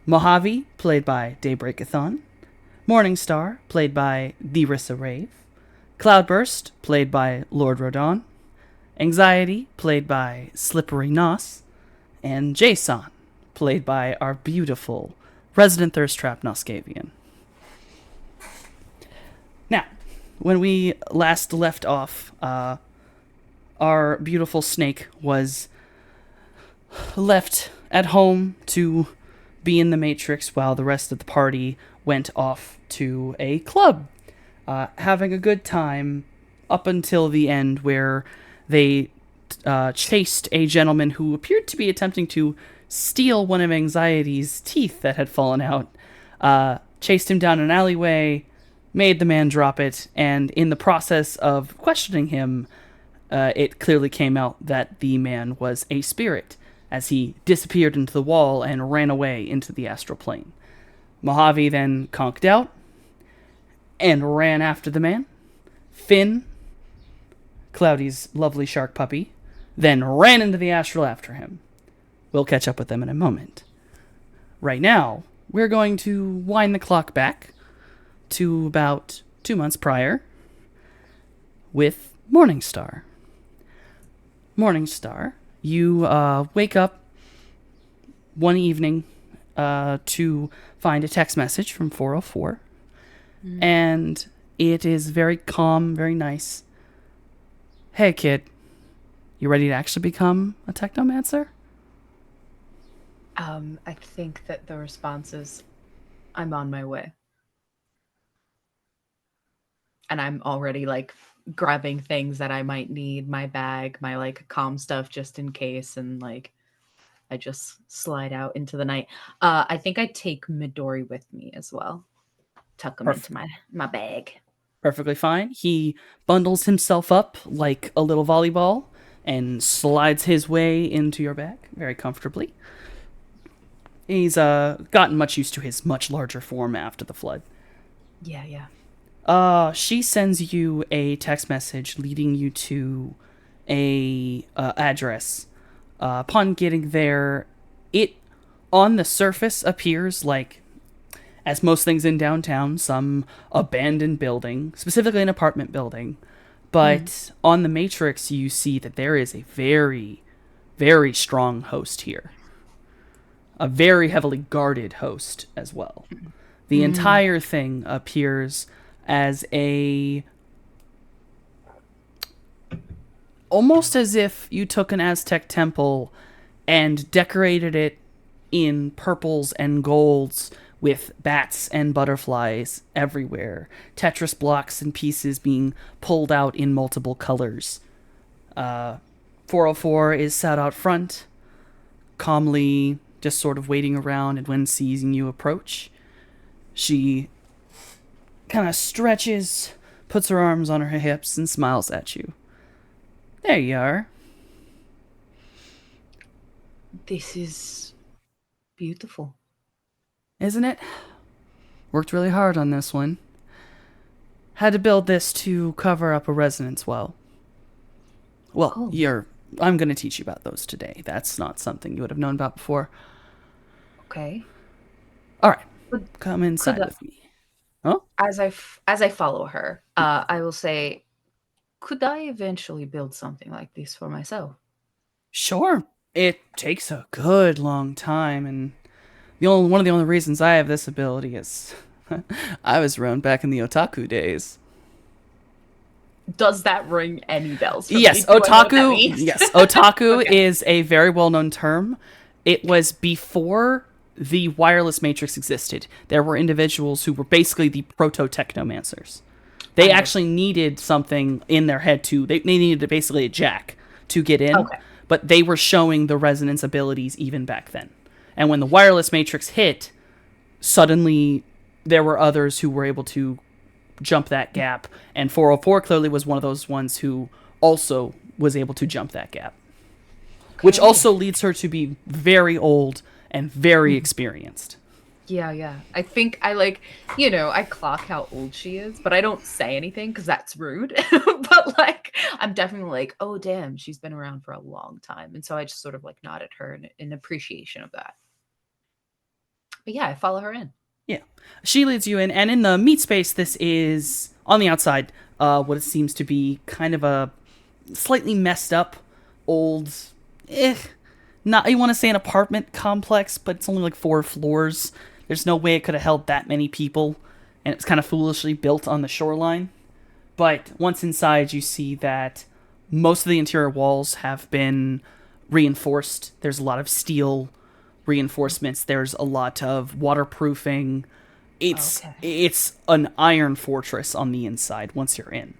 Mojave, played by Daybreakathon. Morningstar, played by Nerissa Rave. Cloudburst, played by Lord Rodon. Anxiety, played by Slippery Nos. And Jason, played by our beautiful resident thirst trap Noscavian. Now, when we last left off, our beautiful snake was left at home to be in the Matrix while the rest of the party went off to a club, having a good time up until the end where they chased a gentleman who appeared to be attempting to steal one of Anxiety's teeth that had fallen out, chased him down an alleyway, made the man drop it, and in the process of questioning him, it clearly came out that the man was a spirit, as he disappeared into the wall and ran away into the astral plane. Mojave then conked out and ran after the man. Finn, Cloudy's lovely shark puppy, then ran into the astral after him. We'll catch up with them in a moment. Right now, we're going to wind the clock back to about 2 months prior with Morningstar. Morningstar, you wake up one evening to find a text message from 404, and it is very calm, very nice. Hey, kid, you ready to actually become a technomancer? I think that the response is, I'm on my way. And I'm already like grabbing things that I might need, my bag, my like comm stuff just in case, and like I just slide out into the night. I think I take Midori with me as well. Tuck him into my bag. Perfectly fine. He bundles himself up like a little volleyball and slides his way into your bag very comfortably. He's gotten much used to his much larger form after the flood. Yeah. She sends you a text message leading you to a address. Upon getting there, it on the surface appears like, as most things in downtown, some abandoned building, specifically an apartment building. But on the Matrix, you see that there is a very, very strong host here. A very heavily guarded host as well. The entire thing appears as almost as if you took an Aztec temple and decorated it in purples and golds with bats and butterflies everywhere. Tetris blocks and pieces being pulled out in multiple colors. 404 is sat out front, calmly just sort of waiting around, and when seeing you approach, she kind of stretches, puts her arms on her hips, and smiles at you. There you are. This is beautiful. Isn't it? Worked really hard on this one. Had to build this to cover up a resonance well. Well, I'm going to teach you about those today. That's not something you would have known about before. Okay. All right. Come inside with me. Huh? As I follow her, I will say, could I eventually build something like this for myself? Sure. It takes a good long time, and one of the only reasons I have this ability is I was around back in the otaku days. Does that ring any bells? Yes, otaku. Yes, otaku okay. is a very well-known term. It was before the wireless matrix existed. There were individuals who were basically the proto-technomancers. They actually needed something in their head they needed basically a jack to get in, but they were showing the resonance abilities even back then. And when the wireless matrix hit, suddenly there were others who were able to jump that gap, and 404 clearly was one of those ones who also was able to jump that gap. Which also leads her to be very old and very experienced. Yeah. I think I clock how old she is, but I don't say anything because that's rude. But I'm definitely like, oh damn, she's been around for a long time. And so I just sort of nod at her in appreciation of that. But yeah, I follow her in. Yeah. She leads you in, and in the meat space, this is on the outside, what it seems to be kind of a slightly messed up, old, eh, not, I want to say an apartment complex, but it's only like 4 floors. There's no way it could have held that many people, and it's kind of foolishly built on the shoreline. But once inside, you see that most of the interior walls have been reinforced. There's a lot of steel reinforcements. There's a lot of waterproofing. It's Okay. it's an iron fortress on the inside once you're in.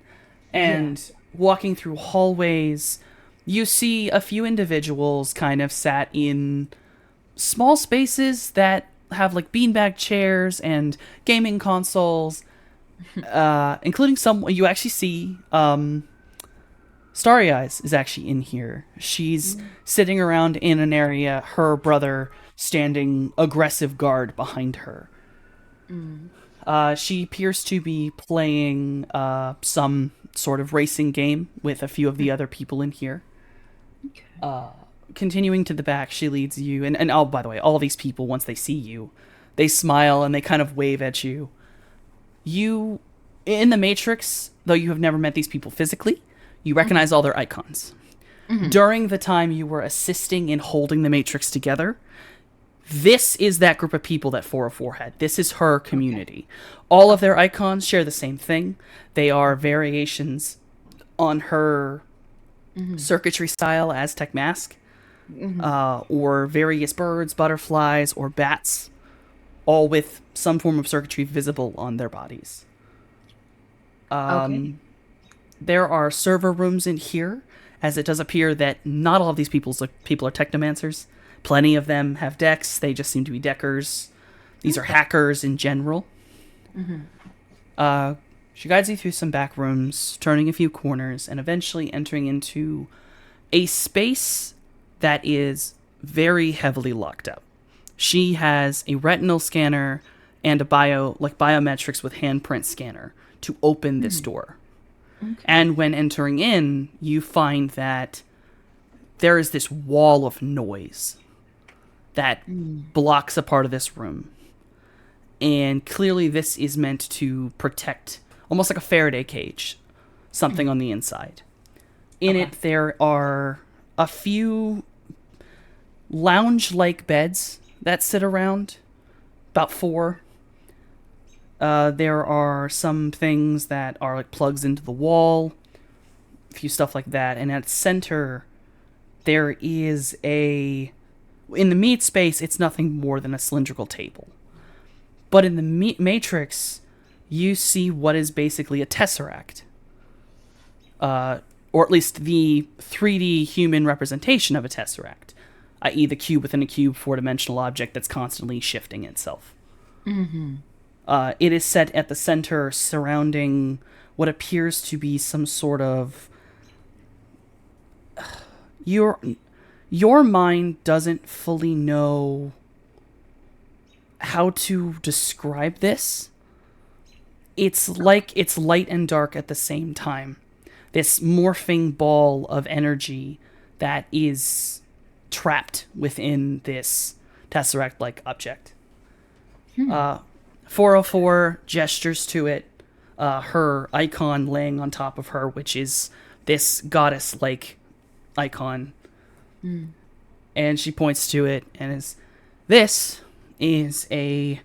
Yeah. And walking through hallways, you see a few individuals kind of sat in small spaces that have like beanbag chairs and gaming consoles, including some you actually see Starry Eyes is actually in here. She's sitting around in an area, her brother standing aggressive guard behind her. Mm. She appears to be playing some sort of racing game with a few of the other people in here. Okay. Continuing to the back, she leads you, and oh, by the way, all these people, once they see you, they smile and they kind of wave at you. You, in the Matrix, though you have never met these people physically, you recognize all their icons. During the time you were assisting in holding the Matrix together, this is that group of people that 404 had. This is her community. All of their icons share the same thing. They are variations on her circuitry style Aztec mask, or various birds, butterflies, or bats, all with some form of circuitry visible on their bodies. Okay. There are server rooms in here, as it does appear that not all of these people are technomancers. Plenty of them have decks. They just seem to be deckers. These are hackers in general. She guides you through some back rooms, turning a few corners, and eventually entering into a space that is very heavily locked up. She has a retinal scanner and a biometrics with handprint scanner to open this door. Okay. And when entering in, you find that there is this wall of noise that blocks a part of this room. And clearly this is meant to protect, almost like a Faraday cage, something on the inside. In Okay. it, there are a few lounge-like beds that sit around, about 4. There are some things that are like plugs into the wall, a few stuff like that. And at center, there is in the meat space, it's nothing more than a cylindrical table. But in the Matrix, you see what is basically a tesseract. Or at least the 3D human representation of a tesseract, i.e. the cube within a cube 4-dimensional object that's constantly shifting itself. It is set at the center surrounding what appears to be some sort of... Your mind doesn't fully know how to describe this. It's like it's light and dark at the same time. This morphing ball of energy that is trapped within this tesseract-like object. 404 gestures to it, her icon laying on top of her, which is this goddess-like icon. And she points to it and this is a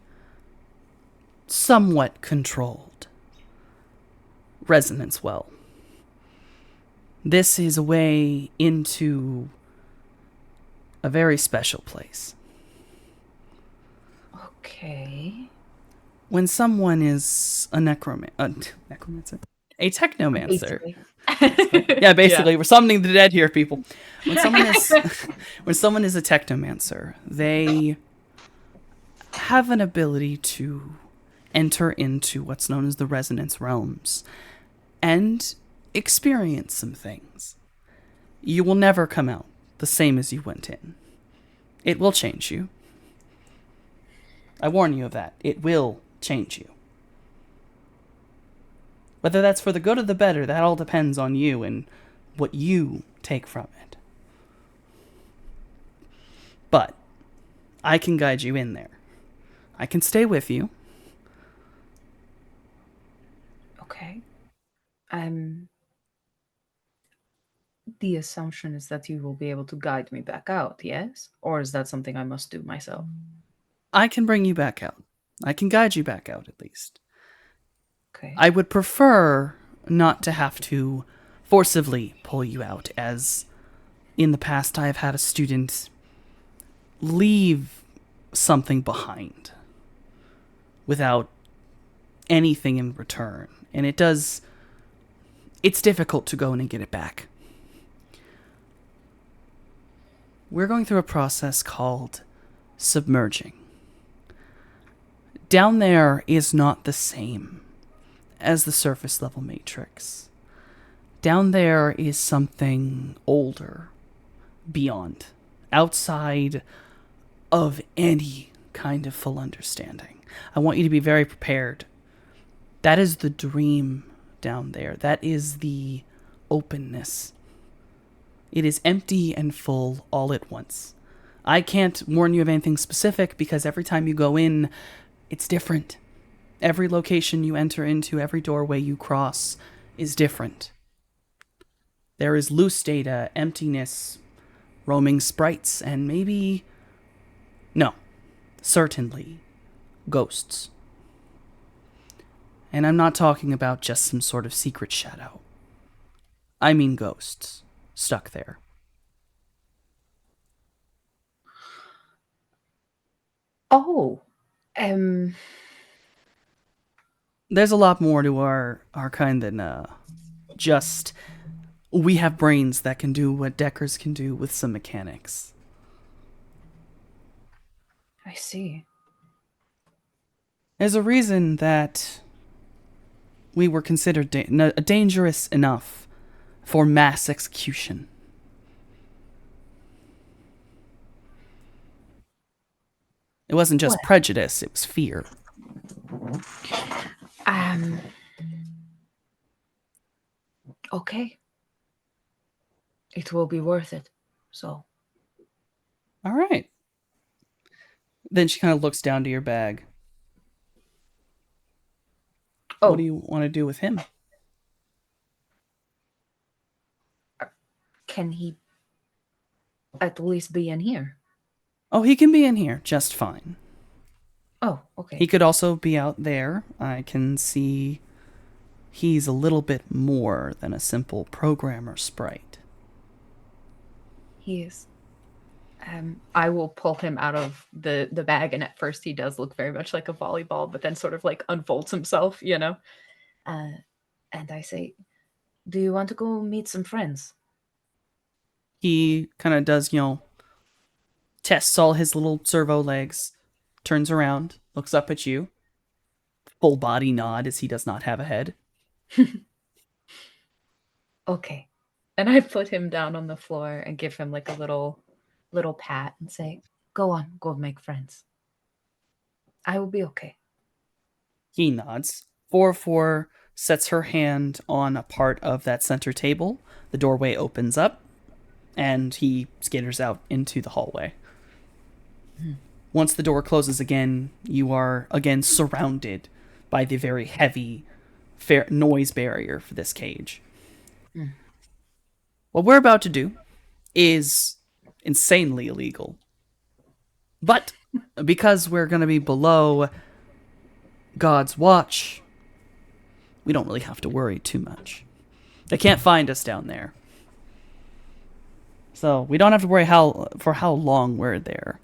somewhat controlled resonance well. This is a way into a very special place. Okay. When someone is a necromancer, a technomancer. Basically. Yeah, basically, we're summoning the dead here, people. When someone is when someone is a technomancer, they have an ability to enter into what's known as the resonance realms and experience some things. You will never come out the same as you went in. It will change you. I warn you of that. It will change you. Whether that's for the good or the better, that all depends on you and what you take from it. But I can guide you in there. I can stay with you. Okay. I'm. The assumption is that you will be able to guide me back out, yes? Or is that something I must do myself? I can bring you back out. I can guide you back out at least. Okay. I would prefer not to have to forcibly pull you out, as in the past I have had a student leave something behind without anything in return. And it's difficult to go in and get it back. We're going through a process called submerging. Down there is not the same as the surface level matrix. Down there is something older, beyond, outside of any kind of full understanding. I want you to be very prepared. That is the dream down there. That is the openness. It is empty and full all at once. I can't warn you of anything specific because every time you go in, it's different. Every location you enter into, every doorway you cross is different. There is loose data, emptiness, roaming sprites, and maybe. No, certainly ghosts. And I'm not talking about just some sort of secret shadow. I mean ghosts stuck there. Oh, um, There's a lot more to our kind than just we have brains that can do what Deckers can do with some mechanics. I see. There's a reason that we were considered dangerous enough for mass execution. It wasn't Well, just prejudice, it was fear. um, okay. It will be worth it. So, All right. Then she kind of looks down to your bag. What do oh, you want to do with him? can he at least be in here? Oh, he can be in here just fine. Oh, He okay. could also be out there. I can see he's a little bit more than a simple programmer sprite. He is. I will pull him out of the bag, and at first he does look very much like a volleyball, but then sort of like unfolds himself, you know. Uh, and I say, "Do you want to go meet some friends?" He kind of does, tests all his little servo legs, turns around, looks up at you, full body nod as he does not have a head. Okay. And I put him down on the floor and give him like a little pat and say, "Go on, go make friends. I will be okay." He nods. 4-4 sets her hand on a part of that center table. The doorway opens up, and he skitters out into the hallway. Once the door closes again, you are again surrounded by the very heavy noise barrier for this cage. Mm. What we're about to do is insanely illegal. But because we're going to be below God's watch, we don't really have to worry too much. They can't find us down there. So we don't have to worry how long we're there.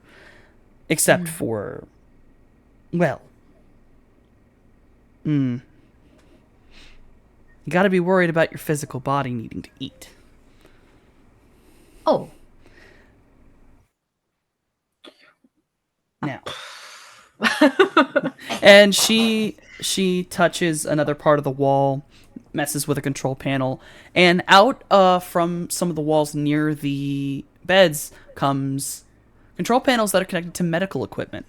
Except Mm. for, well, you got to be worried about your physical body needing to eat. Oh. Now, and she touches another part of the wall, messes with a control panel, and out from some of the walls near the beds comes control panels that are connected to medical equipment,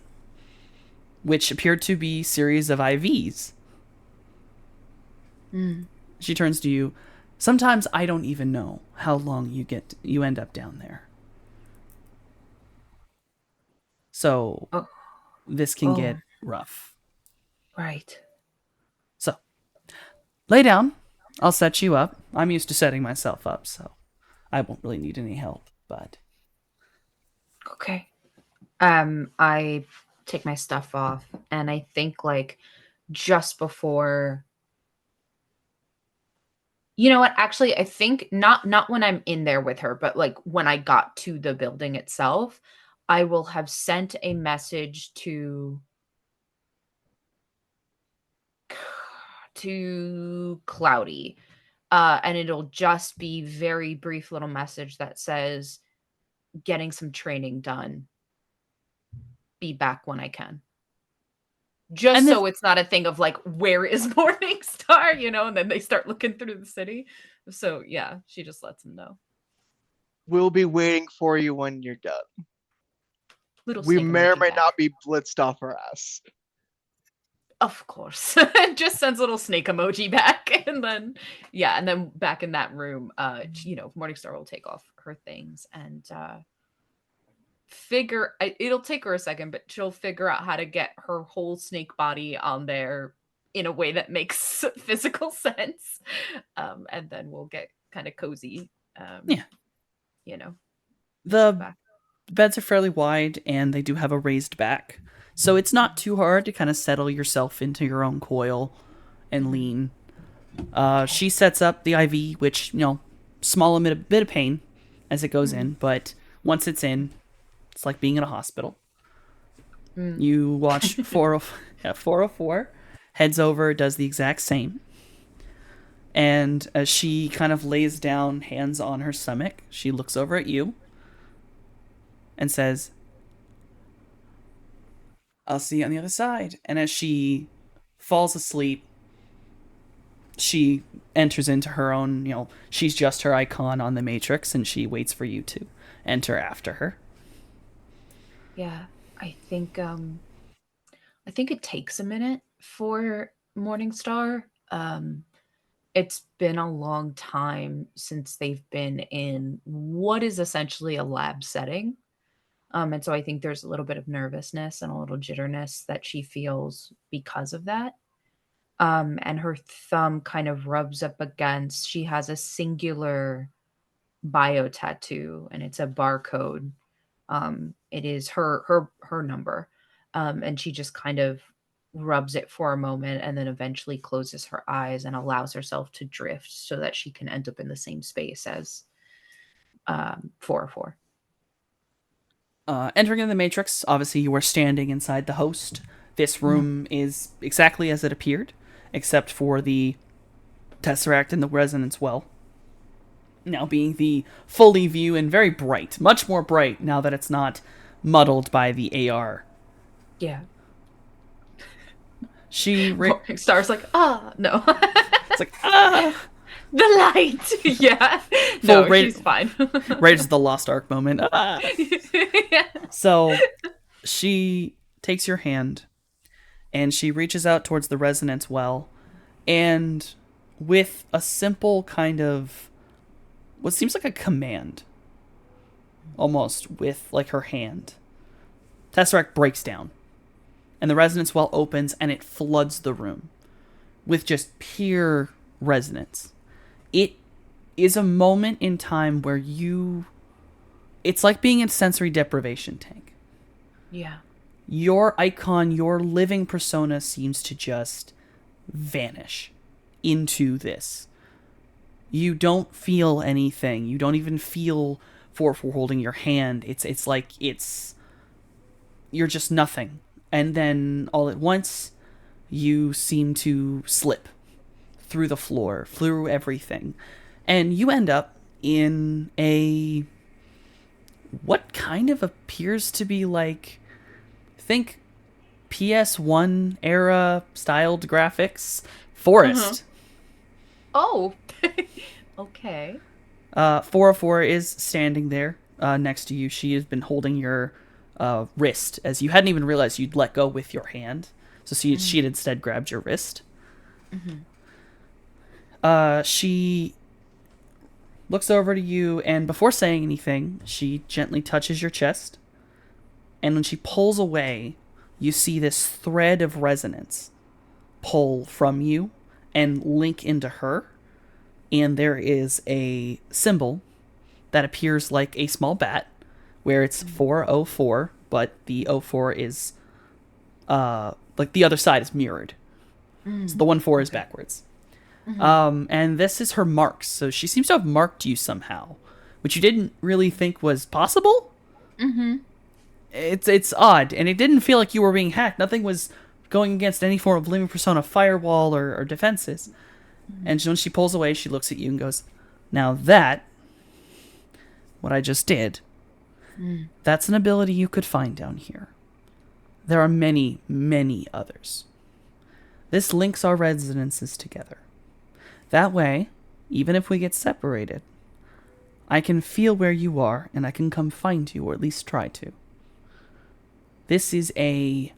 which appear to be series of IVs. Mm. She turns to you. Sometimes I don't even know how long you end up down there. So Oh. this can get Oh. rough. Right. So, lay down. I'll set you up. I'm used to setting myself up, so I won't really need any help. But Okay. I take my stuff off, and I think like just before, you know what? Actually, I think not when I'm in there with her, but like when I got to the building itself, I will have sent a message to Cloudy. And it'll just be very brief little message that says getting some training done. Be back when I can. Just and if so it's not a thing of like, where is Morningstar? And then they start looking through the city. So yeah, she just lets them know. We'll be waiting for you when you're done. Little We snake may or emoji may back. not be blitzed off our ass. Of course. Just sends a little snake emoji back. And then, yeah. And then back in that room, Morningstar will take off her things and it'll take her a second, but she'll figure out how to get her whole snake body on there in a way that makes physical sense. And then we'll get kind of cozy. Yeah. Settle the back. beds are fairly wide and they do have a raised back, so it's not too hard to kind of settle yourself into your own coil and lean. She sets up the IV, which small a bit of pain as it goes in, but once it's in, it's like being in a hospital. You watch 404 heads over, does the exact same. And as she kind of lays down, hands on her stomach, she looks over at you and says, "I'll see you on the other side." And as she falls asleep, she enters into her own, she's just her icon on the Matrix, and she waits for you to enter after her. Yeah, I think it takes a minute for Morningstar. It's been a long time since they've been in what is essentially a lab setting. And so I think there's a little bit of nervousness and a little jitterness that she feels because of that. And her thumb kind of rubs up against, she has a singular bio tattoo and it's a barcode. It is her number. And she just kind of rubs it for a moment and then eventually closes her eyes and allows herself to drift so that she can end up in the same space as 404. Entering in the Matrix, obviously you are standing inside the host. This room is exactly as it appeared, except for the Tesseract and the Resonance Well. Now being the fully view and very bright, much more bright now that it's not muddled by the AR. Yeah. Star's like, no. It's like, ah! The light! Yeah. No, she's fine. Right as the Lost Ark moment. Ah! Yeah. So she takes your hand and she reaches out towards the Resonance Well, and with a simple kind of what seems like a command, almost with like her hand, Tesseract breaks down and the Resonance Well opens and it floods the room with just pure resonance. It is a moment in time where it's like being in sensory deprivation tank. Yeah. Your icon, your living persona seems to just vanish into this. You don't feel anything. You don't even feel for holding your hand. It's like you're just nothing. And then all at once, you seem to slip through the floor, through everything. And you end up in what kind of appears to be like, think PS1 era styled graphics forest. Oh, okay. 404 is standing there next to you. She has been holding your wrist, as you hadn't even realized you'd let go with your hand. So she had instead grabbed your wrist. She looks over to you, and before saying anything, she gently touches your chest. And when she pulls away, you see this thread of resonance pull from you and link into her. And there is a symbol that appears like a small bat, where it's 404, but the O 4 is like the other side is mirrored. So the 1 4 is Okay. backwards. And this is her marks. So she seems to have marked you somehow, which you didn't really think was possible. Mm-hmm. It's odd, and it didn't feel like you were being hacked. Nothing was going against any form of living persona firewall or defenses. And when she pulls away, she looks at you and goes, "Now that, what I just did, that's an ability you could find down here. There are many, many others. This links our resonances together. That way, even if we get separated, I can feel where you are and I can come find you, or at least try to. This is a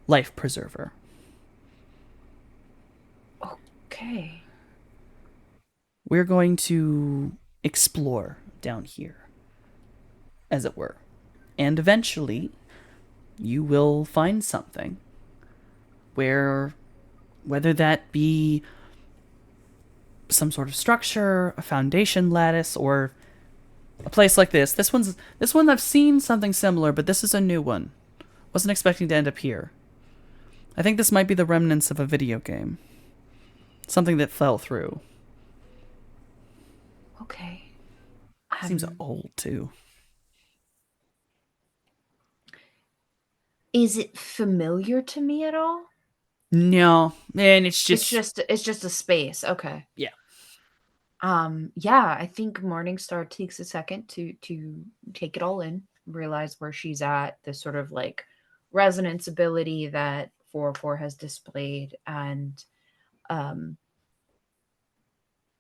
life preserver." Okay. We're going to explore down here, as it were. And eventually, you will find something where, whether that be some sort of structure, a foundation lattice, or a place like this. This one I've seen something similar, but this is a new one. Wasn't expecting to end up here. I think this might be the remnants of a video game. Something that fell through. Okay. Seems old too. Is it familiar to me at all? No, and it's just It's just a space. Okay. yeah. Yeah, I think Morningstar takes a second to take it all in, realize where she's at, the sort of like resonance ability that 404 has displayed, and um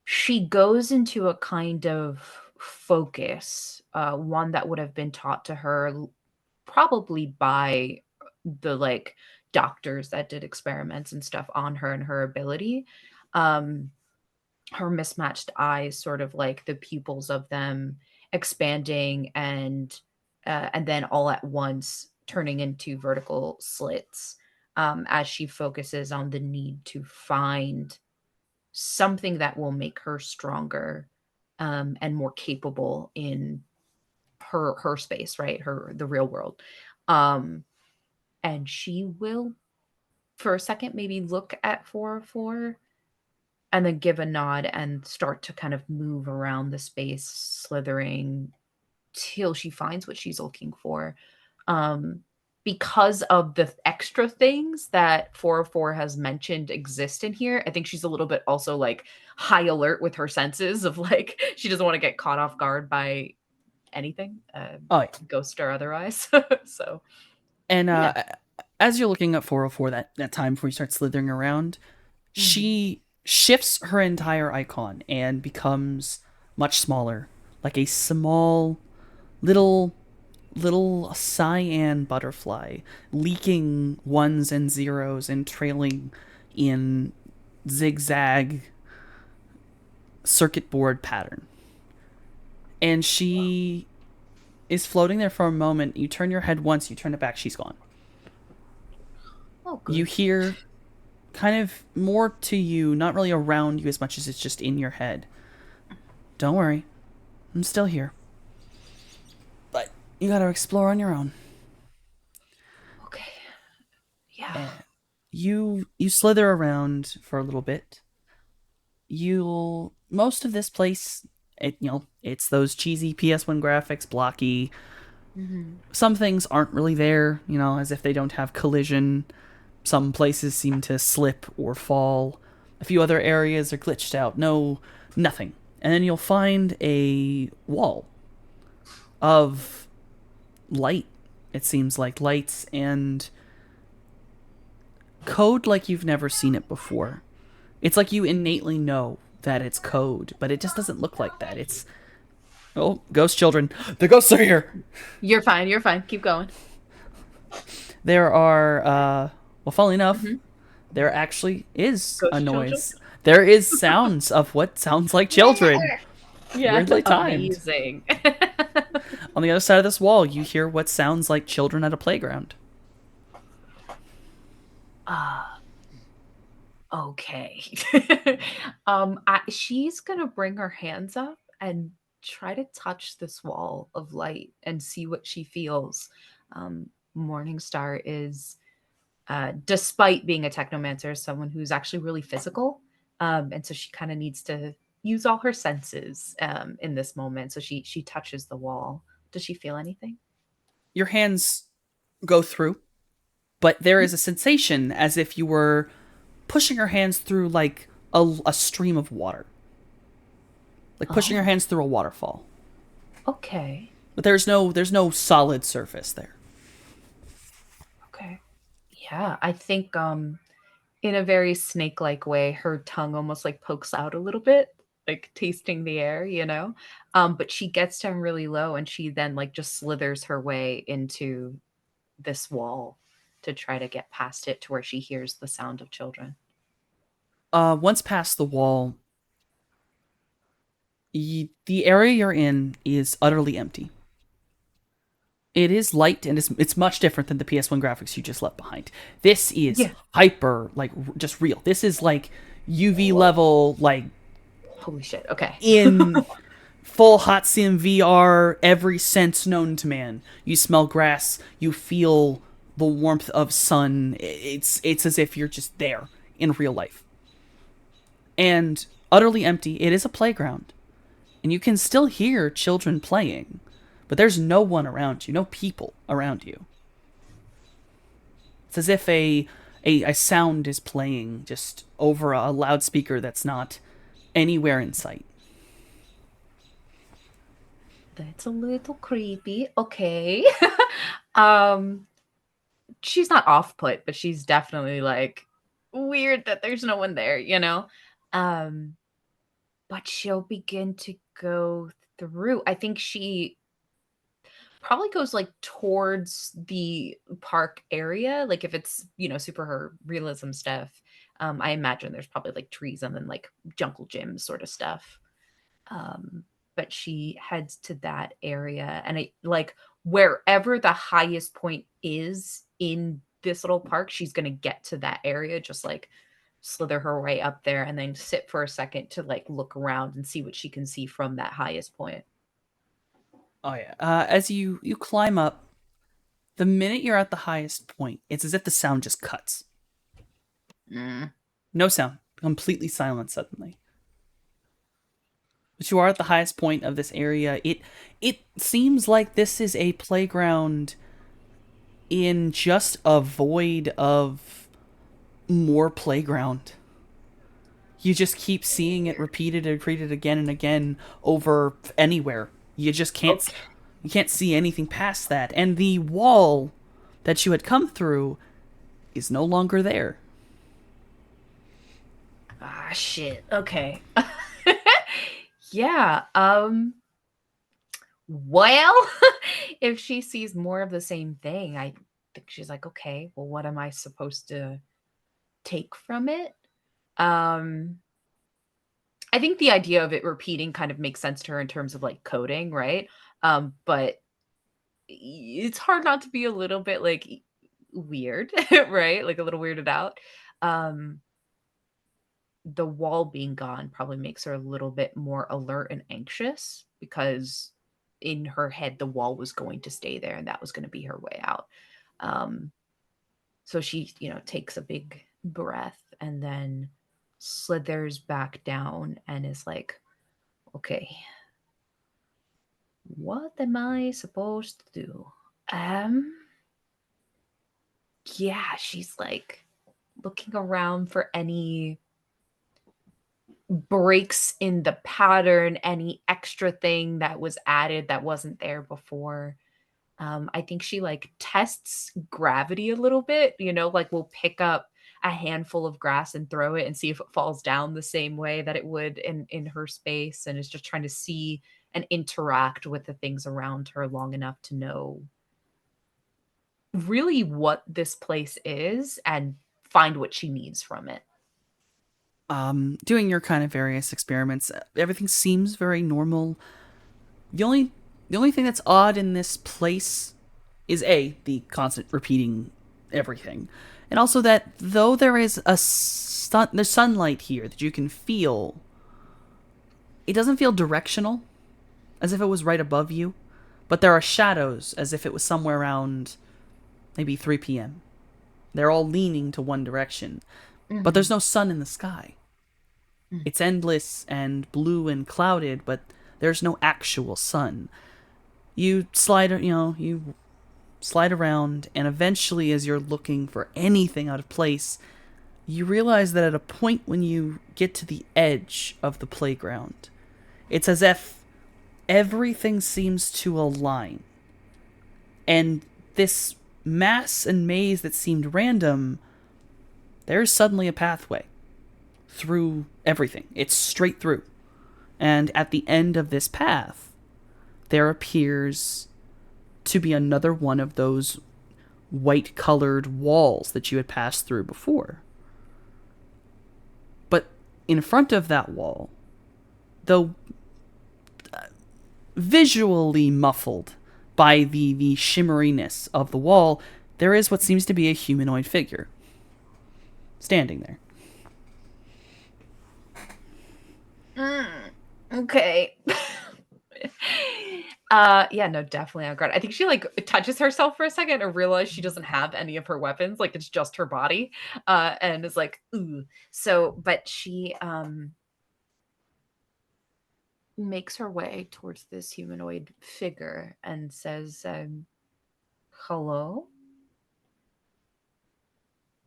she goes into a kind of focus, one that would have been taught to her probably by the like doctors that did experiments and stuff on her and her ability. Um, her mismatched eyes, sort of like the pupils of them expanding and then all at once turning into vertical slits, as she focuses on the need to find something that will make her stronger, and more capable in her space, right? Her the real world. Um, and she will, for a second, maybe look at 404 and then give a nod and start to kind of move around the space, slithering till she finds what she's looking for. Um, because of the extra things that 404 has mentioned exist in here, I think she's a little bit also like high alert with her senses of like she doesn't want to get caught off guard by anything, Oh, yeah. ghost or otherwise. So And yeah. as you're looking at 404, that time before you start slithering around, she shifts her entire icon and becomes much smaller, like a small little cyan butterfly, leaking ones and zeros and trailing in zigzag circuit board pattern. And she is floating there for a moment. You turn your head once, you turn it back, she's gone. Oh, good. You hear kind of more to you, not really around you as much as it's just in your head. "Don't worry, I'm still here. But you gotta explore on your own." Okay. Yeah. And you slither around for a little bit. You'll most of this place, it's those cheesy PS1 graphics, blocky. Some things aren't really there, as if they don't have collision. Some places seem to slip or fall. A few other areas are glitched out. No, nothing. And then you'll find a wall of light. It seems like lights and code like you've never seen it before. It's like you innately know that it's code, but it just doesn't look like that. It's ghost children. The ghosts are here. You're fine. You're fine. Keep going. There are well, funnily enough, there actually is Ghost a children? noise. There is sounds of what sounds like children. Yeah. Weirdly timed. Amazing. On the other side of this wall, you hear what sounds like children at a playground. Uh, okay. She's gonna bring her hands up and try to touch this wall of light and see what she feels. Morningstar is, despite being a technomancer, someone who's actually really physical. And so she kind of needs to use all her senses in this moment. So she touches the wall. Does she feel anything? Your hands go through, but there is a sensation as if you were pushing your hands through like a stream of water, like pushing your Oh, hands through a waterfall. okay. But there's no solid surface there. Okay. Yeah, I think in a very snake-like way, her tongue almost like pokes out a little bit, like tasting the air, you know? But she gets down really low and she then like just slithers her way into this wall to try to get past it to where she hears the sound of children. Once past the wall, the area you're in is utterly empty. It is light and it's much different than the PS1 graphics you just left behind. This is Yeah. hyper, like just real. This is like UV level, like Holy shit. Okay. in full hot sim VR, every sense known to man. You smell grass, you feel the warmth of sun. It's as if you're just there in real life. And utterly empty. It is a playground. And you can still hear children playing, but there's no one around you, no people around you. It's as if a sound is playing just over a loudspeaker that's not anywhere in sight. That's a little creepy. Okay. um she's not off put, but she's definitely like weird that there's no one there, you know? Um but she'll begin to go through. I think she probably goes like towards the park area. Like if it's, super her realism stuff. I imagine there's probably like trees and then like jungle gym sort of stuff. Um, but she heads to that area and like wherever the highest point is in this little park, she's gonna get to that area, just like slither her way up there and then sit for a second to like look around and see what she can see from that highest point. Oh yeah. As you climb up, the minute you're at the highest point, it's as if the sound just cuts. Mm. No sound. Completely silent suddenly. But you are at the highest point of this area. It seems like this is a playground in just a void of more playground. You just keep seeing it repeated and repeated again and again over anywhere. You just can't Okay. you can't see anything past that. And the wall that you had come through is no longer there. Ah, shit. Okay. Yeah. Well, if she sees more of the same thing, I think she's like, okay, well, what am I supposed to take from it? Um, I think the idea of it repeating kind of makes sense to her in terms of like coding, right? But it's hard not to be a little bit like weird, right? Like a little weirded out. Um, the wall being gone probably makes her a little bit more alert and anxious because in her head the wall was going to stay there and that was going to be her way out. Um, so she, takes a big breath and then slithers back down and is like, okay, what am I supposed to do? Um, yeah, she's like looking around for any breaks in the pattern, any extra thing that was added that wasn't there before. I think she like tests gravity a little bit, like we'll pick up a handful of grass and throw it and see if it falls down the same way that it would in her space, and is just trying to see and interact with the things around her long enough to know really what this place is and find what she needs from it. Doing your kind of various experiments, everything seems very normal. The only thing that's odd in this place is the constant repeating everything. And also that though there is there's sunlight here that you can feel, it doesn't feel directional, as if it was right above you, but there are shadows as if it was somewhere around maybe 3 p.m. They're all leaning to one direction, but there's no sun in the sky. It's endless and blue and clouded, but there's no actual sun. You slide around, and eventually, as you're looking for anything out of place, you realize that at a point when you get to the edge of the playground, it's as if everything seems to align. And this mass and maze that seemed random, there's suddenly a pathway through everything. It's straight through. And at the end of this path, there appears to be another one of those white-colored walls that you had passed through before. But in front of that wall, though visually muffled by the shimmeriness of the wall, there is what seems to be a humanoid figure standing there. Okay. Yeah, no, definitely on guard. I think she like touches herself for a second and realizes she doesn't have any of her weapons, like it's just her body. And is like, ooh. So, but she makes her way towards this humanoid figure and says, hello?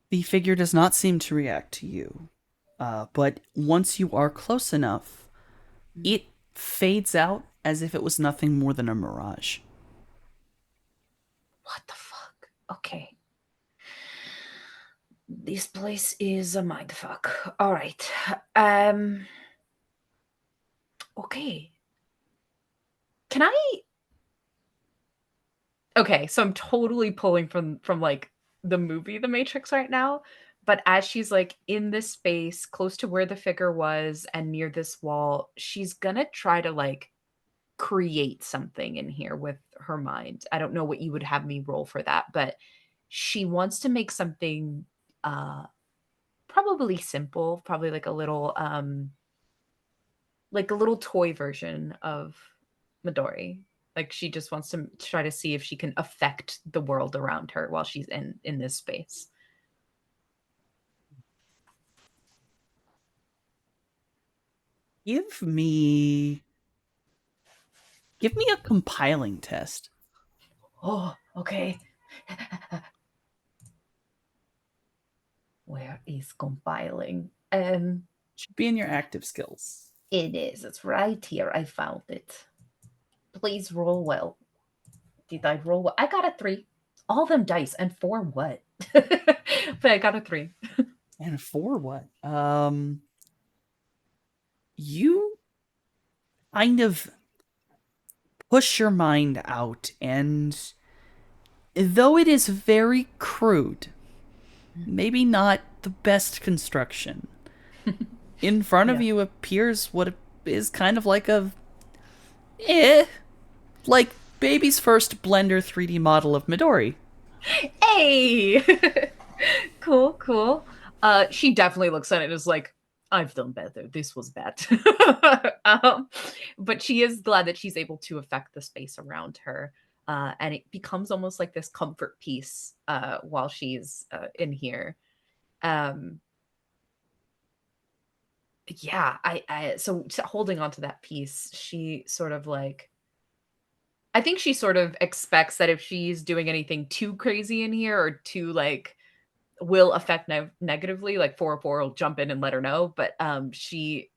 The figure does not seem to react to you, but once you are close enough, it fades out as if it was nothing more than a mirage. What the fuck? Okay. This place is a mindfuck. All right. Okay. Can I? Okay, so I'm totally pulling from like the movie The Matrix right now, but as she's like in this space close to where the figure was and near this wall, she's gonna try to like create something in here with her mind. I don't know what you would have me roll for that, but she wants to make something probably simple, probably like a little toy version of Midori. Like she just wants to try to see if she can affect the world around her while she's in this space. Give me give me a compiling test. Oh, okay. Where is compiling? Should be in your active skills. It is. It's right here. I found it. Please roll well. Did I roll well? I got a 3. All them dice and 4 what? But I got a 3. And for what? You kind of push your mind out, and though it is very crude, maybe not the best construction, in front of Yeah. you appears what is kind of like like baby's first Blender 3D model of Midori. Hey! Cool, cool. She definitely looks at it and is like, I've done better. This was bad. But she is glad that she's able to affect the space around her. And it becomes almost like this comfort piece while she's in here. Um, yeah, so holding on to that piece, she sort of like, I think she sort of expects that if she's doing anything too crazy in here or too like will affect negatively, like 404 will jump in and let her know. But she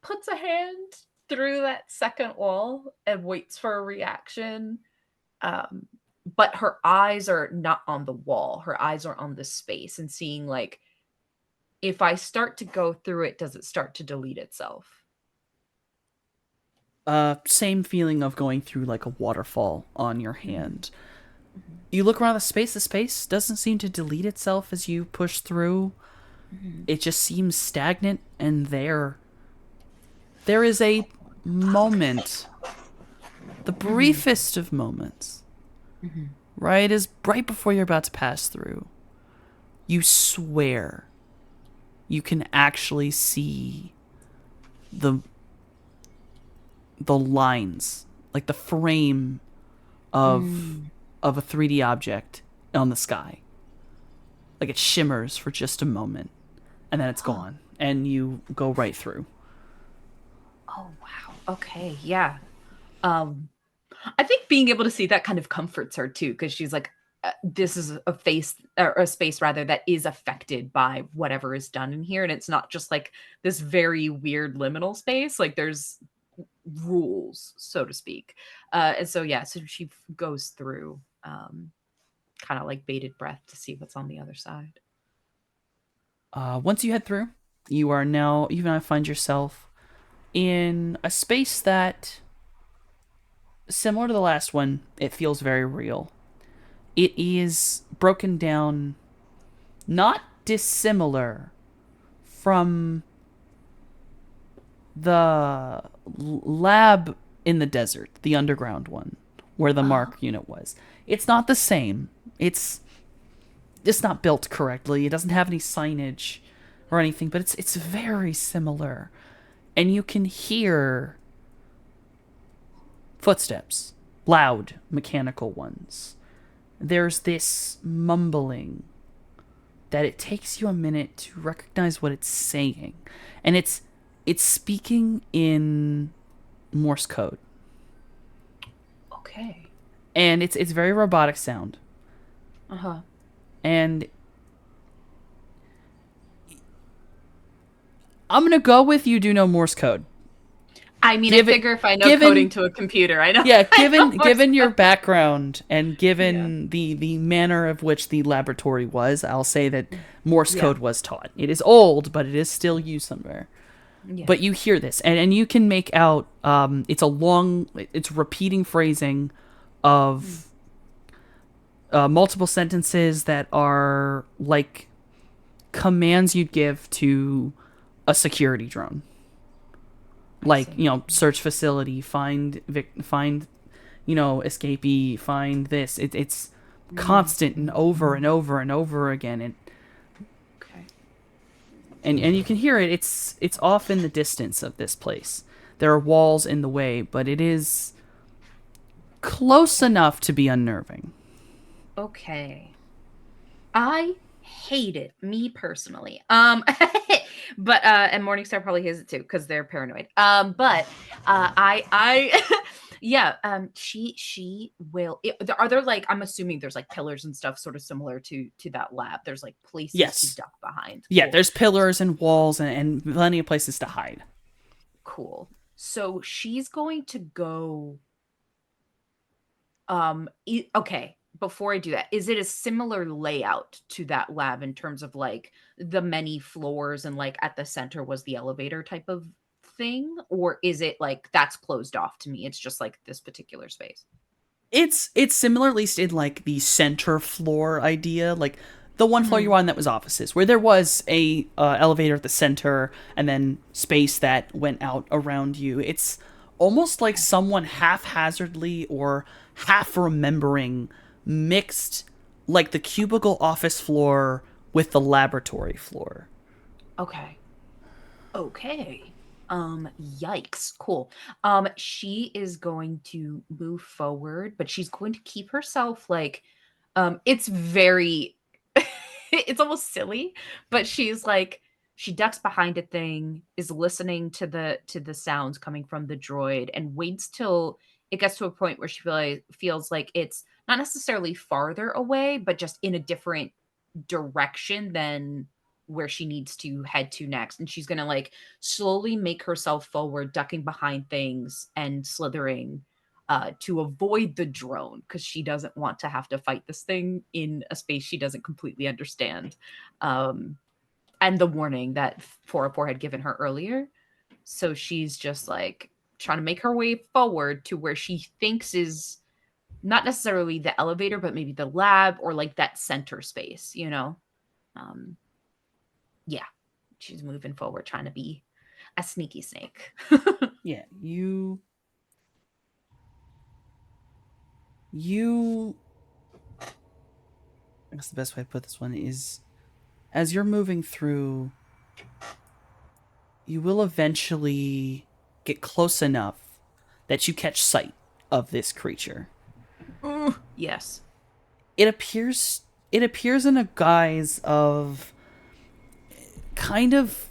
puts a hand through that second wall and waits for a reaction. Um, but her eyes are not on the wall. Her eyes are on the space and seeing like, if I start to go through it, does it start to delete itself? Same feeling of going through like a waterfall on your hand. You look around the space doesn't seem to delete itself as you push through. It just seems stagnant, and there is a moment, the briefest of moments, right before you're about to pass through, you swear you can actually see the the lines, like the frame of Mm. of a 3D object on the sky. Like it shimmers for just a moment and then it's Huh. gone and you go right through. Oh wow. Okay. Yeah. Um I think being able to see that kind of comforts her too, because she's like, this is a face or a space rather that is affected by whatever is done in here, and it's not just like this very weird liminal space. Like there's rules, so to speak. And so yeah, so she goes through, kind of like bated breath to see what's on the other side. Once you head through, you now find yourself in a space that, similar to the last one, it feels very real. It is broken down, not dissimilar from the lab in the desert, the underground one, where the Uh-huh. Mark unit was. It's not the same. It's not built correctly. It doesn't have any signage or anything, but it's very similar. And you can hear footsteps, loud mechanical ones. There's this mumbling that it takes you a minute to recognize what it's saying. And it's speaking in Morse code. Okay. And it's very robotic sound. Uh-huh. And I'm gonna go with you do know Morse code. I mean, I Given figure if I know coding given to a computer, I know. yeah, I know Morse given your code. background and Yeah. given the manner of which the laboratory was, I'll say that Morse Yeah. code was taught. It is old, but it is still used somewhere. Yeah. But you hear this, and you can make out it's repeating phrasing Mm. of multiple sentences that are like commands you'd give to a security drone, I like see. search facility, find escapee, find this. It's Mm. constant and over and over and over again, Okay. and you can hear it. It's off in the distance of this place. There are walls in the way, but it is close Okay. enough to be unnerving. Okay. I hate it, me personally. But and Morningstar probably hates it too because they're paranoid. But I yeah, she will. Are there like, I'm assuming there's like pillars and stuff sort of similar to that lab. There's like places to Yes, duck behind. yeah. Cool. There's pillars and walls and plenty of places to hide. Cool. So she's going to go. Okay, before I do that, is it a similar layout to that lab in terms of like the many floors and like at the center was the elevator type of thing? Or is it like that's closed off to me? It's just like this particular space. It's similar, at least in like the center floor idea, like the one floor you Hmm. were on that was offices, where there was a elevator at the center and then space that went out around you. It's almost like Okay. someone haphazardly or half remembering mixed like the cubicle office floor with the laboratory floor. Okay. Okay. Yikes. Cool. She is going to move forward, but she's going to keep herself like, it's very it's almost silly, but she's like, she ducks behind a thing, is listening to the sounds coming from the droid, and waits till it gets to a point where she feels like it's not necessarily farther away, but just in a different direction than where she needs to head to next. And she's gonna like slowly make herself forward, ducking behind things and slithering, to avoid the drone because she doesn't want to have to fight this thing in a space she doesn't completely understand. Um, and the warning that 404 had given her earlier. So she's just like trying to make her way forward to where she thinks is not necessarily the elevator, but maybe the lab or like that center space, you know? Um, yeah, she's moving forward, trying to be a sneaky snake. Yeah, you I guess the best way to put this one is, as you're moving through, you will eventually get close enough that you catch sight of this creature. Yes. It appears in a guise of kind of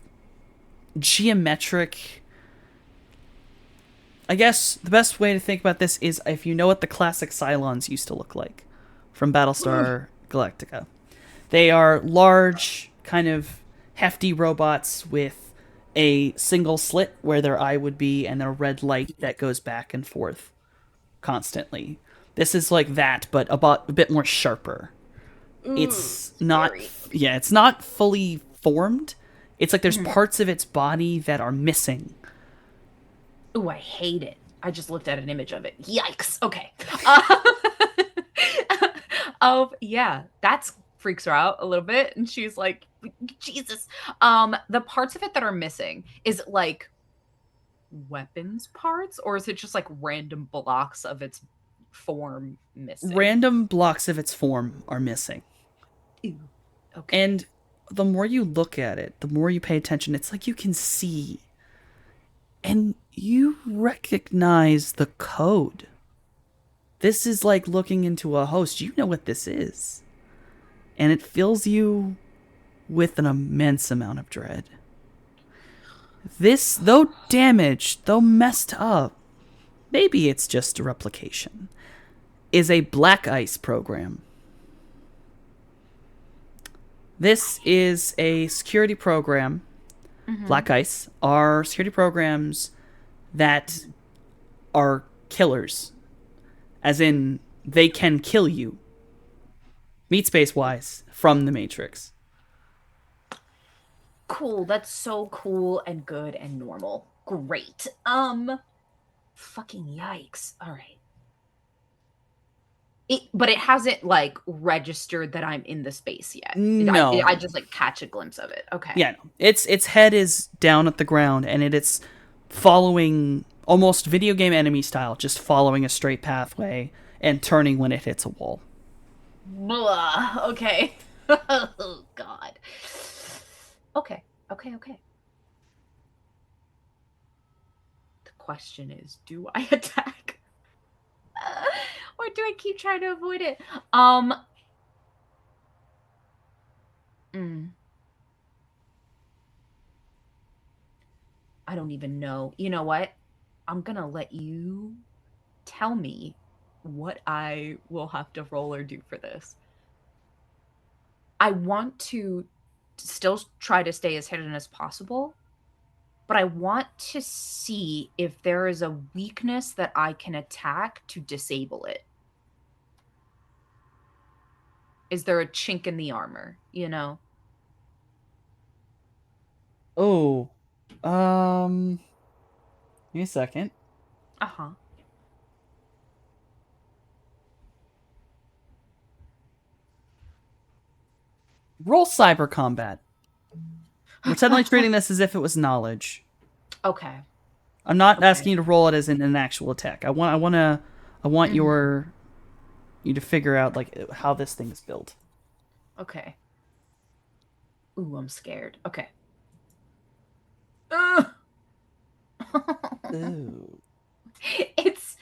geometric. I guess the best way to think about this is if you know what the classic Cylons used to look like from Battlestar Galactica. They are large, kind of hefty robots with a single slit where their eye would be and a red light that goes back and forth constantly. This is like that, but a bit more sharper. It's not, Scary. yeah, it's not fully formed. It's like there's parts of its body that are missing. Ooh, I hate it. I just looked at an image of it. Yikes. Okay. Yeah, that's freaks her out a little bit, and she's like, Jesus. The parts of it that are missing, is it like weapons parts, or is it just like random blocks of its form missing? Random blocks of its form are missing. Ew. Okay. And the more you look at it, the more you pay attention, it's like you can see. And you recognize the code. This is like looking into a host. You know what this is. And it fills you with an immense amount of dread. This, though damaged, though messed up, maybe it's just a replication, is a black ice program. This is a security program. Black ice are security programs that are killers. As in, they can kill you. Meat space wise, from the Matrix. Cool. That's so cool and good and normal. Great. Fucking yikes. All right. But it hasn't like registered that I'm in the space yet. No. I just like catch a glimpse of it. Okay. Yeah, no. Its head is down at the ground, and it's following almost video game enemy style, just following a straight pathway and turning when it hits a wall. Blah. Okay. Oh God. Okay. Okay. The question is, do I attack? Or do I keep trying to avoid it? Mm, I don't even know. You know what? I'm gonna let you tell me what I will have to roll or do for this. I want to still try to stay as hidden as possible, but I want to see if there is a weakness that I can attack to disable it. Is there a chink in the armor, you know? Oh. Give me a second. Uh-huh. Roll cyber combat. We're suddenly treating this as if it was knowledge. Okay. I'm not Okay. asking you to roll it as in an actual attack. I want you to figure out like how this thing is built. Okay. Ooh, I'm scared. Okay. Ugh! Ooh. It's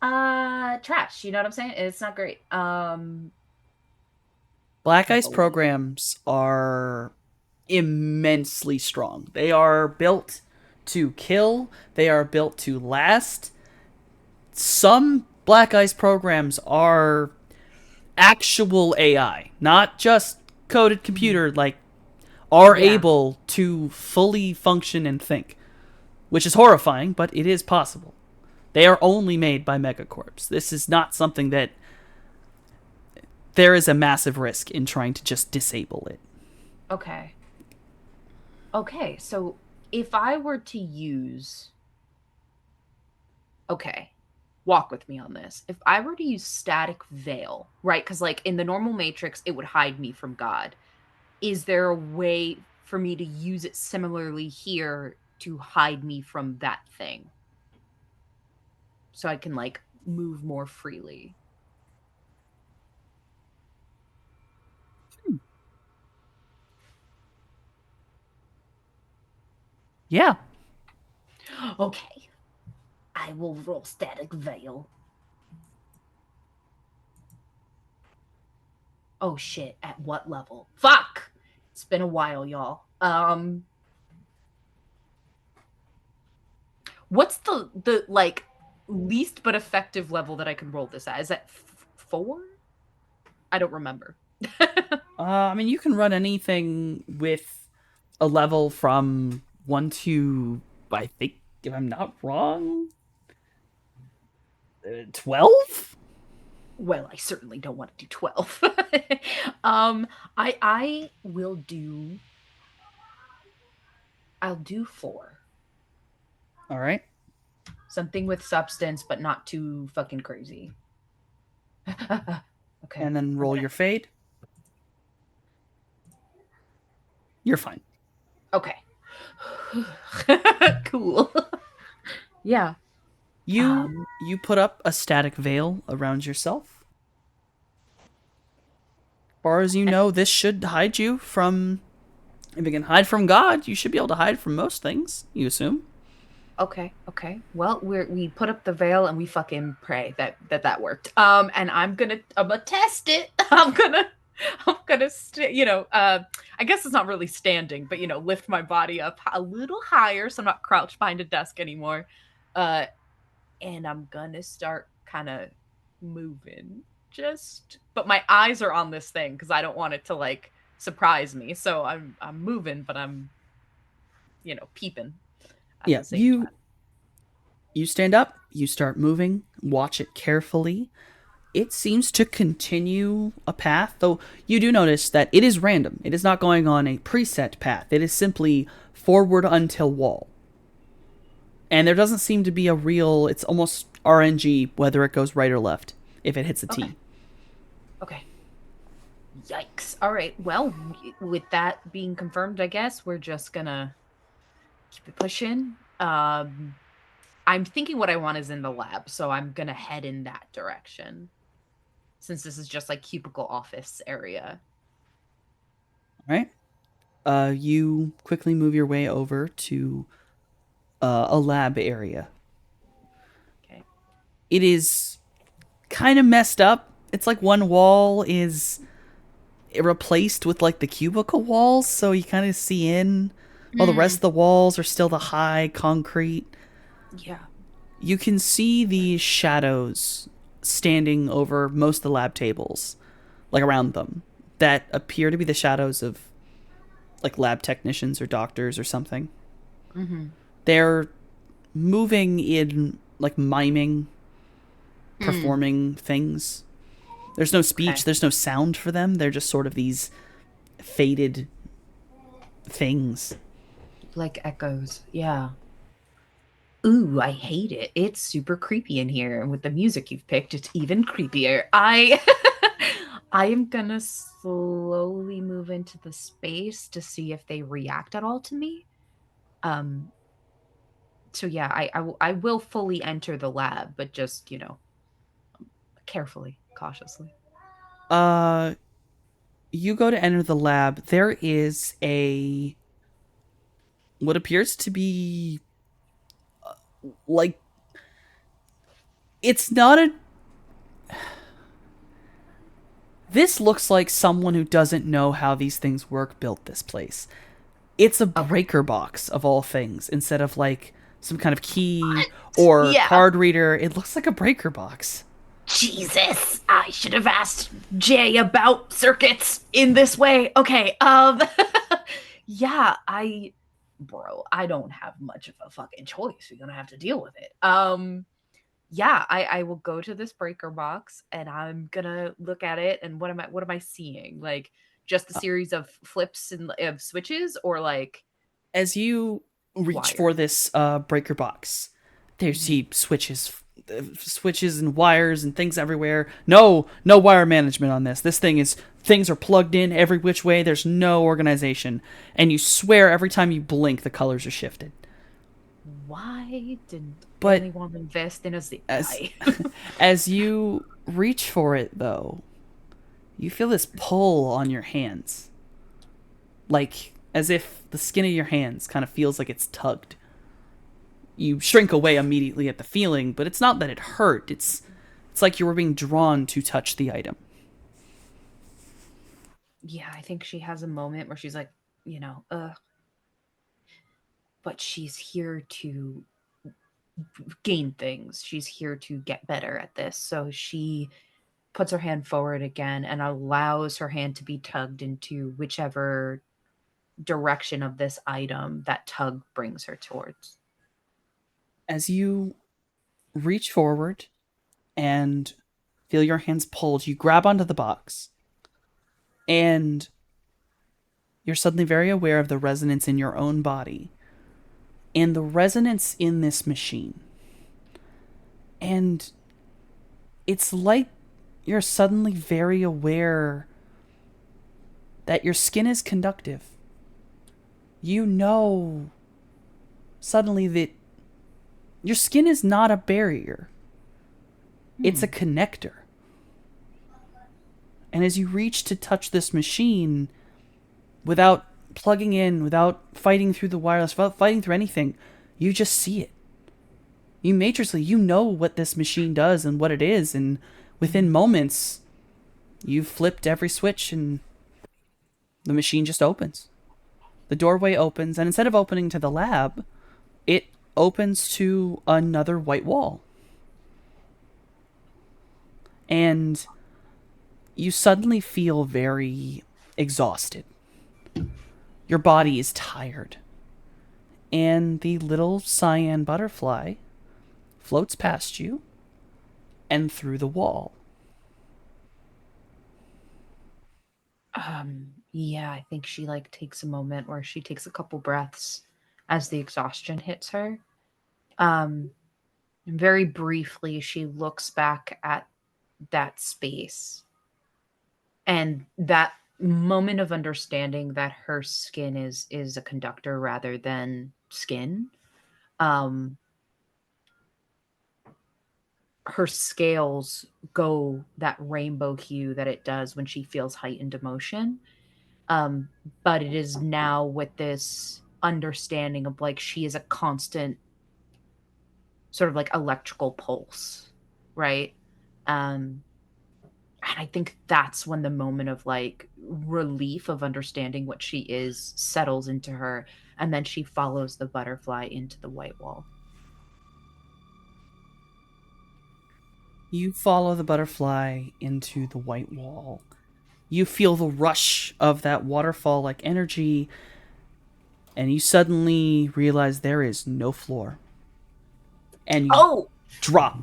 trash, you know what I'm saying? It's not great. Black ice programs are immensely strong. They are built to kill, they are built to last. Some black ice programs are actual AI, not just coded computer, like are Yeah. able to fully function and think, which is horrifying, but it is possible. They are only made by megacorps. This is not something that there is a massive risk in trying to just disable it. Okay. Okay, so if I were to use okay, walk with me on this. If I were to use static veil, right? Because like in the normal matrix, it would hide me from God. Is there a way for me to use it similarly here to hide me from that thing? So I can like move more freely. Yeah. Okay. I will roll static veil. Oh shit, at what level? Fuck! It's been a while, y'all. What's the like least but effective level that I can roll this at? Is that 4? I don't remember. I mean, you can run anything with a level from 1 to, I think, if I'm not wrong, 12? Well, I certainly don't want to do 12. I will do I'll do 4. All right. Something with substance but not too fucking crazy. Okay. And then I'm roll gonna your fade. You're fine. Okay. Cool. Yeah. You put up a static veil around yourself. Far as you know, this should hide you from. If you can hide from God, you should be able to hide from most things. You assume. Okay, okay. Well, we put up the veil and we fucking pray that worked. And I'm gonna test it. I guess it's not really standing, but lift my body up a little higher so I'm not crouched behind a desk anymore. Uh, and I'm gonna start kind of moving. But my eyes are on this thing because I don't want it to like surprise me. So I'm moving, but I'm peeping at Yeah. the same You time. you stand up. You start moving. Watch it carefully. It seems to continue a path, though you do notice that it is random. It is not going on a preset path. It is simply forward until wall. And there doesn't seem to be a real, it's almost RNG whether it goes right or left if it hits a Okay. T. Okay. Yikes. All right. Well, with that being confirmed, I guess we're just gonna keep it pushing. I'm thinking what I want is in the lab, so I'm gonna head in that direction. Since this is just like cubicle office area. All right. You quickly move your way over to a lab area. Okay. It is kind of messed up. It's like one wall is replaced with like the cubicle walls, so you kind of see in, while the rest Mm, of the walls are still the high concrete. yeah. You can see these shadows standing over most of the lab tables, like around them, that appear to be the shadows of like lab technicians or doctors or something. Mm-hmm. They're moving in like miming, Hmm. performing things. There's no Okay. speech, there's no sound for them. They're just sort of these faded things. Like echoes. Yeah. Ooh, I hate it. It's super creepy in here. And with the music you've picked, it's even creepier. I am gonna slowly move into the space to see if they react at all to me. Um, so yeah, I will fully enter the lab, but just, carefully, cautiously. Uh, you go to enter the lab. There is a what appears to be like it's not a. This looks like someone who doesn't know how these things work built this place. It's a Okay. breaker box of all things instead of like some kind of key or Yeah. card reader. It looks like a breaker box. Jesus, I should have asked Jay about circuits in this way. Okay, yeah, bro, I don't have much of a fucking choice. You're gonna have to deal with it. Yeah, I will go to this breaker box and I'm gonna look at it and what am I seeing? Like just a Uh, series of flips and of switches or like as you reach wires? for this breaker box, there's Mhm. see switches and wires and things everywhere. No wire management on this. This thing is things are plugged in every which way. There's no organization, and you swear every time you blink, the colors are shifted. Why didn't But anyone invest in a zip as tie? as you reach for it, though, you feel this pull on your hands, like as if the skin of your hands kind of feels like it's tugged. You shrink away immediately at the feeling, but it's not that it hurt. It's like you were being drawn to touch the item. Yeah, I think she has a moment where she's like, but she's here to gain things. She's here to get better at this. So she puts her hand forward again and allows her hand to be tugged into whichever direction of this item that tug brings her towards. As you reach forward and feel your hands pulled, you grab onto the box, and you're suddenly very aware of the resonance in your own body and the resonance in this machine. And it's like you're suddenly very aware that your skin is conductive. You know suddenly that your skin is not a barrier. It's a connector. And as you reach to touch this machine, without plugging in, without fighting through the wireless, without fighting through anything, you just see it. You matrixly, you know what this machine does and what it is, and within moments, you've flipped every switch and the machine just opens. The doorway opens, and instead of opening to the lab, it opens to another white wall. And you suddenly feel very exhausted. Your body is tired. And the little cyan butterfly floats past you and through the wall. Yeah, I think she takes a moment where she takes a couple breaths as the exhaustion hits her. And very briefly, she looks back at that space and that moment of understanding that her skin is a conductor rather than skin. Her scales go that rainbow hue that it does when she feels heightened emotion. But it is now with this understanding of she is a constant sort of electrical pulse, right? And I think that's when the moment of relief of understanding what she is settles into her, and then she follows the butterfly into the white wall. You follow the butterfly into the white wall. You feel the rush of that waterfall like energy, and you suddenly realize there is no floor. And you drop.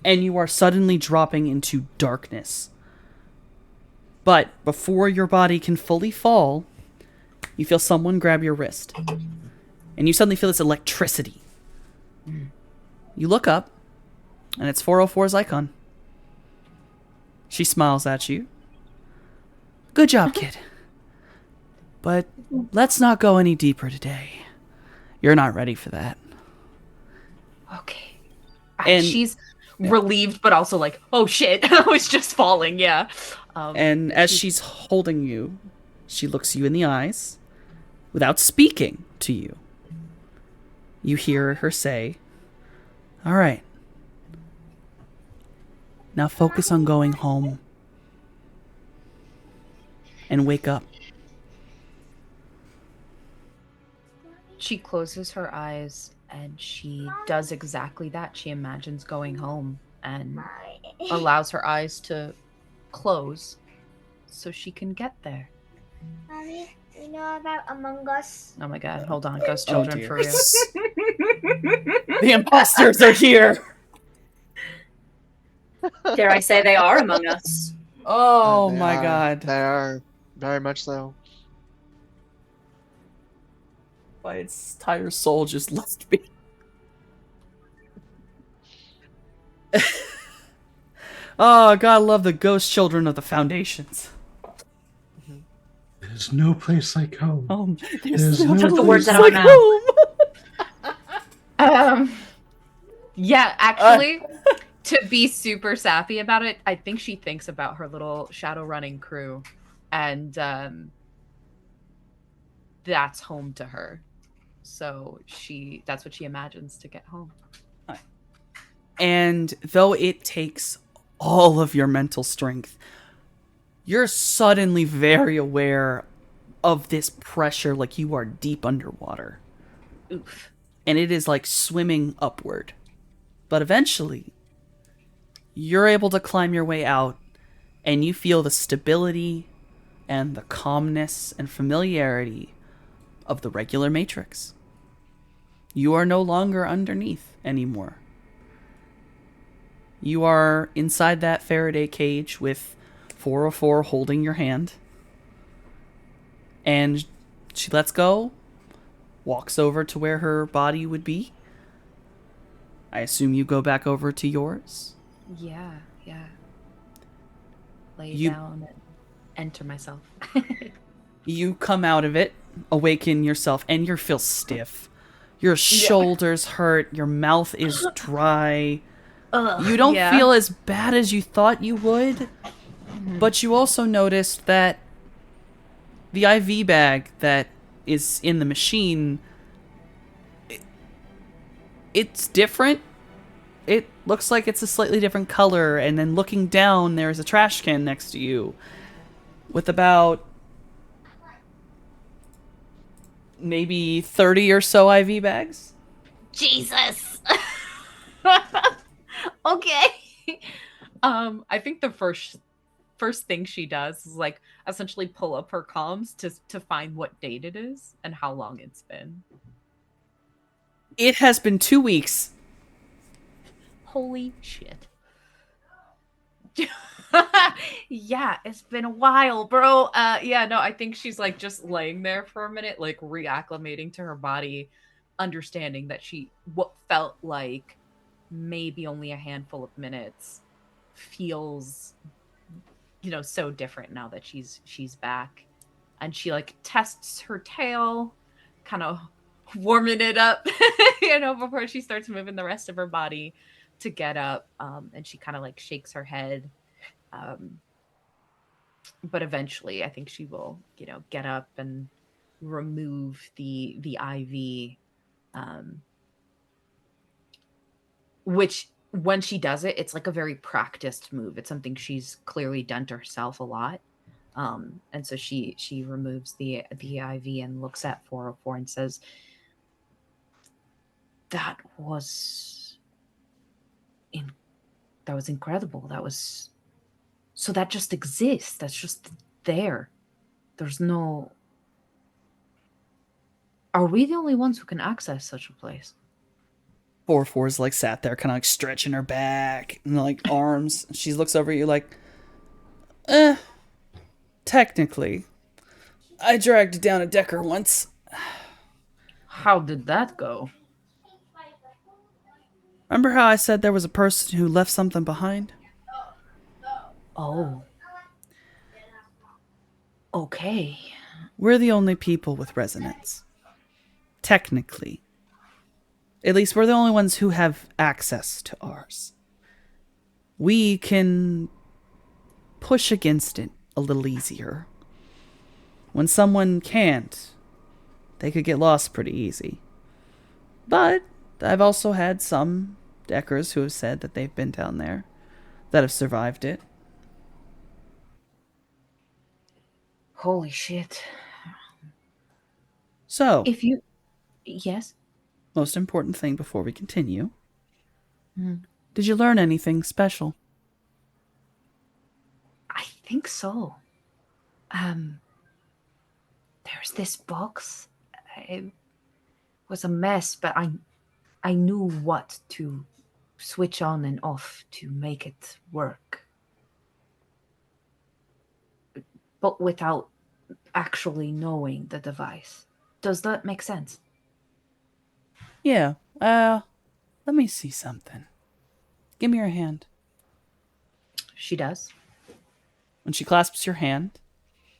And you are suddenly dropping into darkness. But before your body can fully fall, you feel someone grab your wrist. And you suddenly feel this electricity. You look up, and it's 404's icon. She smiles at you. Good job, kid. But let's not go any deeper today. You're not ready for that. Okay. And she's relieved, but also oh shit, I was just falling, yeah. And as she's holding you, she looks you in the eyes without speaking to you. You hear her say, "All right. Now focus on going home and wake up." She closes her eyes and she does exactly that. She imagines going home and allows her eyes to close so she can get there. Mommy, you know about Among Us? Oh my god, hold on, Ghost Children dear. for real. The imposters are here. Dare I say they are among us? Oh They my are- god. They are very much so. My entire soul just left me. Oh, God, I love the ghost children of the foundations. There's no place like home. There's no Took the place words out of like my mouth. home. Yeah, actually, to be super sappy about it, I think she thinks about her little Shadowrunning crew, and that's home to her. So that's what she imagines to get home. And though it takes all of your mental strength, you're suddenly very aware of this pressure, like you are deep underwater. Oof. And it is like swimming upward. But eventually, you're able to climb your way out, and you feel the stability and the calmness and familiarity of the regular Matrix. You are no longer underneath anymore. You are inside that Faraday cage with 404 holding your hand. And she lets go, walks over to where her body would be. I assume you go back over to yours. Yeah. Lay You- down and enter myself. You come out of it, awaken yourself, and you feel stiff. Your shoulders hurt, your mouth is dry. Ugh, You don't yeah. feel as bad as you thought you would, but you also noticed that the IV bag that is in the machine, it's different. It looks like it's a slightly different color, and then looking down, there's a trash can next to you with about maybe 30 or so IV bags. Jesus. Okay. I think the first thing she does is like essentially pull up her comms to find what date it is and how long it's been. It has been 2 weeks. Holy shit. Yeah, it's been a while, bro. I think she's like just laying there for a minute, like reacclimating to her body, understanding that what felt like maybe only a handful of minutes feels so different now that she's back. And she like tests her tail, kind of warming it up before she starts moving the rest of her body to get up. And she kind of like shakes her head, but eventually I think she will get up and remove the IV, which when she does it, it's like a very practiced move. It's something she's clearly done to herself a lot. And so she removes the IV and looks at 404 and says, that was incredible. So that just exists. That's just there. There's no... Are we the only ones who can access such a place? 404's like sat there kind of like stretching her back and like arms. She looks over at you like, technically. I dragged down a decker once. How did that go? Remember how I said there was a person who left something behind? Oh. Okay. We're the only people with resonance. Technically. At least we're the only ones who have access to ours. We can push against it a little easier. When someone can't, they could get lost pretty easy. But I've also had some Deckers who have said that they've been down there, that have survived it. Holy shit. So, If you... Yes? most important thing before we continue. Did you learn anything special? I think so. There's this box. It was a mess, but I knew what to switch on and off to make it work. But without actually knowing the device. Does that make sense? Yeah, let me see something. Give me your hand. She does. When she clasps your hand,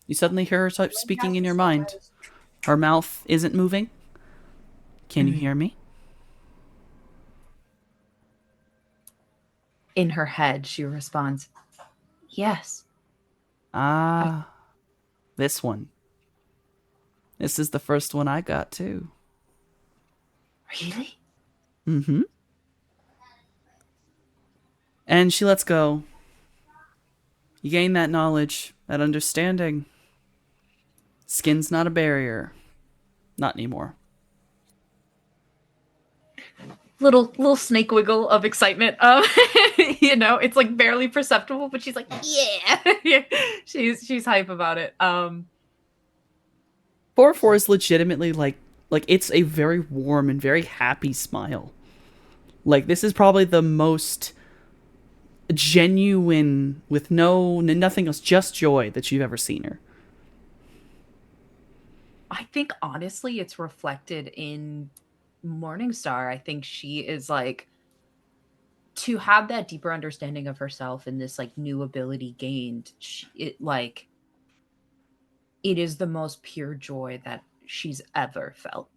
you suddenly hear her start speaking in your mind. Her mouth isn't moving. Can you hear me? In her head, she responds, yes. Ah, this one. This is the first one I got, too. Really? Mm-hmm. And she lets go. You gain that knowledge, that understanding. Skin's not a barrier. Not anymore. Little snake wiggle of excitement. It's like barely perceptible, but she's like, yeah. she's hype about it. 4-4 is legitimately like it's a very warm and very happy smile. Like, this is probably the most genuine, with nothing else, just joy that you've ever seen her. I think honestly it's reflected in Morningstar. I think she is like, to have that deeper understanding of herself and this like new ability gained, it is the most pure joy that she's ever felt.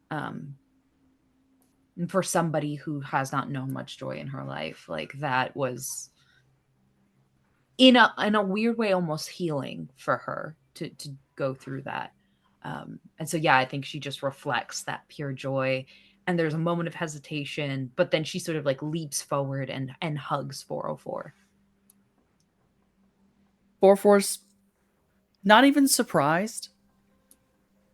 And for somebody who has not known much joy in her life, like, that was in a weird way almost healing for her to go through that. And so, yeah, I think she just reflects that pure joy. And there's a moment of hesitation, but then she sort of like leaps forward and hugs 404. 4-4's not even surprised.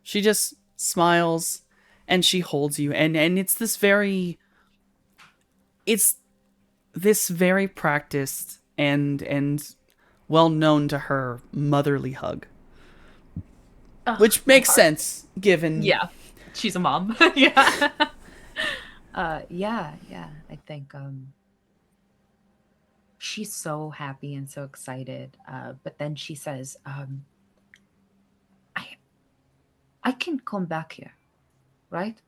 She just smiles and she holds you, and it's this very practiced and well known to her motherly hug. Which makes sense, given... Yeah, she's a mom. Yeah. Yeah. I think she's so happy and so excited. But then she says, I can come back here, right?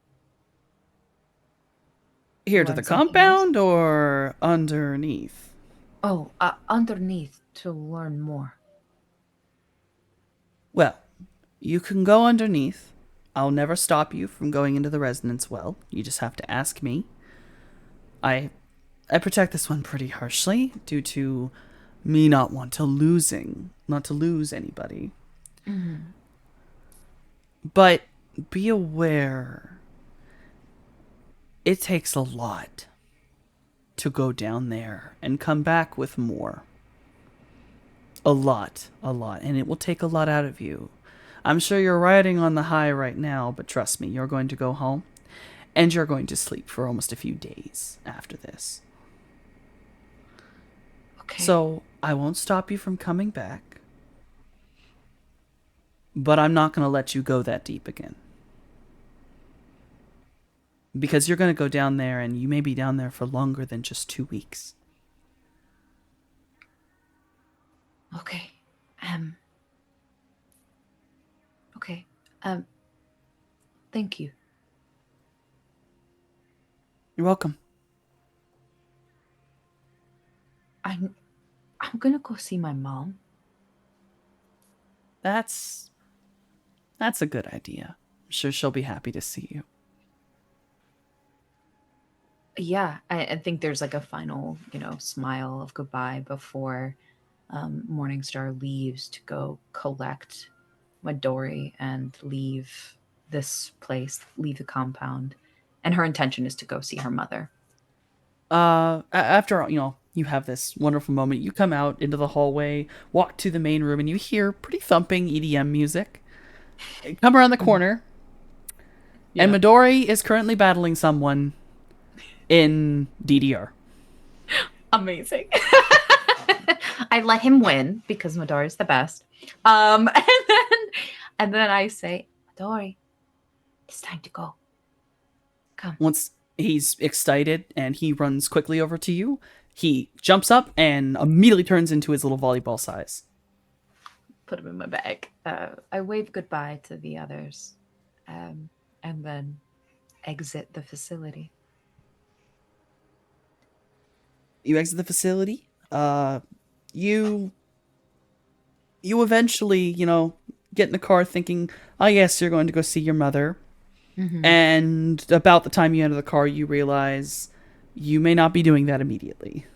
Here to Learn the something compound or underneath? Oh, underneath to learn more. Well, you can go underneath. I'll never stop you from going into the resonance well. You just have to ask me. I protect this one pretty harshly due to me not to lose anybody. Mm-hmm. But be aware, it takes a lot to go down there and come back with more. A lot, and it will take a lot out of you. I'm sure you're riding on the high right now, but trust me, you're going to go home, and you're going to sleep for almost a few days after this. Okay. So, I won't stop you from coming back, but I'm not going to let you go that deep again. Because you're going to go down there, and you may be down there for longer than just 2 weeks. Okay. Okay. Thank you. You're welcome. I'm gonna go see my mom. That's a good idea. I'm sure she'll be happy to see you. Yeah, I think there's like a final, smile of goodbye before Morningstar leaves to go collect Midori and leave this place, leave the compound. And her intention is to go see her mother. After, you have this wonderful moment, you come out into the hallway, walk to the main room, and you hear pretty thumping EDM music. Come around the corner, and Midori is currently battling someone in DDR. Amazing. I let him win because Midori is the best. And then I say, Midori, it's time to go. Come. Once he's excited and he runs quickly over to you, he jumps up and immediately turns into his little volleyball size. Put him in my bag. I wave goodbye to the others, and then exit the facility. You exit the facility. You eventually, get in the car thinking, oh yes, you're going to go see your mother. Mm-hmm. And about the time you enter the car, you realize you may not be doing that immediately.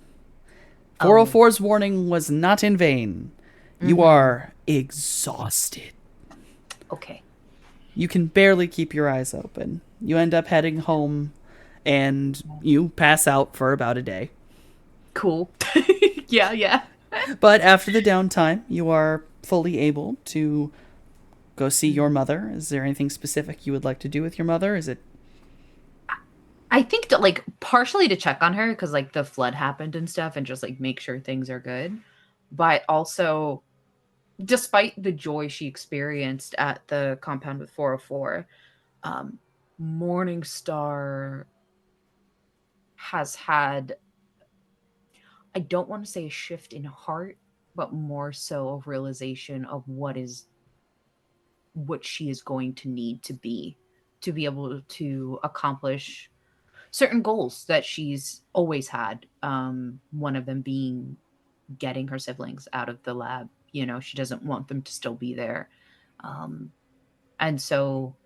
404's warning was not in vain. Mm-hmm. You are exhausted. Okay. You can barely keep your eyes open. You end up heading home, and you pass out for about a day. Cool. Yeah. But after the downtime, you are fully able to go see your mother. Is there anything specific you would like to do with your mother? Is it... I think to, like, partially to check on her because like the flood happened and stuff, and just like make sure things are good. But also, despite the joy she experienced at the compound with 404, Morningstar has had, I don't want to say a shift in heart, but more so a realization of what she is going to need to be able to accomplish certain goals that she's always had. One of them being getting her siblings out of the lab. You know, she doesn't want them to still be there. And so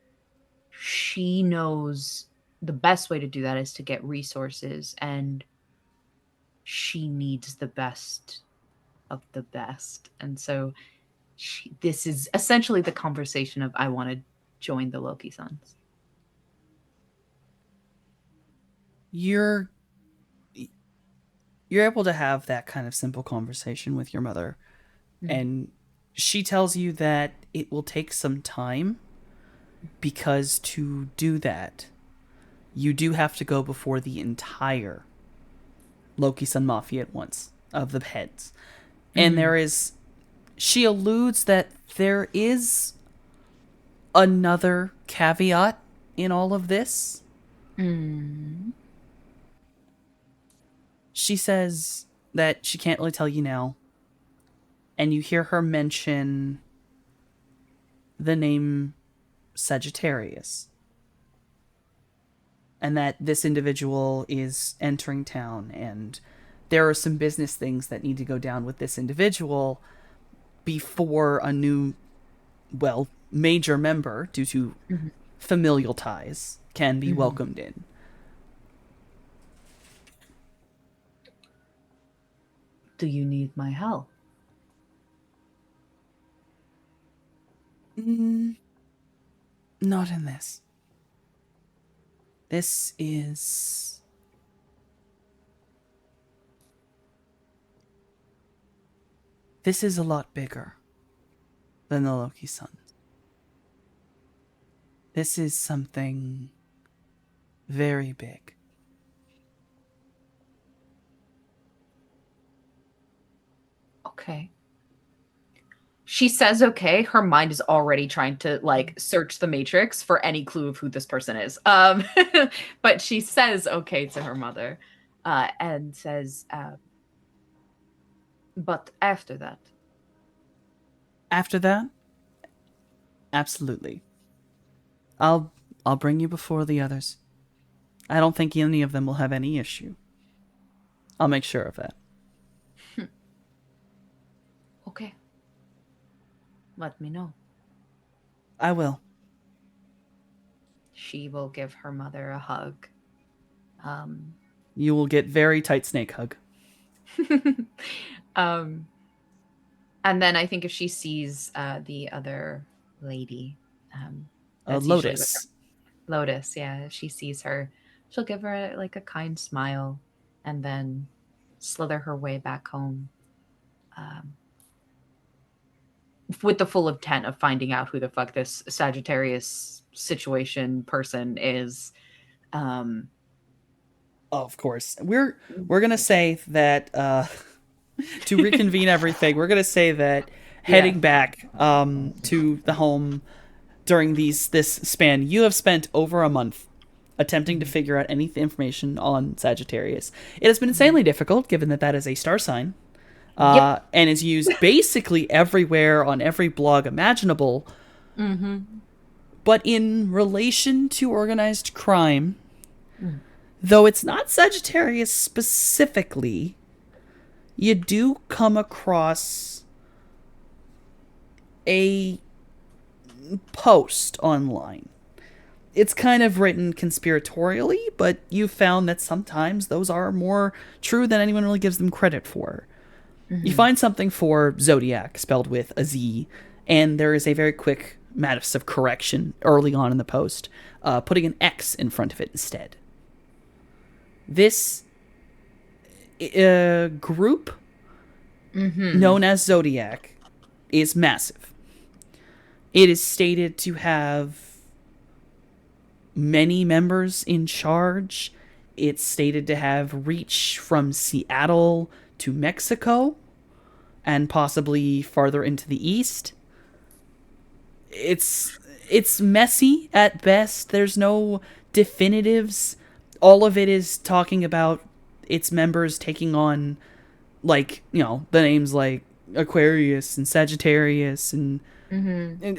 she knows the best way to do that is to get resources, and she needs the best of the best. And so this is essentially the conversation of, I want to join the Loki Sons. You're able to have that kind of simple conversation with your mother, and she tells you that it will take some time, because to do that, you do have to go before the entire Loki Sun Mafia at once, of the heads. And she alludes that there is another caveat in all of this. She says that she can't really tell you now, and you hear her mention the name Sagittarius, and that this individual is entering town, and there are some business things that need to go down with this individual before a new, major member, due to familial ties, can be welcomed in. Do you need my help? Not in this. This is... This is a lot bigger than the Loki Sons. This is something very big. Okay. She says okay. Her mind is already trying to like search the matrix for any clue of who this person is. But she says okay to her mother, and says, but after that. After that? Absolutely. I'll bring you before the others. I don't think any of them will have any issue. I'll make sure of that. Okay. Let me know. I will. She will give her mother a hug. You will get very tight snake hug. And then I think if she sees the other lady, that's usually with Lotus. her- Lotus, yeah, if she sees her, she'll give her like a kind smile, and then slither her way back home, with the full intent of finding out who the fuck this Sagittarius situation person is. Of course. We're gonna say that to reconvene everything, we're gonna say that heading back to the home during this span, you have spent over a month attempting to figure out any information on Sagittarius. It has been insanely difficult, given that is a star sign, and is used basically everywhere on every blog imaginable. But in relation to organized crime, though it's not Sagittarius specifically, you do come across a post online. It's kind of written conspiratorially, but you've found that sometimes those are more true than anyone really gives them credit for. You find something for Zodiac, spelled with a Z, and there is a very quick massive correction early on in the post, putting an X in front of it instead. This group, known as Zodiac, is massive. It is stated to have many members in charge. It's stated to have reach from Seattle to Mexico and possibly farther into the east. It's messy at best. There's no definitives. All of it is talking about its members taking on, like, you know, the names like Aquarius and Sagittarius and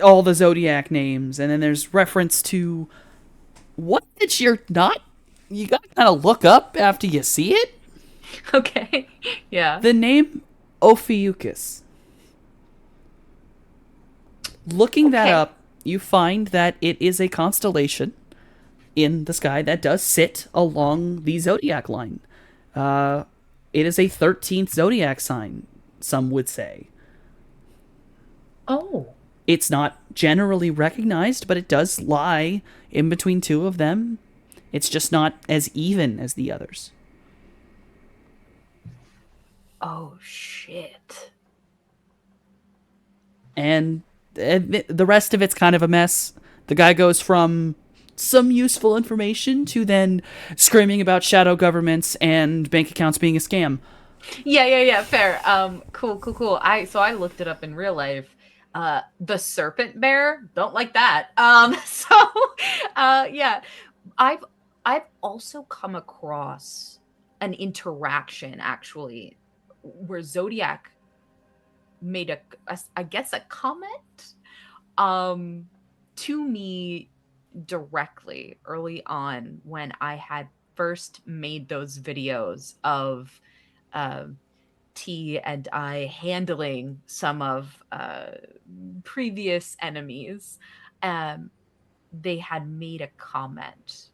all the zodiac names, and then there's reference to what that you gotta kind of look up after you see it. Okay. Yeah. The name Ophiuchus. Looking that up, you find that it is a constellation in the sky that does sit along the zodiac line. It is a 13th zodiac sign, some would say. Oh. It's not generally recognized, but it does lie in between two of them. It's just not as even as the others. Oh, shit. And the rest of it's kind of a mess. The guy goes from some useful information to then screaming about shadow governments and bank accounts being a scam. Yeah. Fair. Cool. I looked it up in real life. The serpent bear, don't like that. Yeah. I've also come across an interaction actually where Zodiac made a comment to me directly early on when I had first made those videos of T and I handling some of previous enemies. They had made a comment.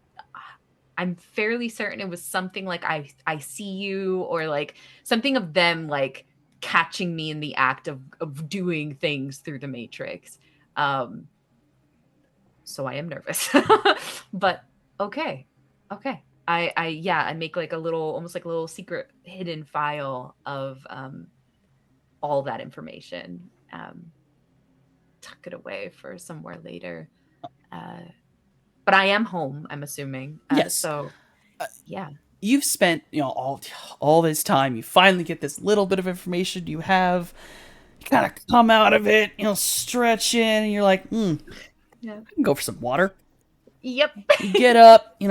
I'm fairly certain it was something like I see you, or like something of them like catching me in the act of doing things through the Matrix. So I am nervous. But okay. I make like a little, almost like a little secret hidden file of all that information. Tuck it away for somewhere later. But I am home, I'm assuming. Yes. So, yeah. You've spent, all this time. You finally get this little bit of information you have. You kind of come out of it, stretch in, and you're like, Yeah. I can go for some water. Yep. You get up,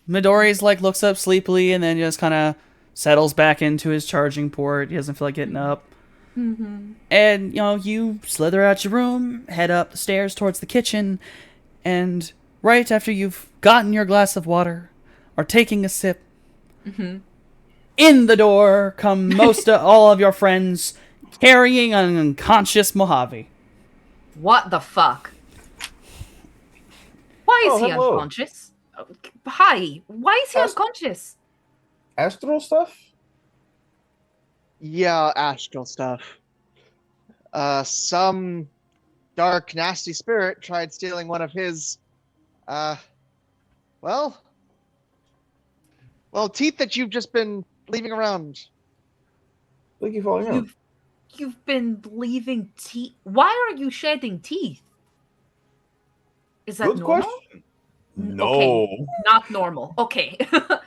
Midori's like looks up sleepily and then just kind of settles back into his charging port. He doesn't feel like getting up. Mm-hmm. And, you slither out your room, head up the stairs towards the kitchen, and right after you've gotten your glass of water or taking a sip, in the door come most of all of your friends carrying an unconscious Mojave. What the fuck? Why is he hello. unconscious? Hi. Why is he unconscious? Astral stuff? Yeah, astral stuff. Some dark, nasty spirit tried stealing one of his, teeth that you've just been leaving around. Like you falling out. You've been leaving teeth. Why are you shedding teeth? Is that Good normal? question. No. Okay, not normal. Okay. He'll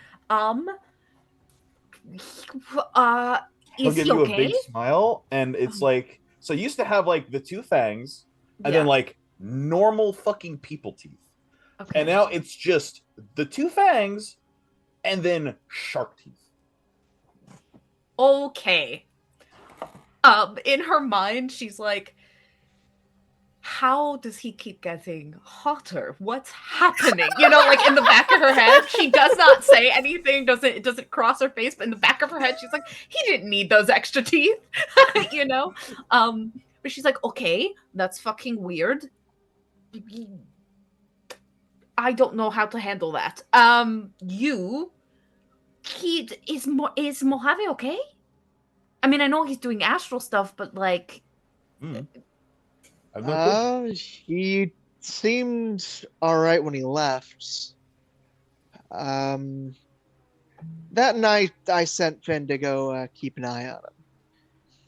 Is give he you okay? a big smile, and it's like, so you used to have like the two fangs, and then like normal fucking people teeth. Okay. And now it's just the two fangs, and then shark teeth. Okay. In her mind, she's like, how does he keep getting hotter? What's happening? Like in the back of her head, she does not say anything, it doesn't cross her face, but in the back of her head, she's like, he didn't need those extra teeth, but she's like, okay, that's fucking weird. I don't know how to handle that. Is Mojave okay? I mean, I know he's doing astral stuff, but like, I've no clue. He seemed alright when he left. Um, that night I sent Finn to go keep an eye on him.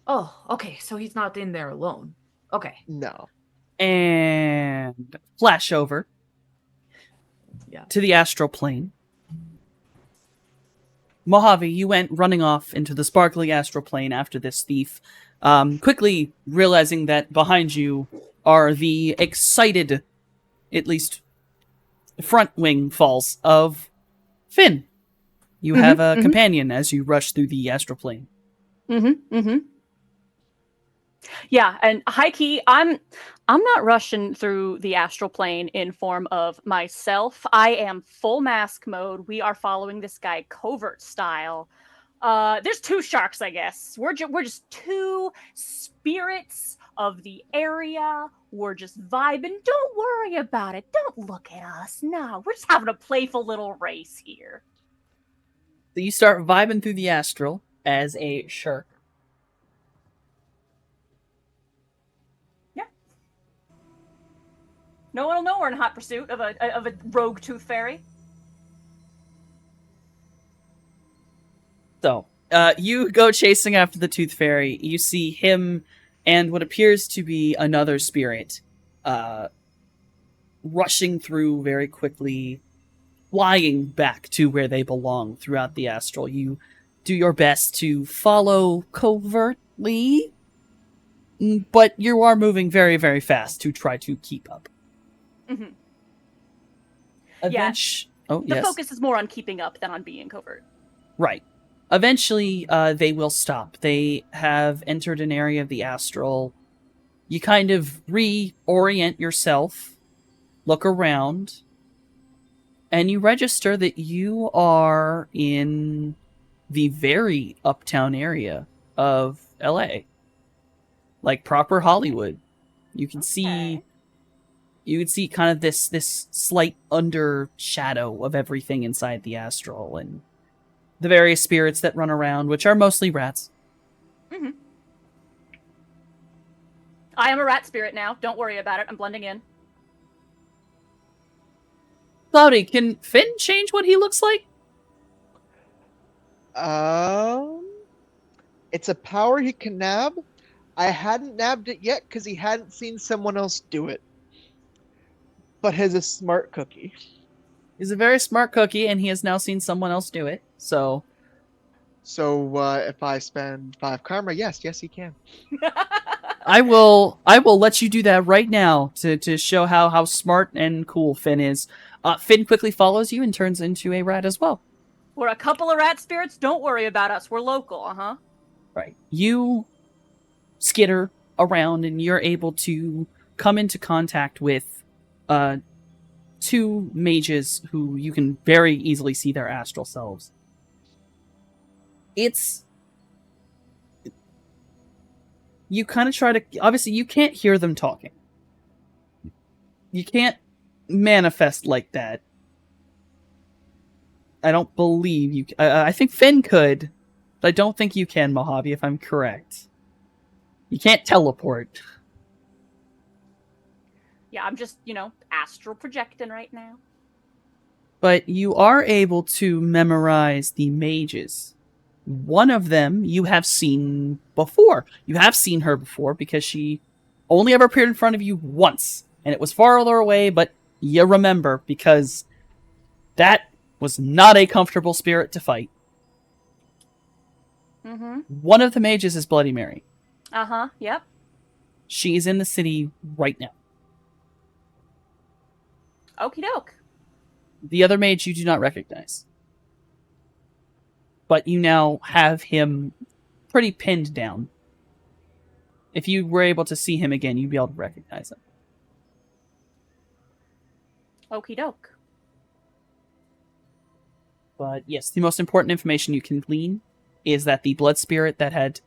Oh, okay. So he's not in there alone. Okay. No. And flash over Yeah. to the astral plane. Mojave, you went running off into the sparkly astral plane after this thief, quickly realizing that behind you are the excited, at least front wing falls of Finn. You have a companion as you rush through the astral plane. Yeah, and high key, I'm not rushing through the astral plane in form of myself. I am full mask mode. We are following this guy covert style. There's two sharks, I guess. We're just two spirits of the area. We're just vibing. Don't worry about it. Don't look at us. No, we're just having a playful little race here. So you start vibing through the astral as a shark. No one will know we're in hot pursuit of a rogue tooth fairy. So, you go chasing after the tooth fairy. You see him and what appears to be another spirit, rushing through very quickly, flying back to where they belong throughout the astral. You do your best to follow covertly, but you are moving very, very fast to try to keep up. Mm-hmm. The focus is more on keeping up than on being covert. Right. Eventually, they will stop. They have entered an area of the astral. You kind of reorient yourself, look around, and you register that you are in the very uptown area of LA. Like proper Hollywood. You can see kind of this slight under shadow of everything inside the astral and the various spirits that run around, which are mostly rats. Mm-hmm. I am a rat spirit now. Don't worry about it. I'm blending in. Cloudy, can Finn change what he looks like? It's a power he can nab. I hadn't nabbed it yet because he hadn't seen someone else do it. But he's a smart cookie. He's a very smart cookie, and he has now seen someone else do it. So if I spend 5 karma, yes, he can. I will let you do that right now to show how smart and cool Finn is. Finn quickly follows you and turns into a rat as well. We're a couple of rat spirits. Don't worry about us. We're local, Right. You skitter around, and you're able to come into contact with 2 mages who you can very easily see their astral selves. You kind of try to... Obviously, you can't hear them talking. You can't manifest like that. I don't believe you... I think Finn could, but I don't think you can, Mojave, if I'm correct. You can't teleport. Yeah, I'm just, astral projecting right now. But you are able to memorize the mages. One of them you have seen before. You have seen her before because she only ever appeared in front of you once. And it was farther away, but you remember because that was not a comfortable spirit to fight. Mm-hmm. One of the mages is Bloody Mary. Uh-huh, yep. She's in the city right now. Okie doke. The other mage you do not recognize. But you now have him pretty pinned down. If you were able to see him again, you'd be able to recognize him. Okie doke. But yes, the most important information you can glean is that the blood spirit that had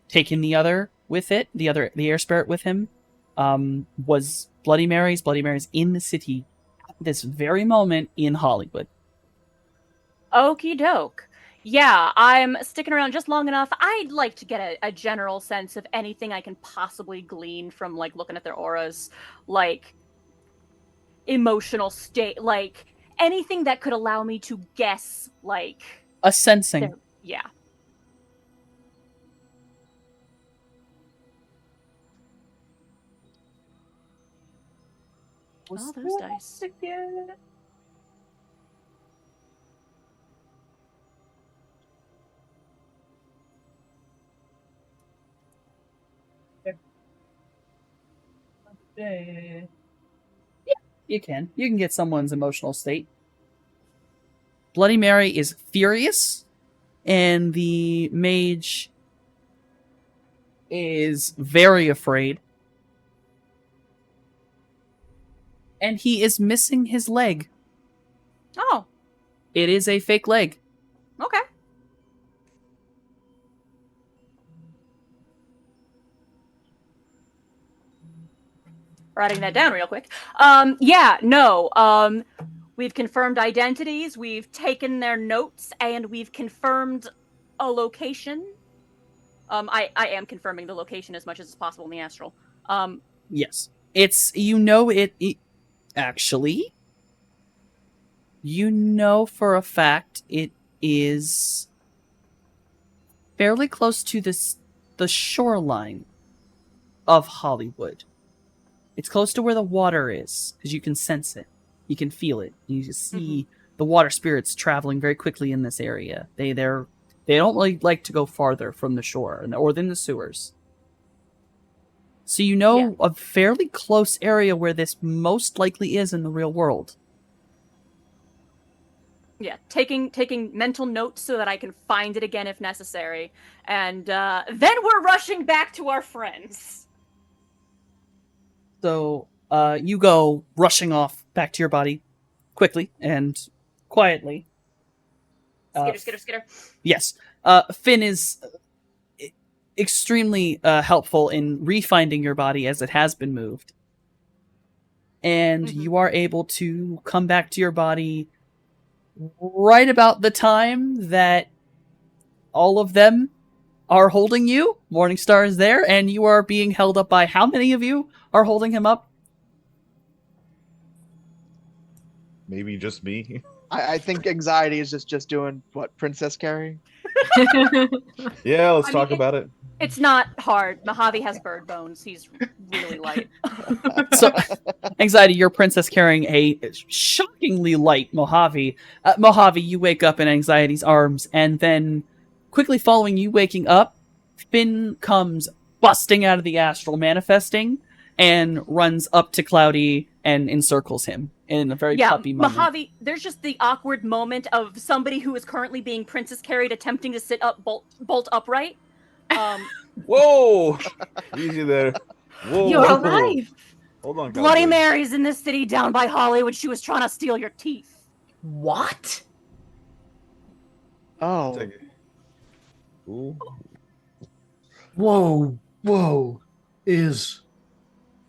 taken the other with it, the air spirit with him, was Bloody Mary's. Bloody Mary's in the city at this very moment in Hollywood. Okie doke. Yeah, I'm sticking around just long enough. I'd like to get a general sense of anything I can possibly glean from like looking at their auras, like emotional state, like anything that could allow me to guess, like A sensing. yeah. Oh, those dice. Yeah, you can. You can get someone's emotional state. Bloody Mary is furious, and the mage is very afraid. And he is missing his leg. Oh, It is a fake leg. okay. Writing that down real quick. Yeah, no. We've confirmed identities, we've taken their notes, and we've confirmed a location. I am confirming the location as much as is possible in the astral. Yes. Actually, you know for a fact it is fairly close to the shoreline of Hollywood. It's close to where the water is, because you can sense it. You can feel it. You just see the water spirits traveling very quickly in this area. They don't really like to go farther from the shore or than the sewers. So you know a fairly close area where this most likely is in the real world. Yeah, taking mental notes so that I can find it again if necessary. And then we're rushing back to our friends. So you go rushing off back to your body quickly and quietly. Skitter. Yes. Finn is extremely helpful in refinding your body as it has been moved. And you are able to come back to your body right about the time that all of them are holding you. Morningstar is there, and you are being held up by how many of you are holding him up? Maybe just me. I think anxiety is just doing what Princess Carrie. Yeah, let's talk about it. It's not hard. Mojave has bird bones. He's really light. So, anxiety, you're princess carrying a shockingly light Mojave. Mojave, you wake up in anxiety's arms, and then quickly following you waking up, Finn comes busting out of the astral, manifesting, and runs up to Cloudy and encircles him in a very puppy moment. Mojave, there's just the awkward moment of somebody who is currently being princess carried attempting to sit up bolt upright. Whoa! Easy there. Whoa! You're alive! Hold on, Bloody Cowboy. Mary's in this city down by Hollywood. She was trying to steal your teeth. What? Oh. Take it. Ooh. Whoa. Is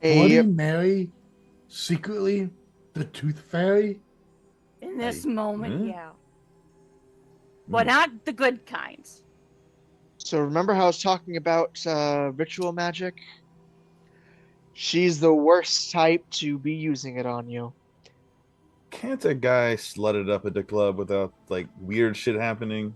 Bloody A Mary secretly the Tooth Fairy? In this moment, Hmm? yeah. But not the good kinds. So remember how I was talking about ritual magic? She's the worst type to be using it on you. Can't a guy slut it up at the club without like weird shit happening?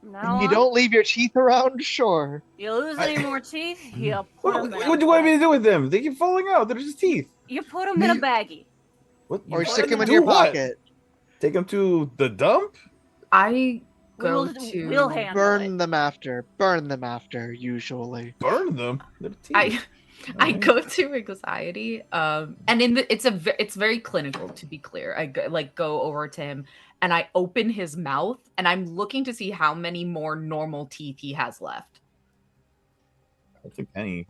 Now You don't leave your teeth around? Sure. You lose any more teeth, you put What, them what do you want me to do with them? They keep falling out. They're just teeth. You put them in a baggie. What? Or You stick put 'em them in do your what? pocket. Take them to the dump? I go We'll to handle Burn it. them after. Burn them after, usually. Burn them? They're teeth. I go to anxiety, and it's very clinical, to be clear. I go over to him and I open his mouth and I'm looking to see how many more normal teeth he has left. I think any.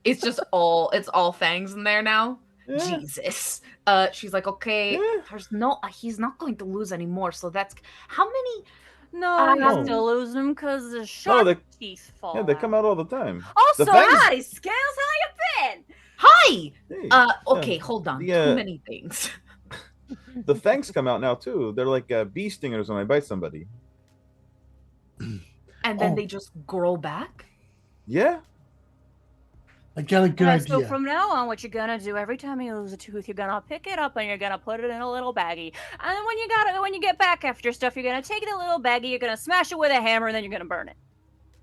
It's all fangs in there now. Yeah. Jesus. She's like, okay, Yeah. he's not going to lose any more. So that's how many. No, you No. still lose them because the shark they- teeth fall Yeah, they out. come out all the time. Also, The fangs- hi, Scales, how you been? Hi. Hey, Okay, hold on. the, Too many things. The fangs come out now too. They're like bee stingers when I bite somebody. And then Oh. they just grow back? Yeah. I got a good So idea. from now on, what you're gonna do every time you lose a tooth, you're gonna pick it up and you're gonna put it in a little baggie. And then when you get back after stuff, you're gonna take the little baggie, you're gonna smash it with a hammer, and then you're gonna burn it.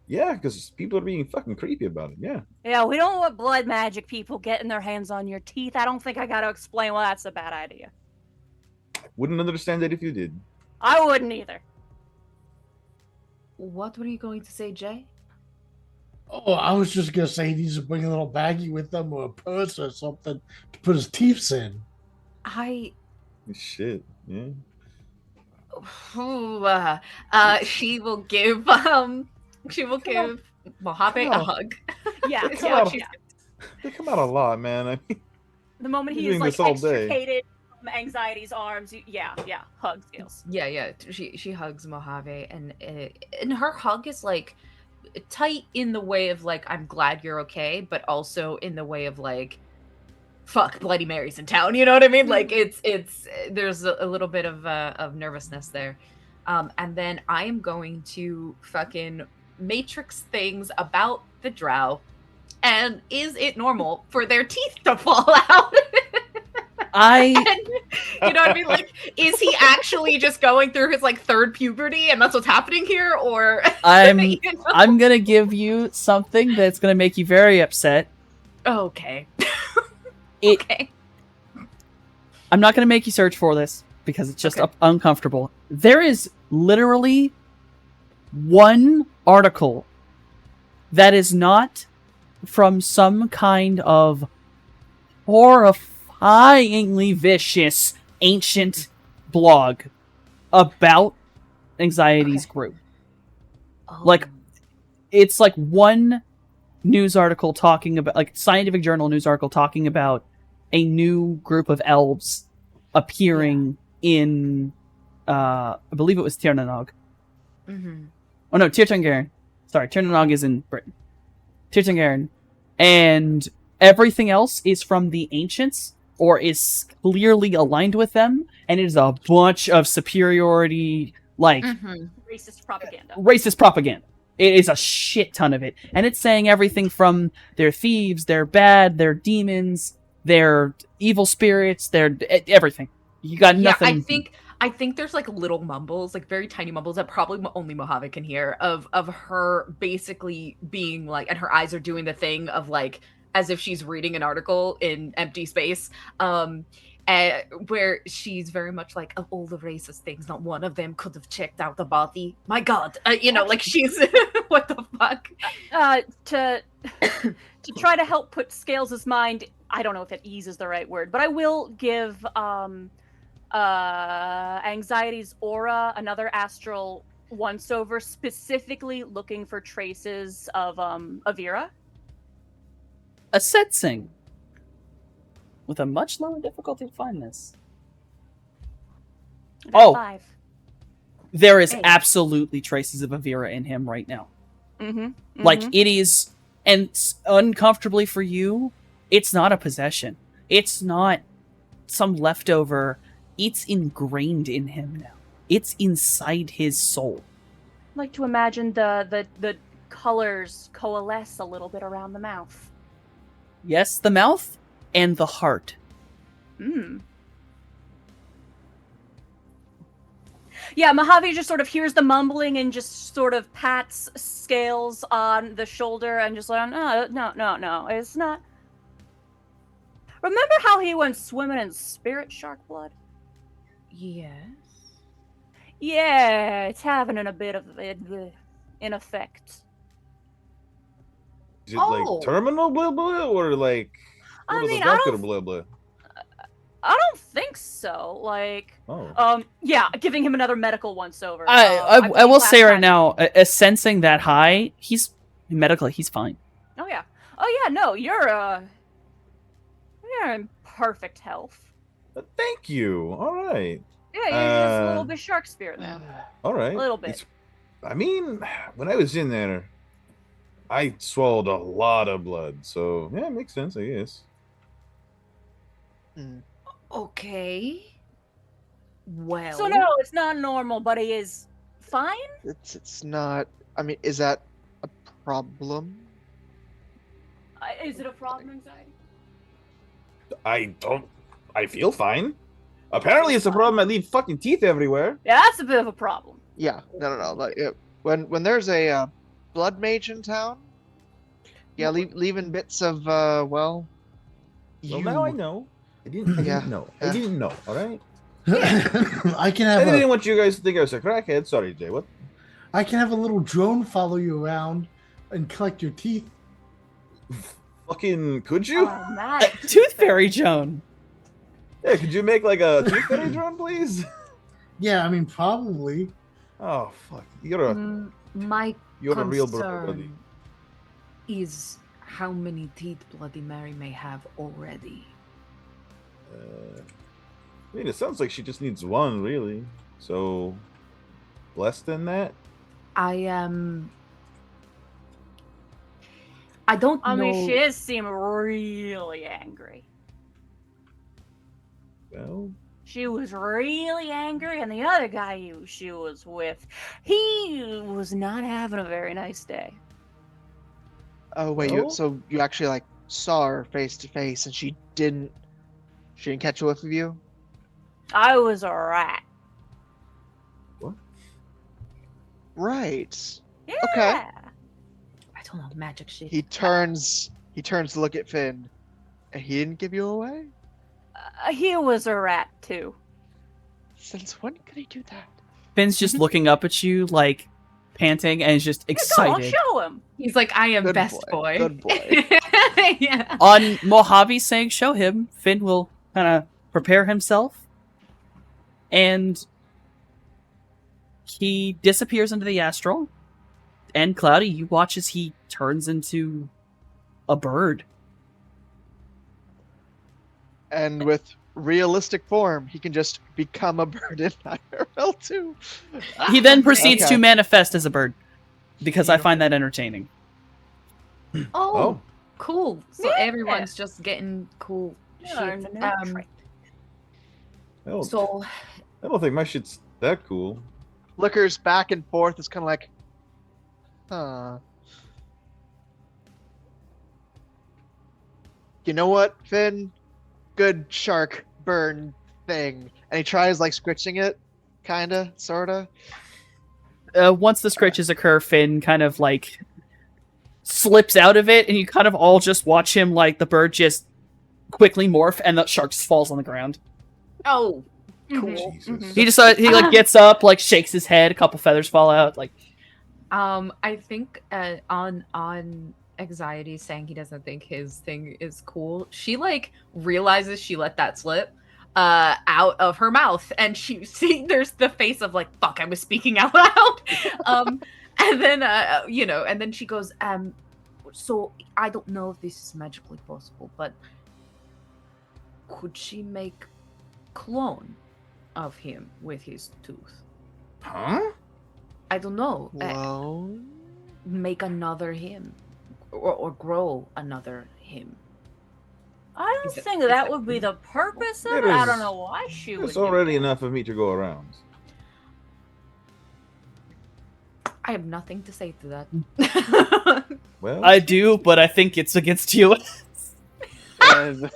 Yeah, because people are being fucking creepy about it. Yeah. Yeah, we don't want blood magic people getting their hands on your teeth. I don't think I gotta explain why that's a bad idea. Wouldn't understand it if you did. I wouldn't either. What were you going to say, Jay? Oh, I was just gonna say he needs to bring a little baggie with him or a purse or something to put his teeth in. Shit. Yeah. She will give Mojave a hug. Yeah, They come, yeah, out, yeah. they come out a lot, man. I mean, The moment You're he's doing like this all day. extricated from Anxiety's arms, yeah, hug skills. Yeah. She hugs Mojave, and her hug is like tight in the way of like I'm glad you're okay, but also in the way of like fuck Bloody Mary's in town. You know what I mean? Like it's there's a little bit of nervousness there. And then I am going to fucking matrix things about the drow. And is it normal for their teeth to fall out? I You know what I mean? Like, is he actually just going through his like third puberty, and that's what's happening here, or I'm you know? I'm gonna give you something that's gonna make you very upset. Okay. It- Okay. I'm not gonna make you search for this because it's just Okay. uncomfortable. There is literally one article that is not from some kind of horrifyingly vicious ancient blog about Anxiety's Okay. group. Like, it's like one news article talking about, like, scientific journal news article talking about a new group of elves appearing in I believe it was Tirnanog. Mm-hmm. Oh no, Tirtangaren. Sorry, Tirnanog is in Britain. Tirtangaren. And everything else is from the ancients or is clearly aligned with them, and it is a bunch of superiority, like Racist propaganda. racist propaganda. It is a shit ton of it. And it's saying everything from they're thieves, they're bad, they're demons, they're evil spirits, they're everything. You got nothing. Yeah, I think there's like little mumbles, like very tiny mumbles that probably only Mojave can hear of her basically being like, and her eyes are doing the thing of like as if she's reading an article in empty space. Where she's very much like, of all the racist things, not one of them could have checked out the body. My God, you know, like she's what the fuck. To try to help put Scales' mind, I don't know if ease is the right word, but I will give Anxiety's aura another astral once over, specifically looking for traces of Avira. A setsing with a much lower difficulty to find this. Oh. 5. There is Hey. absolutely traces of Avira in him right now. Mm-hmm. Like, it is, and uncomfortably for you, it's not a possession. It's not some leftover. It's ingrained in him now. It's inside his soul. I like to imagine the colors coalesce a little bit around the mouth. Yes, the mouth and the heart. Yeah, Mojave just sort of hears the mumbling and just sort of pats Scales on the shoulder and just like, no, it's not. Remember how he went swimming in spirit shark blood? Yes. Yeah, it's having a bit of an effect. Is it Oh. like terminal blah blah or like I what is mean, a I doctor don't- blah blah? I don't think so. Like, Oh. yeah, giving him another medical once over. I believe will last say right time- now, sensing that high, he's medically, he's fine. Oh yeah, no, you're in perfect health. Thank you. All right. Yeah, you're just a little Uh, bit shark spirit now. All right. A little bit. I mean, when I was in there, I swallowed a lot of blood, so yeah, it makes sense, I guess. Okay. Well, So no, it's not normal, but he is fine. It's not. I mean, is that a problem? Is it a problem, anxiety? I feel fine. Apparently, it's a problem. I leave fucking teeth everywhere. Yeah, that's a bit of a problem. Yeah. No. Like, when there's a blood mage in town, yeah, leaving bits of Well, now I know. I didn't Yeah. know. I didn't know. All right. I can I have didn't a want you guys to think I was a crackhead. Sorry, Jay. What? I can have a little drone follow you around and collect your teeth. Fucking could you? Oh, nice. Tooth Fairy Joan. Yeah, could you make like a tooth fairy drone, please? Yeah, I mean probably. Oh fuck, you're my a real bro, buddy. concern is how many teeth Bloody Mary may have already. I mean, it sounds like she just needs one, really. So, less than that. I don't know. I mean, she does seem really angry. Well, She was really angry, and the other guy she was with, he was not having a very nice day. Oh wait, Well- so you actually like saw her face to face, and she didn't catch a whiff of you? I was a rat. Right. Yeah. Okay. I don't know, magic shit. He turns to look at Finn, and he didn't give you away? He was a rat too. Since when could he do that? Finn's just looking up at you, like, panting, and is just Come on, excited. show him. He's like, I am Good best boy, boy. good boy. Yeah. On Mojave saying show him, Finn will kind of prepare himself, and he disappears into the astral. And Cloudy, you watch as he turns into a bird. And with realistic form, he can just become a bird in IRL too. He then proceeds Okay. to manifest as a bird, because I find that entertaining. Oh, cool. So Yeah. everyone's just getting cool Learn shit. a new trait. So I don't think my shit's that cool. Flickers back and forth. It's kind of like, huh. You know what, Finn? Good shark burn thing. And he tries like scritching it, kinda, sorta. Once the scritches occur, Finn kind of like slips out of it, and you kind of all just watch him, like, the bird just quickly morph, and the shark just falls on the ground. cool. Jesus. He just he like gets up, like shakes his head, a couple feathers fall out, like. I think on anxiety saying he doesn't think his thing is cool, she like realizes she let that slip out of her mouth, and she see there's the face of like, fuck, I was speaking out loud. And then and then she goes, so I don't know if this is magically possible, but could she make clone of him with his tooth? Huh? I don't know. Whoa. Make another him, or grow another him. I don't Is it- think is that it- would be the purpose of It it. I is- don't know why she would. There's do already that. enough of me to go around. I have nothing to say to that. Well, I do, but I think it's against you. And,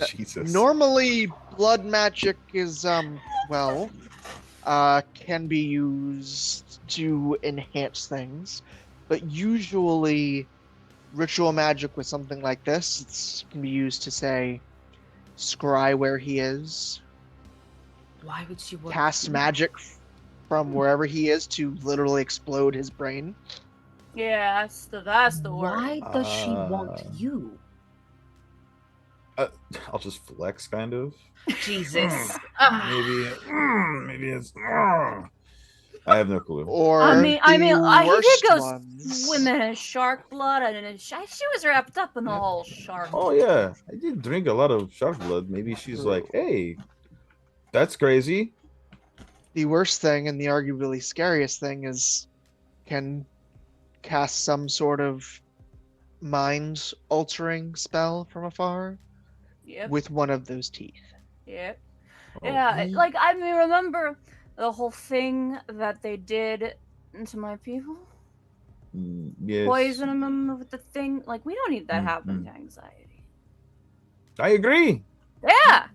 Jesus. normally, blood magic is can be used to enhance things, but usually, ritual magic with something like this can be used to say, scry where he is, Why would she want cast to? magic from wherever he is to literally explode his brain. Yeah, that's the word. Why does she want you? I'll just flex, kind of. Jesus. Maybe it's. I have no clue. Or I mean, he worst did go ones. swimming in shark blood, and she was wrapped up in the whole shark. Oh yeah, I did drink a lot of shark blood. Maybe she's like, "Hey, that's crazy." The worst thing and the arguably scariest thing is can cast some sort of mind altering spell from afar Yep, with one of those teeth. yep. Yeah, like I mean, remember the whole thing that they did to my people, Yes. poisoning them with the thing. Like we don't need that happening to anxiety. I agree. Yeah.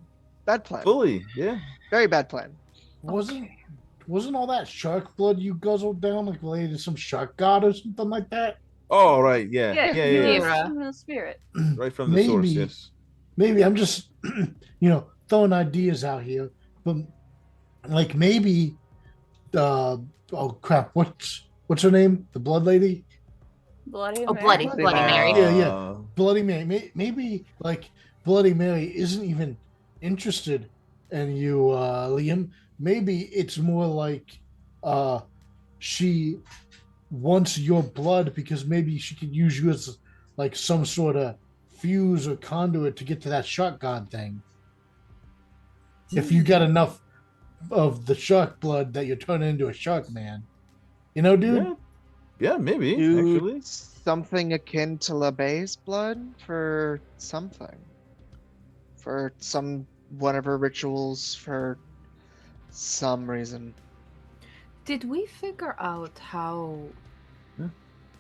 Bad plan. Fully. Yeah. Very bad plan. Wasn't all that shark blood you guzzled down like related to some shark god or something like that? Oh, right. Yeah. Yeah, Yeah. you Yeah. were yeah. from the spirit. Right from the source. Yes. Maybe I'm just throwing ideas out here, but like maybe oh crap, what's her name? The blood lady? Bloody Oh, Mary. Bloody Mary. Yeah. Bloody Mary. Maybe like Bloody Mary isn't even interested in you, Liam. Maybe it's more like she wants your blood because maybe she could use you as like some sort of fuse or conduit to get to that shotgun thing. If you got enough of the shark blood that you're turning into a shark man. Dude? Yeah, maybe, Do actually. something akin to LeBay's blood for something. For some whatever rituals for some reason. Did we figure out how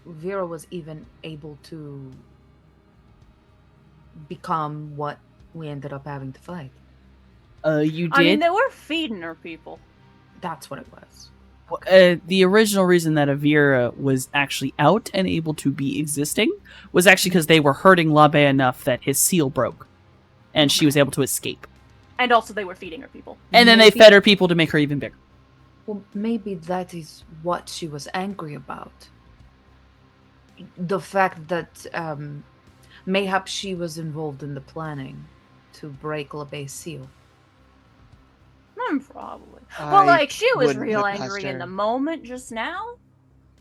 Vera was even able to become what we ended up having to fight? You did. I mean, they were feeding her people. That's what it was. The original reason that Avira was actually out and able to be existing was actually because they were hurting Labe enough that his seal broke, and she was able to escape. And also, they were feeding her people. And then they fed her people to make her even bigger. Well, maybe that is what she was angry about. The fact that mayhap she was involved in the planning to break LeBay's seal. Probably. Well, like, she was wouldn't real put it past angry in her. the moment just now.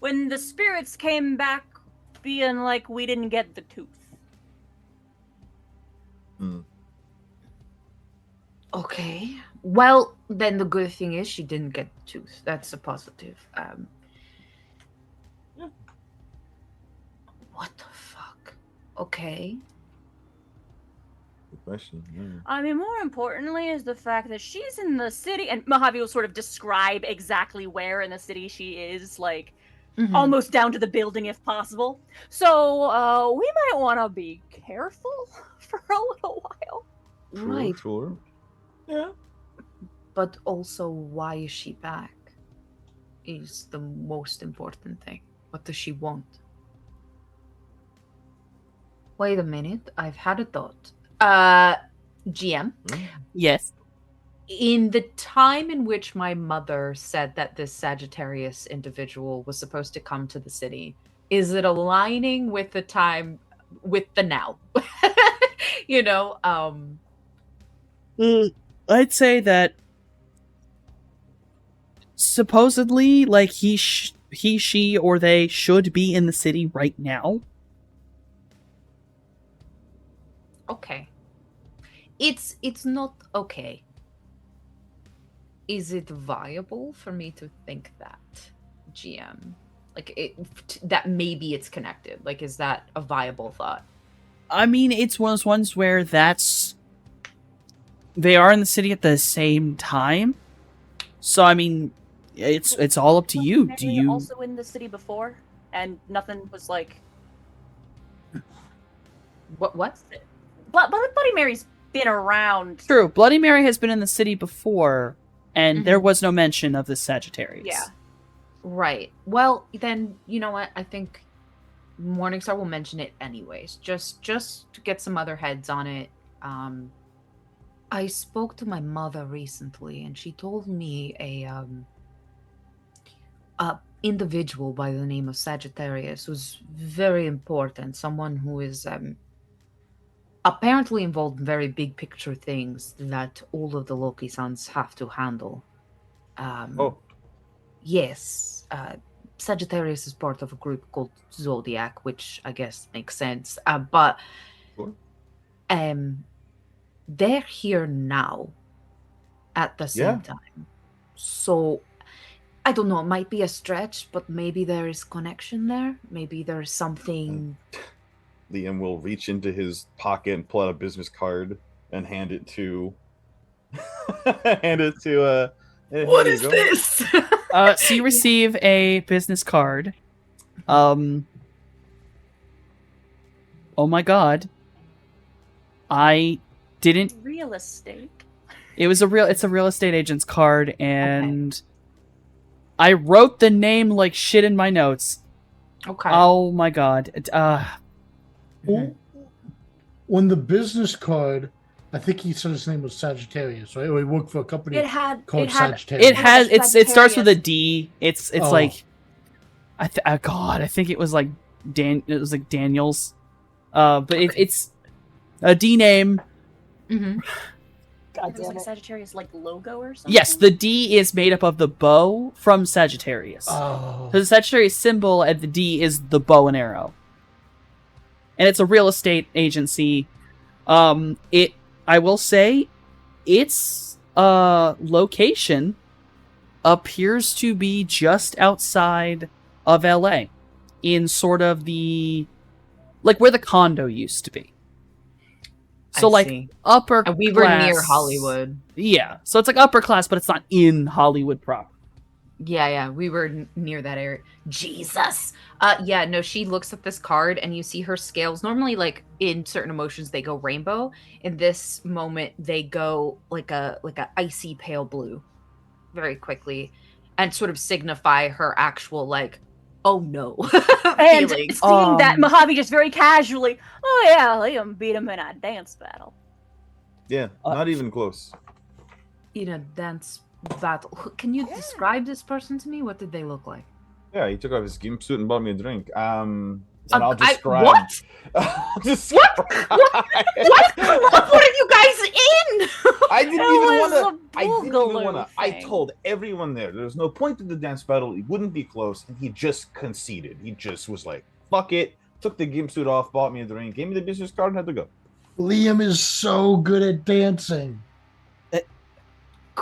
When the spirits came back being like, we didn't get the tooth. Okay. Well, then the good thing is she didn't get the tooth. That's a positive. What the fuck? Okay. Good question. Yeah. I mean, more importantly is the fact that she's in the city, and Mojave will sort of describe exactly where in the city she is, like, almost down to the building if possible. So, we might want to be careful for a little while. Right. Sure. Yeah. But also, why is she back? Is the most important thing. What does she want? Wait a minute. I've had a thought. GM. Yes. In the time in which my mother said that this Sagittarius individual was supposed to come to the city, is it aligning with the time, with the now? I'd say that supposedly, like, he, she, or they should be in the city right now. Okay. It's not okay. Is it viable for me to think that, GM? Like, that maybe it's connected. Like, is that a viable thought? I mean, it's one of those ones where they are in the city at the same time. So, I mean, it's all up to you. Do you also in the city before, and nothing was like. What? Bloody Mary's been around. True. Bloody Mary has been in the city before, and there was no mention of the Sagittarius. Yeah. Right. Well, then, you know what? I think Morningstar will mention it anyways. Just to get some other heads on it. I spoke to my mother recently, and she told me a individual by the name of Sagittarius who's very important. Someone who is apparently involved in very big picture things that all of the Loki sons have to handle. Yes. Sagittarius is part of a group called Zodiac, which I guess makes sense. But Sure. They're here now at the same time. So I don't know, it might be a stretch, but maybe there is connection there. Maybe there's something. Liam will reach into his pocket and pull out a business card and hand it to Hand it to What here you is go. this? So you receive a business card. Oh my god. I didn't. Real estate. It's a real estate agent's card, and I wrote the name like shit in my notes. Okay. Oh my god. Mhm. When the business card, I think he said his name was Sagittarius, right? Or he worked for a company It had called it had Sagittarius. It has it starts with a Sagittarius. D. It's Oh. like God, I think it was like Daniels. But it's a D name. Mhm. It was like a Sagittarius like logo or something. Yes, the D is made up of the bow from Sagittarius. Oh. So the Sagittarius symbol and the D is the bow and arrow. And it's a real estate agency. I will say its location appears to be just outside of LA, in sort of the like where the condo used to be. So I like see. upper And we were near class- Hollywood. Yeah. So it's like upper class, but it's not in Hollywood proper. Yeah, we were near that area. Jesus. Yeah, no, she looks at this card and you see her scales. Normally, like in certain emotions, they go rainbow. In this moment, they go like a icy pale blue, very quickly, and sort of signify her actual like, oh no, And feelings. seeing that Mojave just very casually, oh yeah, Liam beat him in a dance battle. Yeah, not even close. In a dance battle. Can you describe this person to me? What did they look like? Yeah, he took off his gimp suit and bought me a drink. And I'll describe. What? I'll describe- What club were you guys in? I didn't It even was want to. a I didn't even boogaloo want to. I thing. told everyone there's no point to the dance battle. It wouldn't be close, and he just conceded. He just was like, "Fuck it." Took the gimp suit off, bought me a drink, gave me the business card, and had to go. Liam is so good at dancing.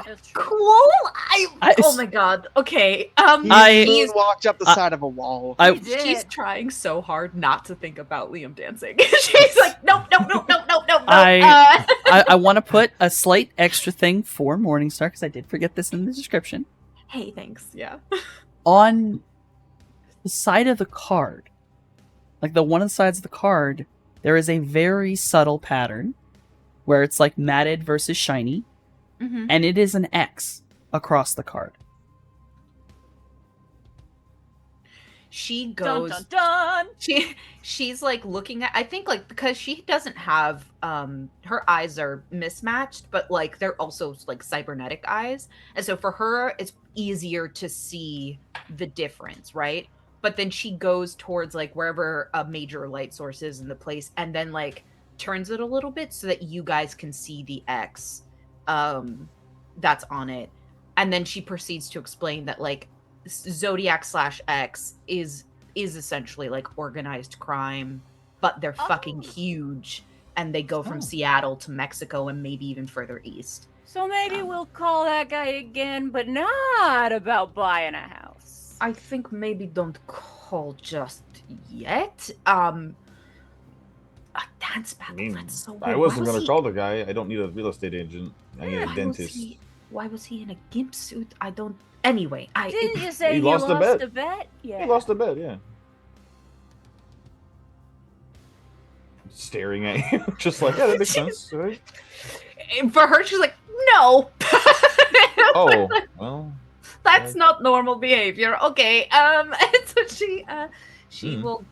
It's true. Cool. Oh my god. Okay. He he's walked up the side of a wall. she's trying so hard not to think about Liam dancing. She's like, nope. I want to put a slight extra thing for Morningstar because I did forget this in the description. Hey, thanks. Yeah. On the side of the card, like the one of the sides of the card, there is a very subtle pattern where it's like matted versus shiny, Mm-hmm. and it is an X across the card. She Dun goes. dun dun. She's like looking at. I think like because she doesn't have her eyes are mismatched, but like they're also like cybernetic eyes, and so for her it's easier to see the difference, right? But then she goes towards like wherever a major light source is in the place, and then like turns it a little bit so that you guys can see the X that's on it, and then she proceeds to explain that like Zodiac /X is essentially like organized crime, but they're fucking huge, and they go from Seattle to Mexico and maybe even further east. So maybe we'll call that guy again, but not about buying a house. I think maybe don't call just yet. A dance battle. I mean, That's so weird. I Why wasn't was gonna he- call the guy. I don't need a real estate agent. I need a why dentist. Why was he in a gimp suit? I don't. Anyway, Didn't you say He you lost lost, a bet. a bet? Yeah. He lost a bet, yeah. Staring at you, just like, yeah, that makes sense, right? And for her, she's like, no. Oh, well. That's not normal behavior. Okay. And so she Hmm. will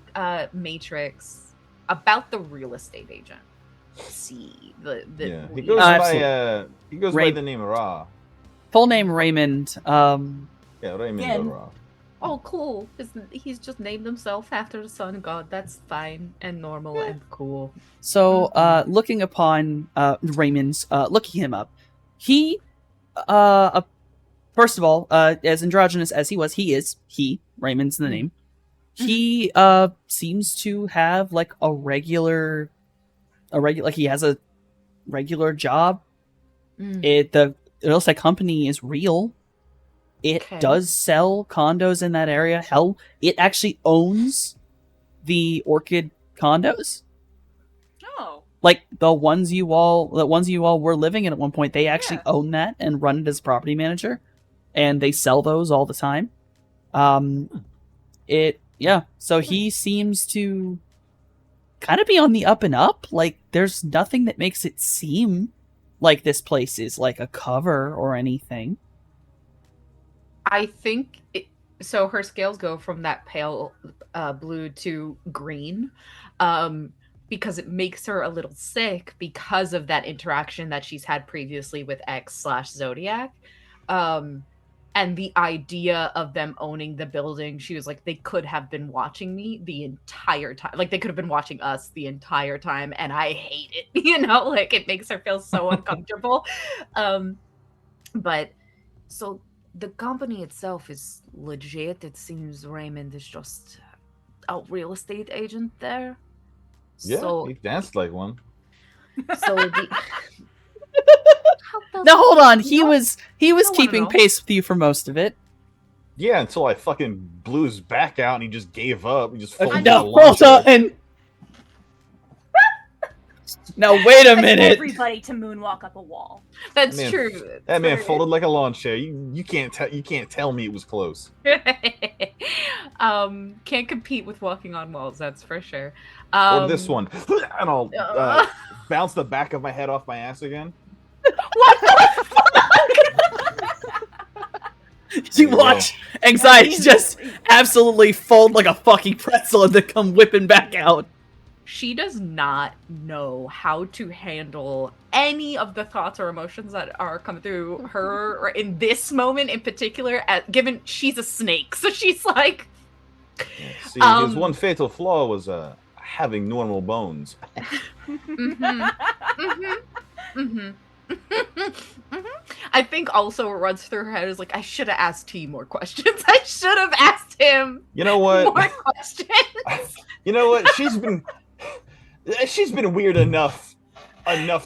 matrix about the real estate agent. See the Yeah, he goes Absolutely. by Ray- the name Ra. Full name Raymond. Yeah, Raymond Yeah. Ra. Oh, cool. He's just named himself after the sun god. That's fine and normal and cool. So, looking upon Raymond's, looking him up, he, first of all, as androgynous as he was, Raymond's the name. He seems to have like a regular, like he has a regular job. Mm. The real estate company is real. It Okay. does sell condos in that area. Hell, it actually owns the Orchid condos. Oh. Like the ones you all were living in at one point, they actually own that and run it as property manager, and they sell those all the time. So he seems to kind of be on the up and up. Like there's nothing that makes it seem like this place is like a cover or anything. I think so. Her scales go from that pale blue to green, because it makes her a little sick because of that interaction that she's had previously with X/Zodiac. And the idea of them owning the building, she was like, they could have been watching me the entire time. Like they could have been watching us the entire time, and I hate it. Like it makes her feel so uncomfortable. But so the company itself is legit. It seems Raymond is just a real estate agent there. Yeah, So, he danced like one. so the, Now hold on, he was wanna keeping know. pace with you for most of it. Yeah, until I fucking blew his back out and he just gave up. He just folded in a No, lawn hold chair. on. Now wait a Expect minute. everybody to moonwalk up a wall. that's Man, true. That man That's folded like a lawn chair. You can't tell me it was close. Can't compete with walking on walls, that's for sure. Or this one, and I'll bounce the back of my head off my ass again. What the You watch anxiety just absolutely fold like a fucking pretzel and then come whipping back out. She does not know how to handle any of the thoughts or emotions that are coming through her or in this moment in particular, given she's a snake. So she's like, See, his one fatal flaw was having normal bones. I think also what runs through her head is like, I should have asked T more questions. I should have asked him You know what? more questions. You know what? She's been weird enough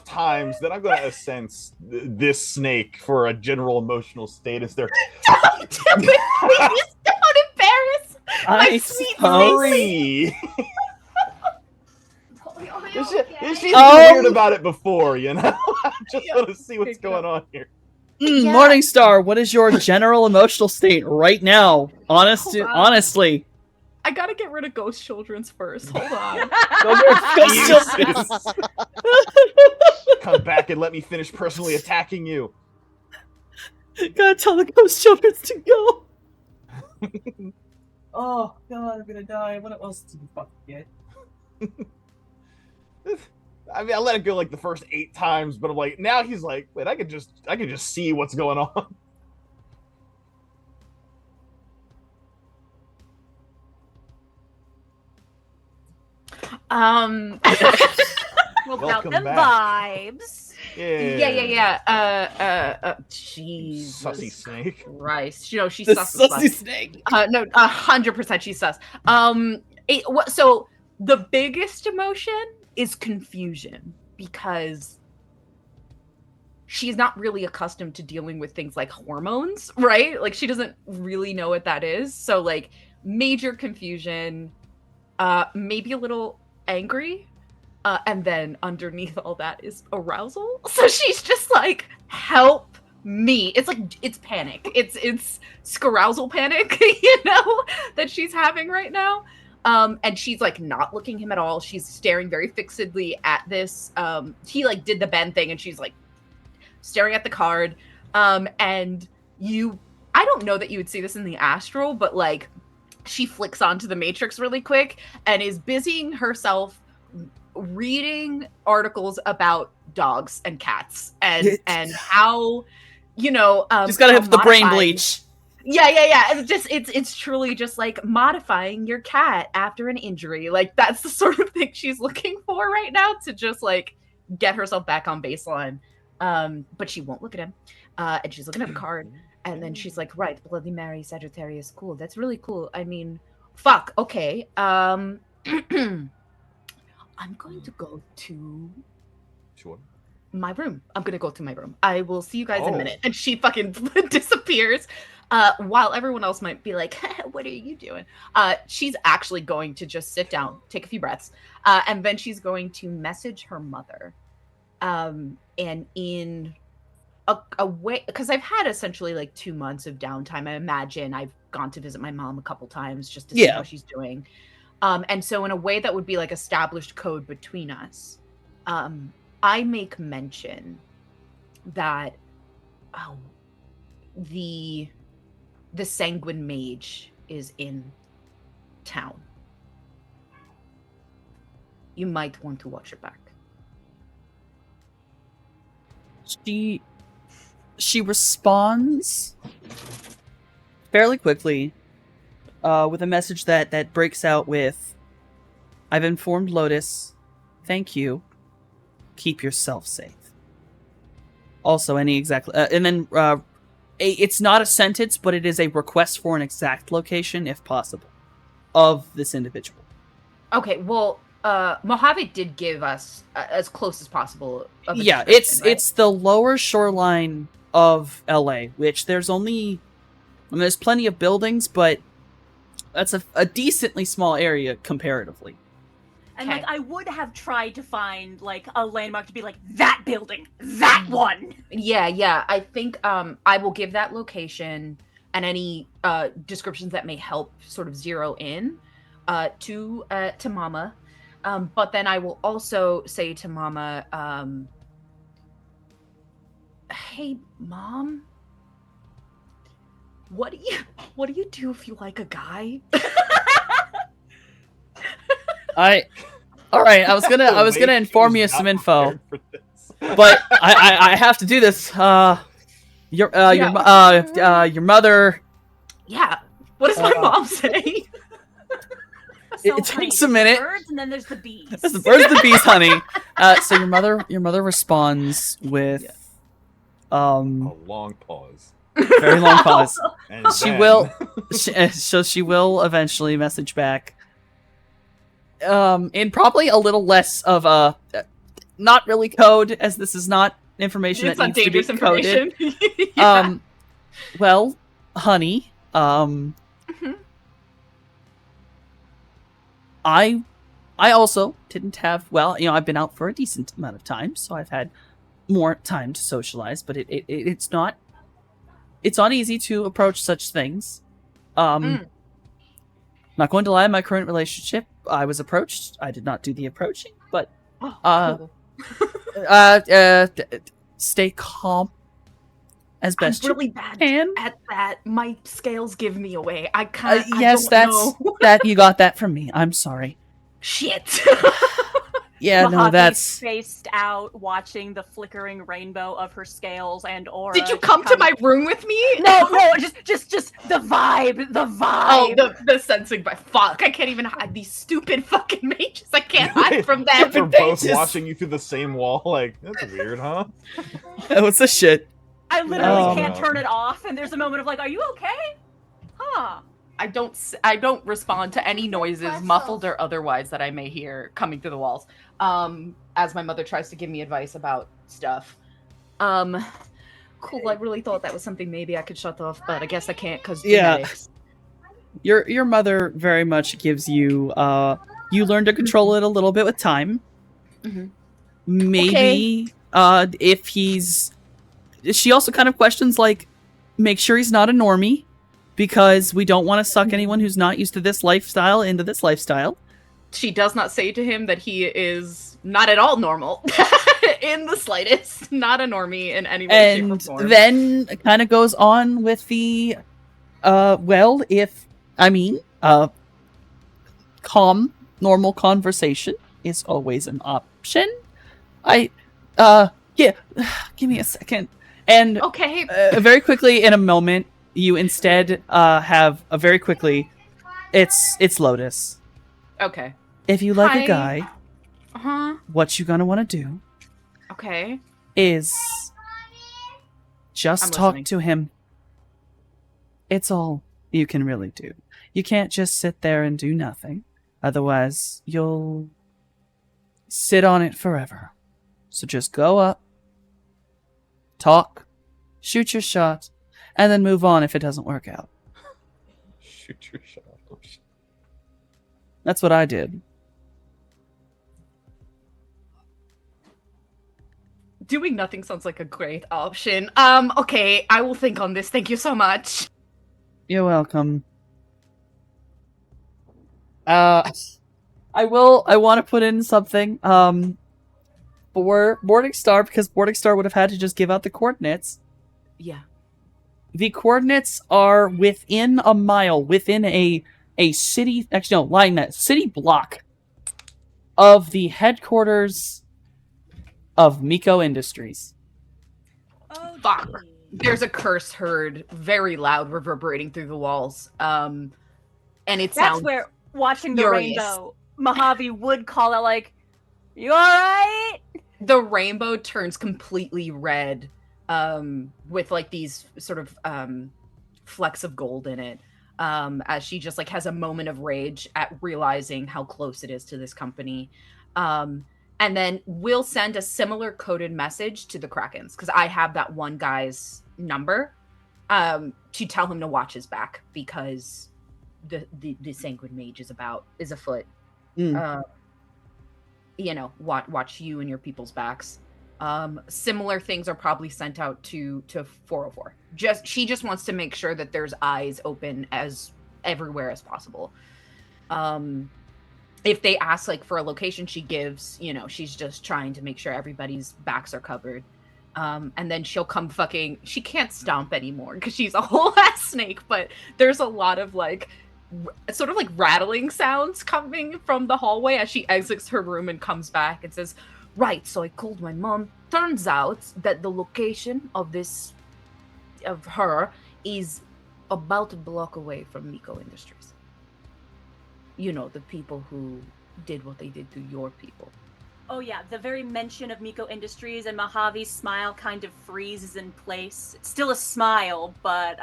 times that I'm gonna sense this snake for a general emotional status there. Don't do it, please. Don't embarrass my sweet Sorry. She's been weird about it before, you know? I just want to see what's going on here. Morningstar, what is your general emotional state right now? Honestly. I gotta get rid of Ghost Children's first. Hold on. Jesus. Come back and let me finish personally attacking you. Gotta tell the Ghost Children to go. Oh god, I'm gonna die. What else did you fucking get? I mean, I let it go like the first 8 times, but I'm like, now he's like, wait, I could just see what's going on. About Welcome them back. vibes. Yeah. Jesus Sussy snake. Christ. She's The sus as sussy fuck. snake. No, 100% she's sus. So the biggest emotion is confusion because she's not really accustomed to dealing with things like hormones, right? Like she doesn't really know what that is. So like major confusion, maybe a little angry. And then underneath all that is arousal. So she's just like, help me. It's like, it's panic. It's scarousal panic, that she's having right now. And she's like not looking him at all. She's staring very fixedly at this. He like did the bend thing and she's like staring at the card. And I don't know that you would see this in the astral, but like she flicks onto the matrix really quick and is busying herself reading articles about dogs and cats and how Just gotta have the brain bleach. Yeah. It's truly just like modifying your cat after an injury. Like that's the sort of thing she's looking for right now to just like get herself back on baseline. But she won't look at him. And she's looking at the card. And then she's like, right, Bloody Mary, Sagittarius, cool. That's really cool. I mean, fuck. Okay. I'm going to go to... Sure. my room. I'm gonna go to my room. I will see you guys in a Oh. minute. And she fucking disappears. While everyone else might be like, what are you doing? She's actually going to just sit down, take a few breaths, and then she's going to message her mother. And in a way, because I've had essentially like 2 months of downtime. I imagine I've gone to visit my mom a couple times just to see Yeah. how she's doing. And so in a way that would be like established code between us, I make mention that the sanguine mage is in town. You might want to watch your back. She responds fairly quickly with a message that breaks out with, "I've informed Lotus. Thank you. Keep yourself safe." Also, any exact... and then it's not a sentence, but it is a request for an exact location, if possible, of this individual. Okay, well, Mojave did give us as close as possible. Of a Yeah, description, right? it's the lower shoreline of LA, which there's plenty of buildings, but that's a decently small area comparatively. And Okay. like, I would have tried to find like a landmark to be like that building, that one. Yeah. I think I will give that location and any descriptions that may help sort of zero in to Mama. But then I will also say to Mama, "Hey, Mom, what do you do if you like a guy?" All right. I was gonna inform you of some info, but I have to do this. Your mother. Yeah. What does my mom say? So, It honey, takes a there's minute. the birds and then there's the bees. There's the birds, the bees, honey. So your mother responds with, A long pause. very long pause. And She then- will. She will eventually message back. In probably a little less of a, not really code, as this is not information It's that not needs to be dangerous coded. information. Yeah. Well, honey, Mhm. I also didn't have, well, I've been out for a decent amount of time, so I've had more time to socialize, but it's not easy to approach such things. Not going to lie, my current relationship, I was approached. I did not do the approaching, but Cool. stay calm as best I'm really bad you can. at that. My scales give me away. I can't. Yes, I don't know. that you got that from me. I'm sorry. Shit. Yeah, no, Mojave's that's spaced out, watching the flickering rainbow of her scales and aura. Did you just come to kind my of- room with me? No, just the vibe, the vibe. Oh, the sensing. But fuck, I can't even hide these stupid fucking mages. I can't hide from them. They're both pages. watching you through the same wall. Like, that's weird, huh? what's the shit. I literally Oh. can't turn it off, and there's a moment of like, "Are you okay?" Huh? I don't respond to any noises, muffled or otherwise, that I may hear coming through the walls. As my mother tries to give me advice about stuff. Cool. I really thought that was something maybe I could shut off, but I guess I can't because Yeah. genetics. Your mother very much gives you you learn to control it a little bit with time. Mhm. Maybe if she also kind of questions, like, make sure he's not a normie, because we don't want to suck anyone who's not used to this lifestyle into this lifestyle. She does not say to him that he is not at all normal in the slightest. Not a normie in any way, shape, or And form. then kind of goes on with the calm, normal conversation is always an option. Yeah, give me a second. And Okay. very quickly, in a moment, you instead have a very quickly, it's Lotus. Okay. If you like Hi. a guy, Uh-huh. what you gonna want to do Okay. is just I'm talk listening. to him. It's all you can really do. You can't just sit there and do nothing. Otherwise, you'll sit on it forever. So just go up, talk, shoot your shot, and then move on if it doesn't work out. Shoot your shot. Oh, shit. That's what I did. Doing nothing sounds like a great option. Okay, I will think on this. Thank you so much. You're welcome. I want to put in something, for Boarding Star, because Boarding Star would have had to just give out the coordinates. Yeah. The coordinates are within a mile, within a city, actually no, line that, city block of the headquarters of Miko Industries. Oh, Fuck. gee. There's a curse heard very loud reverberating through the walls. And it That's sounds where watching the furious. rainbow, Mojave would call out like, "You all right?" The rainbow turns completely red, with like these sort of flecks of gold in it. As she just like has a moment of rage at realizing how close it is to this company. And then we'll send a similar coded message to the Krakens, because I have that one guy's number, to tell him to watch his back, because the sanguine mage is afoot. Watch you and your people's backs. Similar things are probably sent out to 404. She just wants to make sure that there's eyes open as everywhere as possible. If they ask like for a location, she gives, she's just trying to make sure everybody's backs are covered. And then she'll come she can't stomp anymore because she's a whole ass snake, but there's a lot of like sort of like rattling sounds coming from the hallway as she exits her room and comes back and says, "Right, so I called my mom. Turns out that the location of her is about a block away from Miko Industries. The people who did what they did to your people." Oh yeah, the very mention of Miko Industries and Mojave's smile kind of freezes in place. It's still a smile, but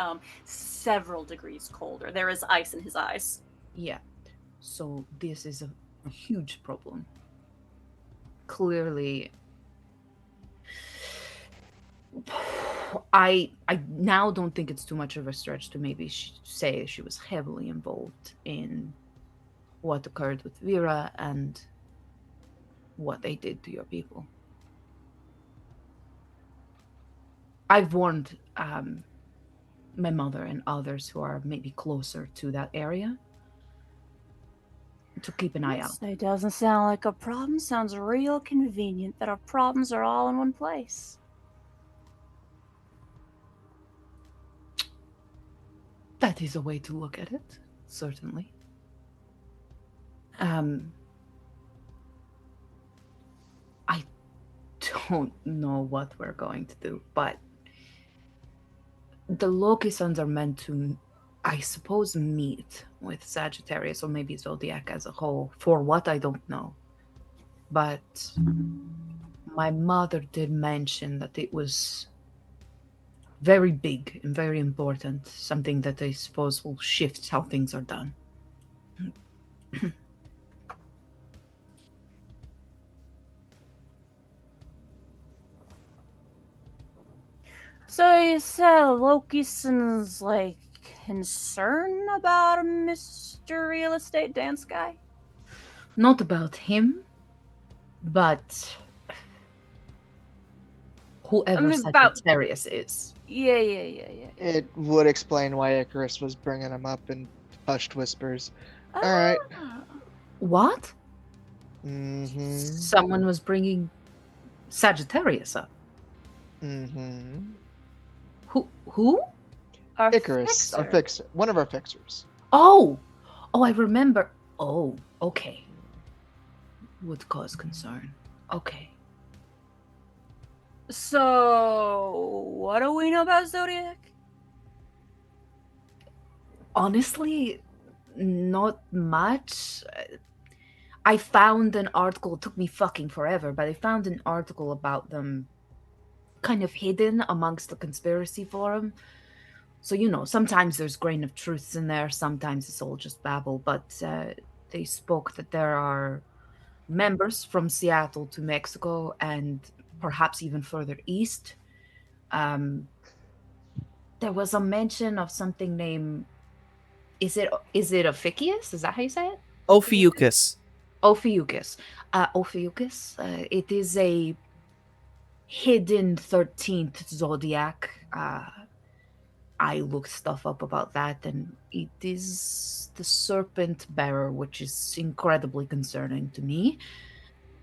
several degrees colder. There is ice in his eyes. Yeah. So this is a huge problem. Clearly, I now don't think it's too much of a stretch to maybe say she was heavily involved in what occurred with Vera and what they did to your people. I've warned my mother and others who are maybe closer to that area to keep an eye out. It doesn't sound like a problem. Sounds real convenient that our problems are all in one place. That is a way to look at it, certainly. I don't know what we're going to do, but the Loki Suns are meant to, I suppose, meet with Sagittarius or maybe Zodiac as a whole. For what, I don't know. But my mother did mention that it was very big and very important, something that I suppose will shift how things are done. So you said Lokison's like concern about Mr. Real Estate Dance Guy? Not about him, but whoever about- Sagittarius is. Yeah. It would explain why Icarus was bringing him up in hushed whispers. All right. What? Mm-hmm. Someone was bringing Sagittarius up. Mm-hmm. Who? Our Icarus, our fixer, one of our fixers. Oh, I remember. Oh, okay. Would cause concern. Okay. So, what do we know about Zodiac? Honestly, not much. I found an article. It took me fucking forever, but I found an article about them kind of hidden amongst the conspiracy forum. So, sometimes there's grain of truths in there, sometimes it's all just babble, but they spoke that there are members from Seattle to Mexico and perhaps even further east There was a mention of something named. Is it Ophiuchus? Is that how you say it? Ophiuchus. Ophiuchus. Ophiuchus. It is a hidden 13th zodiac. I looked stuff up about that, and it is the serpent bearer, which is incredibly concerning to me.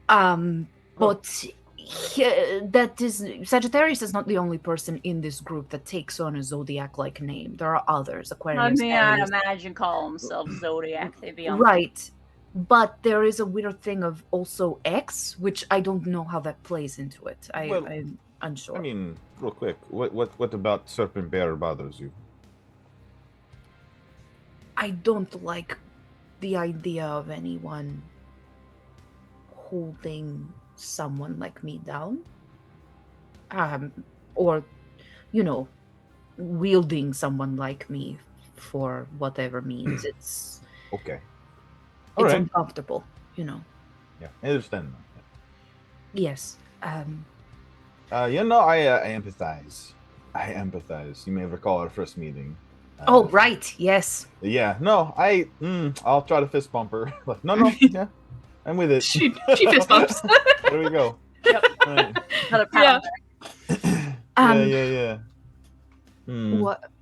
But that is Sagittarius is not the only person in this group that takes on a zodiac-like name. There are others. I Aquarius, mean, I'd Aries. imagine call themselves Zodiac. They'd be on Right. But there is a weird thing of also X, which I don't know how that plays into it. Well, I'm unsure. I mean, real quick, what about Serpent Bearer bothers you? I don't like the idea of anyone holding someone like me down. Or, wielding someone like me for whatever means. It's Okay. it's Alright. uncomfortable, Yeah, I understand. Yes. I empathize. I empathize. You may recall our first meeting. Oh, right. Yes. Yeah. No, I'll try to fist bump her. Like, no. Yeah, I'm with it. She fist bumps. There we go. Yep. Right. Another pound. Yeah.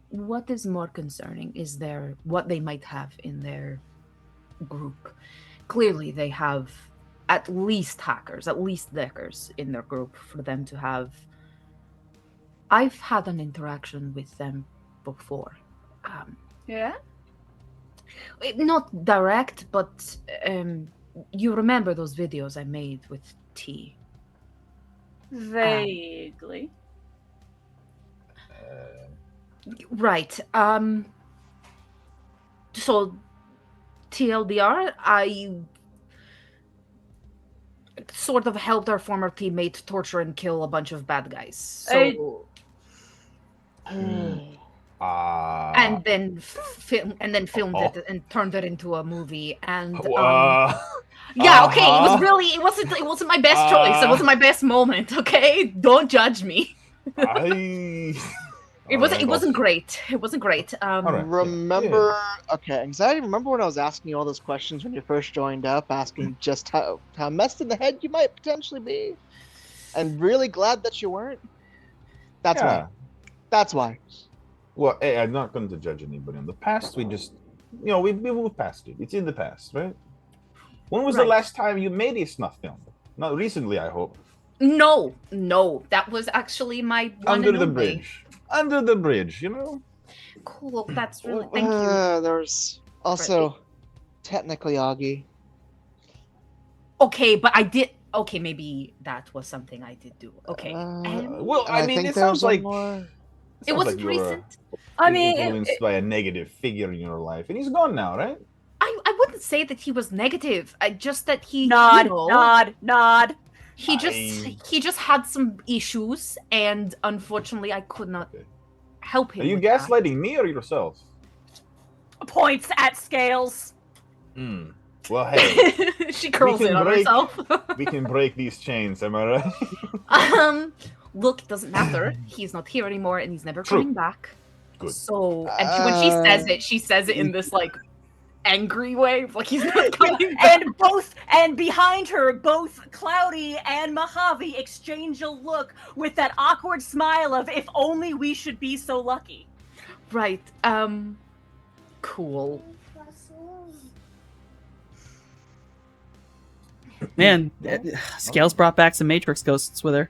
What is more concerning is what they might have in their group. Clearly, they have at least hackers, at least deckers in their group for them to have. I've had an interaction with them before. Yeah. Not direct, but you remember those videos I made with T? Vaguely. Right. So, TLDR, I sort of helped our former teammate torture and kill a bunch of bad guys. So, and then filmed it and turned it into a movie. And yeah, okay, it wasn't my best choice. It wasn't my best moment. Okay, don't judge me. It wasn't great. It wasn't great. Remember, okay, anxiety. Remember when I was asking you all those questions when you first joined up, asking just how messed in the head you might potentially be, and really glad that you weren't. That's why. That's why. Well, hey, I'm not going to judge anybody. In the past, we just, we moved past it. It's in the past, right? When was the last time you made a snuff film? Not recently, I hope. No, that was actually my one Under and the only. bridge. Under the bridge, Cool. That's really thank you. There's also technically Augie. Okay, but I did. Okay, maybe that was something I did do. Okay. Well, I mean, think it sounds like It wasn't you were recent. I mean, influenced by a negative figure in your life, and he's gone now, right? I wouldn't say that he was negative. Just that he nod. He just had some issues, and unfortunately, I could not help him. Are you with gaslighting me or yourself? Points at scales. Well, hey, she curls in on herself. We can break these chains, am I right? Look, it doesn't matter. He's not here anymore, and he's never coming back. Good. So, and when she says it in this like angry way, like he's not coming back. And behind her, both Cloudy and Mojave exchange a look with that awkward smile of "if only we should be so lucky." Right. Cool. Man, Scales brought back some Matrix ghosts with her.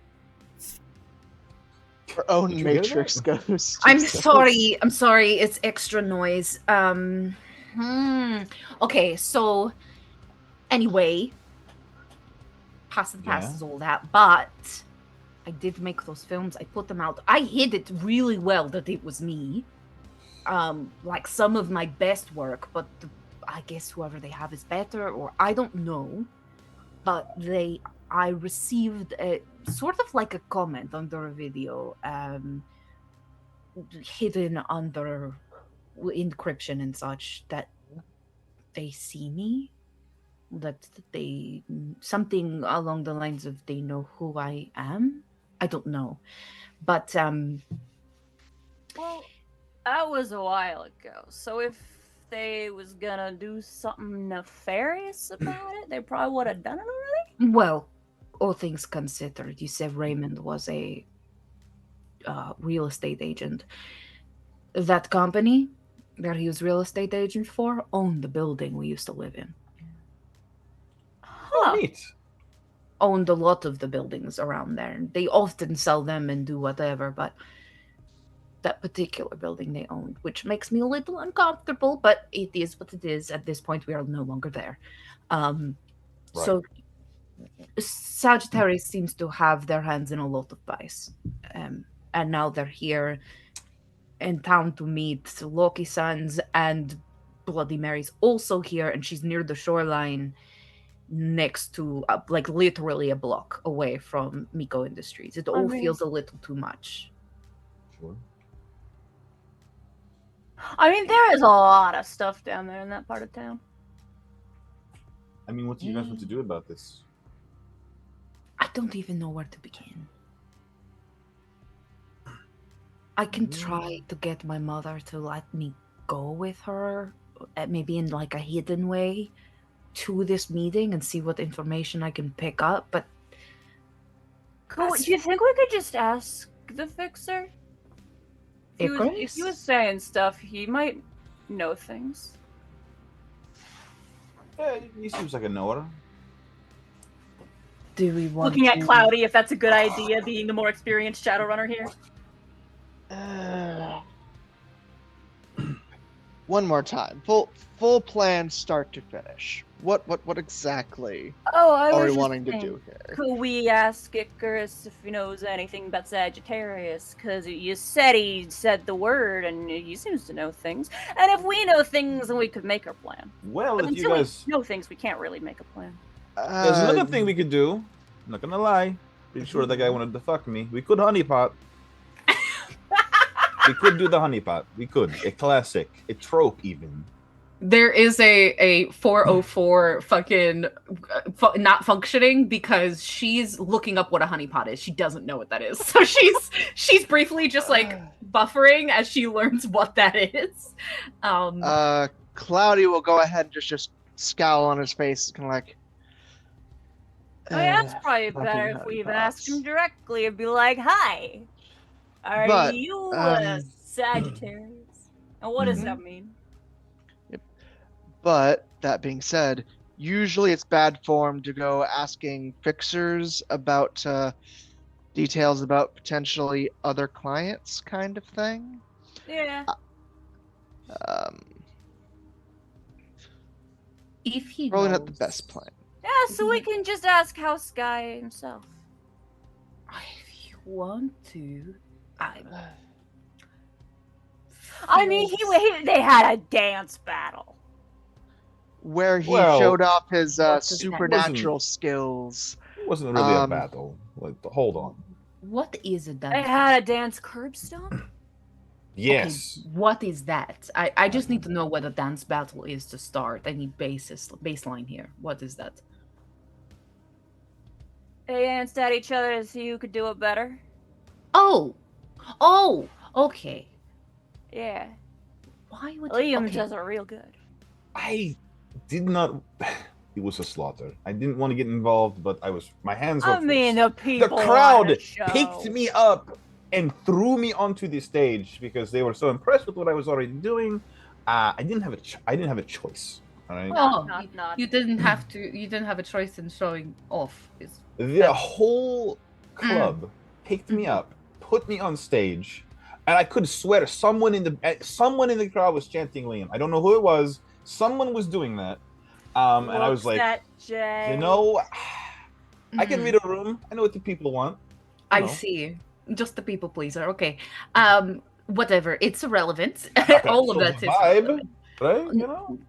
Her own Matrix ghost. I'm sorry. It's extra noise. Okay, so anyway, past is all that, but I did make those films. I put them out. I hid it really well that it was me. Like some of my best work, but I guess whoever they have is better, or I don't know. But I received a sort of like a comment under a video, hidden under encryption and such, that they see me, that they something along the lines of they know who I am. I don't know. But Well, that was a while ago. So if they was gonna do something nefarious about it, they probably would have done it already. well, all things considered, you said Raymond was a real estate agent. That company that he was real estate agent for owned the building we used to live in. Oh, Huh. neat. Owned a lot of the buildings around there. They often sell them and do whatever, but that particular building they owned, which makes me a little uncomfortable, but it is what it is. At this point, we are no longer there. So Sagittarius seems to have their hands in a lot of pies. And now they're here in town to meet Loki Sons, and Bloody Mary's also here, and she's near the shoreline next to like literally a block away from Miko Industries. It all feels a little too much. Sure. I mean, there is a lot of stuff down there in that part of town. I mean, what do you guys want to do about this? I don't even know where to begin. I can try to get my mother to let me go with her, maybe in like a hidden way, to this meeting and see what information I can pick up, but Cool. Do you think we could just ask the fixer? If he was saying stuff, he might know things. Yeah, he seems like a knower. Do we want Looking at Cloudy, if that's a good idea, being the more experienced Shadowrunner here. One more time. Full plan, start to finish. What exactly I are was we just wanting to saying, do here? could we ask Icarus if he knows anything about Sagittarius? Because you said he said the word, and he seems to know things. And if we know things, then we could make our plan. Well, But if you until guys... we know things, we can't really make a plan. There's another thing we could do. I'm not gonna lie. Pretty sure that guy wanted to fuck me. We could honeypot. We could do the honeypot. We could. A classic. A trope, even. There is a 404 fucking not functioning because she's looking up what a honeypot is. She doesn't know what that is. So she's briefly just like buffering as she learns what that is. Cloudy will go ahead and just scowl on his face, kind of like. Oh, yeah, that's probably better if we even ask him directly and be like, "Hi, are you a Sagittarius?" And what does that mean? Yep. But that being said, usually it's bad form to go asking fixers about details about potentially other clients, kind of thing. Yeah. If he Probably knows, not the best plan. Yeah, so we can just ask House Guy himself. If you want to, I mean, they had a dance battle. Where he Well, showed off his that supernatural skills. It wasn't really a battle. Like, hold on. What is a dance? They had a dance curb stomp. Yes. Okay, what is that? I just need to know what a dance battle is to start. I need baseline here. What is that? They danced at each other to see who could do it better. Oh, okay. Yeah. Why would Liam does it real good. I did not. It was a slaughter. I didn't want to get involved, but my hands were. I mean, the people. The crowd on the show. picked me up and threw me onto the stage because they were so impressed with what I was already doing. I didn't have a choice. All right. Not. You didn't have to. You didn't have a choice in showing off. The whole club picked me up, put me on stage, and I could swear someone in the crowd was chanting Liam. I don't know who it was. Someone was doing that, and I was like, you know, I can read a room. I know what the people want. I see. Just the people pleaser. Okay. Whatever. It's irrelevant. All of that is vibe, right? You know.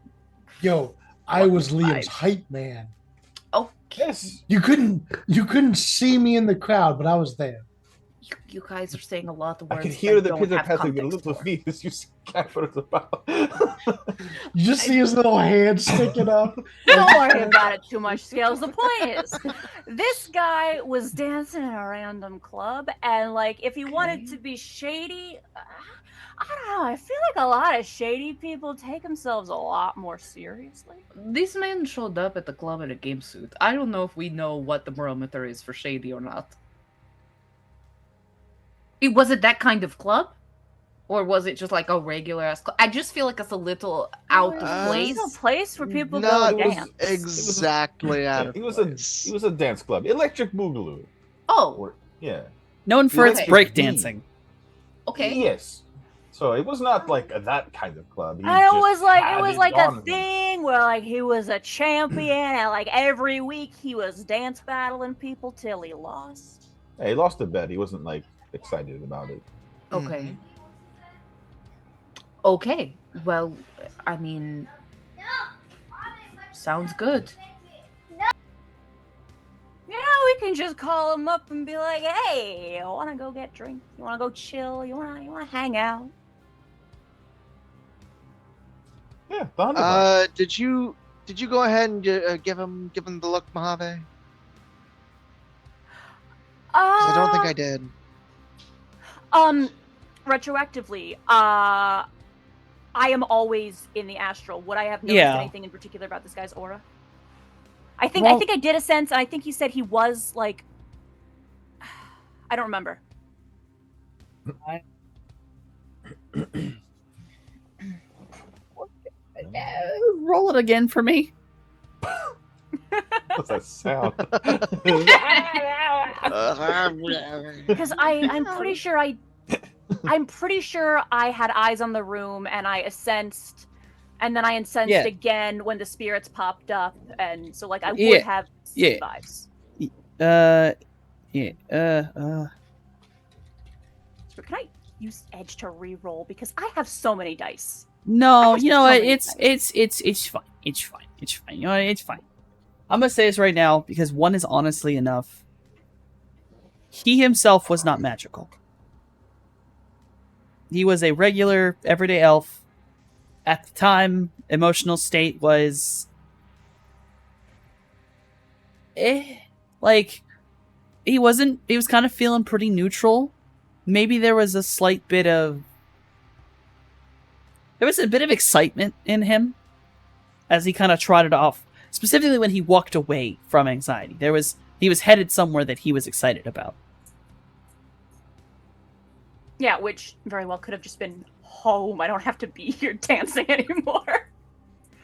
Yo, I was Liam's hype man. Oh, yes. You couldn't see me in the crowd, but I was there. You guys are saying a lot of I words. can hear the don't pitter have patter of your context little for. feet as you scamper about. You just see his little hand sticking up. Don't worry about it too much, Scales. The point is, this guy was dancing in a random club, and like, if he wanted to be shady, I don't know. I feel like a lot of shady people take themselves a lot more seriously. This man showed up at the club in a game suit. I don't know if we know what the barometer is for shady or not. Was it that kind of club? Or was it just like a regular ass club? I just feel like it's a little out of place. It's a place where people Not go dance. exactly out of It was place. a dance club, Electric Boogaloo. Oh, Or yeah, Known for its Okay. breakdancing. okay. Yes. So it was not like that kind of club. He And it just was like had a on him. thing where like he was a champion, and like every week he was dance battling people till he lost. Yeah, he lost a bet. He wasn't like excited about it. Okay. Okay. Well, I mean, sounds good. Yeah, we can just call him up and be like, "Hey, you want to go get drinks? You want to go chill? You want to hang out?" Yeah, the Underdog. Did you go ahead and give him the look, Mojave? 'Cause I don't think I did. Retroactively, I am always in the astral. Would I have noticed Yeah. anything in particular about this guy's aura? I think Well- I did a sense, and I think he said he was like, I don't remember. Roll it again for me. What's that sound? Because I'm pretty sure I had eyes on the room, and I sensed, and then I incensed Yeah. again when the spirits popped up, and so like I would Yeah. have Yeah. vibes. Yeah. So can I use Edge to re-roll, because I have so many dice? No, have you know so what? many It's fine. It's fine. It's fine. You know what? It's fine. I'm gonna say this right now because one is honestly enough. He himself was not magical. He was a regular, everyday elf. At the time, emotional state was like he was kind of feeling pretty neutral. Maybe there was a bit of excitement in him as he kind of trotted off, specifically when he walked away from anxiety. He was headed somewhere that he was excited about. Yeah, which very well could have just been home. I don't have to be here dancing anymore.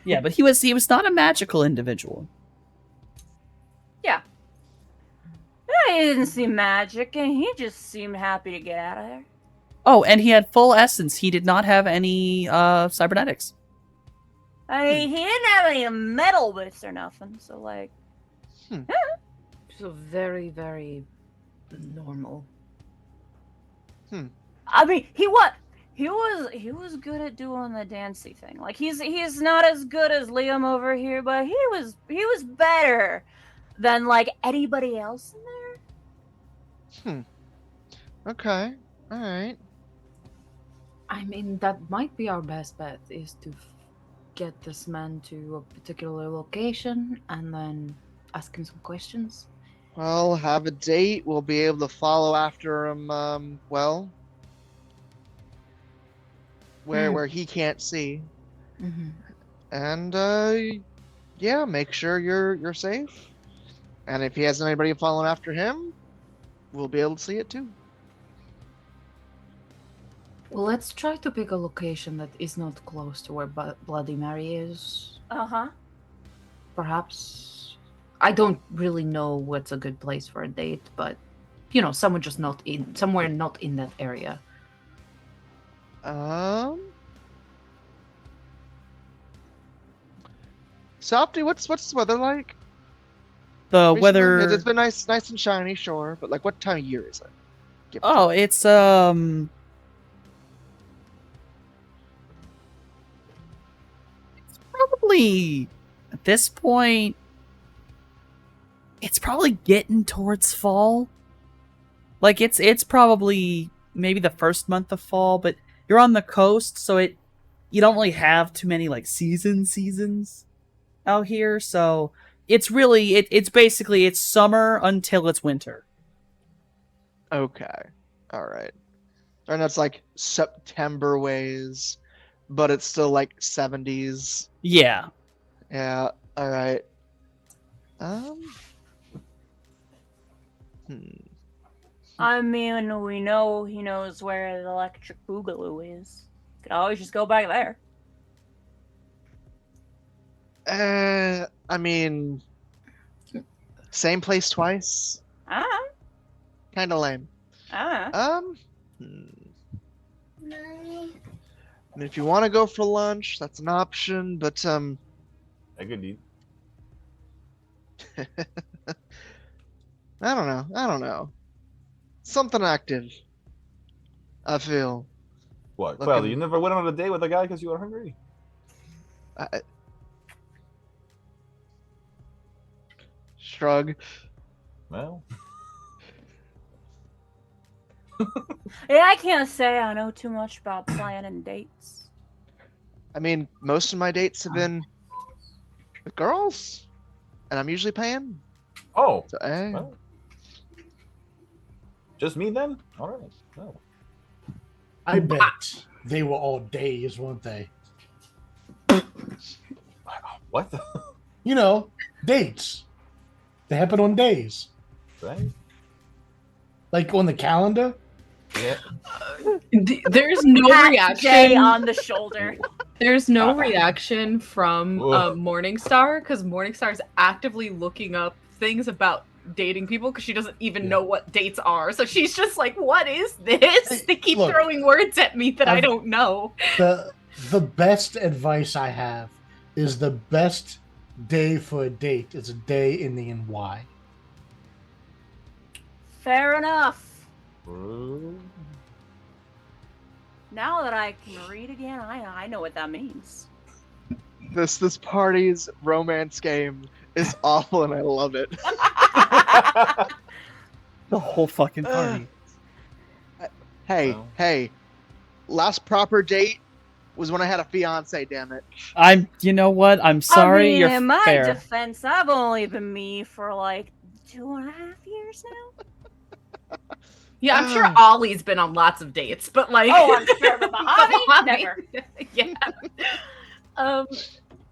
Yeah, but he was not a magical individual. Yeah. He didn't seem magic, and he just seemed happy to get out of there. Oh, and he had full essence. He did not have any cybernetics. I mean, he didn't have any metal bits or nothing, so like... So very, very normal. I mean, he was good at doing the dancey thing. Like he's not as good as Liam over here, but he was better than like anybody else in there. Okay. All right. I mean, that might be our best bet, is to get this man to a particular location and then ask him some questions. Well, have a date. We'll be able to follow after him. Where he can't see, and yeah, make sure you're safe. And if he has anybody following after him, we'll be able to see it too. Well, let's try to pick a location that is not close to where Bloody Mary is. Perhaps. I don't really know what's a good place for a date, but somewhere not in that area. Softy, what's the weather like? The Recently? weather. It's been nice and shiny, sure, but like, what time of year is it? Oh, it's probably at this point. It's probably getting towards fall. Like it's probably maybe the first month of fall, but you're on the coast, so you don't really have too many like seasons out here. So it's really it's basically it's summer until it's winter. Okay. All right. And that's like September ways, but it's still like 70s. Yeah. Yeah. All right. Hmm. I mean, we know he knows where the electric boogaloo is. Could always just go back there. I mean, same place twice. Ah, Kind of lame. ah. Mommy. I mean, if you want to go for lunch, that's an option. But I could eat. I don't know. I don't know. Something active. I feel. What? Looking- Well, you never went on a date with a guy because you were hungry. Shrug. Well, Yeah, I can't say I know too much about planning dates. I mean, most of my dates have been with girls, and I'm usually paying. oh, So, well. Just me then? All right. No. I bet they were all days, weren't they? What? You know, dates. They happen on days. Right? Like on the calendar. Yeah. There's no Pat Jay reaction. on the shoulder. There's no reaction from Whoa. Morningstar because Morningstar is actively looking up things about dating people because she doesn't even know what dates are. So she's just like, "What is this?" They keep Look, throwing words at me that I I've- don't know. The best advice I have is the best day for a date is a day in the NY. Fair enough. Ooh. Now that I can read again, I know what that means. This party's romance game is awful, and I love it. The whole fucking party. Hey, Well. hey. Last proper date was when I had a fiance. Damn it. You know what? I'm sorry. I mean, You're in my fair. defense, I've only been me for like 2.5 years now. Yeah, I'm sure Ollie's been on lots of dates, but like, Oh, I'm sure, but Mojave, Mojave- never. yeah.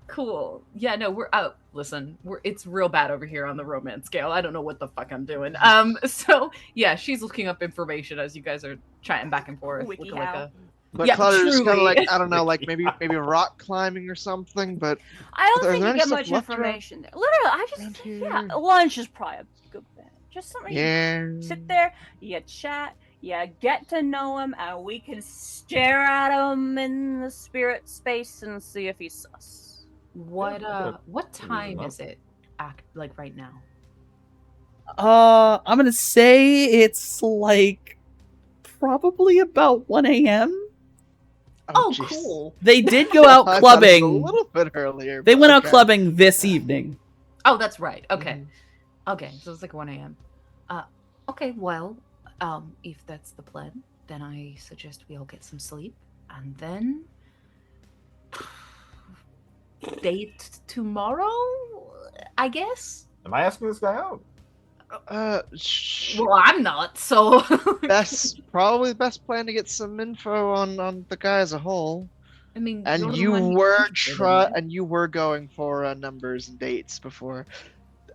Cool. Yeah, no, we're out. Listen, it's real bad over here on the romance scale. I don't know what the fuck I'm doing. So yeah, she's looking up information as you guys are chatting back and forth. Wiki looking like how. a But Yeah, Claudia's just kind of truly. like, I don't know, like maybe rock climbing or something. But I don't Are think there you any get stuff much left around- information there. Literally, I just around think, yeah, here? lunch is probably a good bet. Just something yeah. you sit there, you chat, you get to know him, and we can stare at him in the spirit space and see if he's sus. what Reason time enough. is it like right now? I'm gonna say it's like probably about 1 a.m. Oh, jeez. cool. They did go out I thought it was clubbing. a little bit earlier. They but went out okay. clubbing this evening. Oh, that's right. Okay. Mhm. Okay, so it's like 1 a.m. Okay, well, if that's the plan, then I suggest we all get some sleep and then date tomorrow, I guess. Am I asking this guy out? Well, I'm not, so That's probably the best plan to get some info on the guy as a whole. I mean, And you're the you one who's were interested in it. and you were going for numbers and dates before.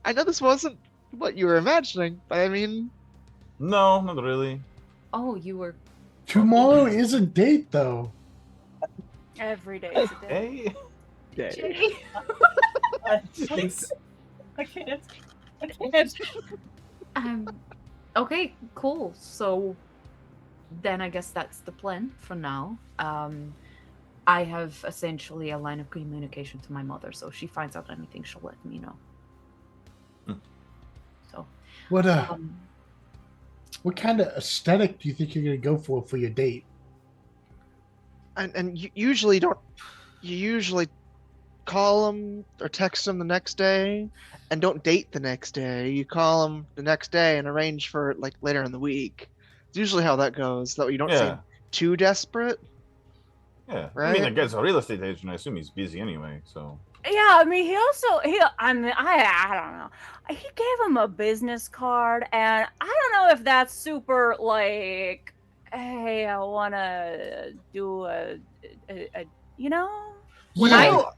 I know this wasn't what you were imagining, but I mean, No, not really. Oh, you were. Tomorrow is a date, though. Every day is a day. Hey. I can't. I can't. Okay, cool. So then I guess that's the plan for now. I have essentially a line of communication to my mother, so if she finds out anything, she'll let me know. Hmm. So, What kind of aesthetic do you think you're gonna go for your date? and you usually don't. You usually call them or text them the next day, and don't date the next day. You call them the next day and arrange for it like later in the week. It's usually how that goes. That way you don't Yeah. seem too desperate, Yeah. I mean, I right? guess a real estate agent. I assume he's busy anyway. So. Yeah, I mean, I mean, I don't know. He gave him a business card, and I don't know if that's super like, hey, I want to do a, you know? When Yeah. Well,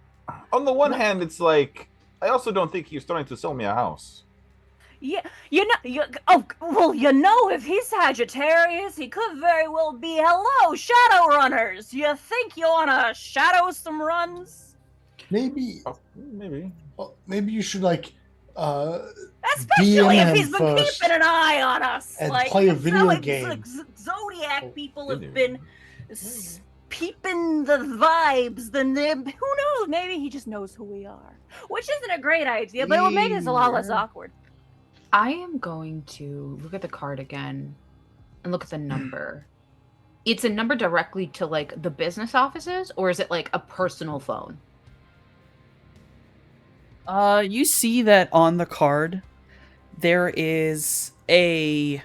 on the one hand, it's like I also don't think he's trying to sell me a house. Yeah, you know, if he's Sagittarius, he could very well be. Hello, Shadowrunners. You think you wanna shadow some runs? Maybe Oh, maybe. maybe you should like Especially DM if him he's been first keeping an eye on us. and like, play a it's video like game. Zodiac Oh, people did have you? been peeping the vibes. Who knows? Maybe he just knows who we are, which isn't a great idea, but it would make this a lot less Yeah. awkward. I am going to look at the card again and look at the number. It's a number directly to like the business offices, or is it like a personal phone? You see that on the card, there's like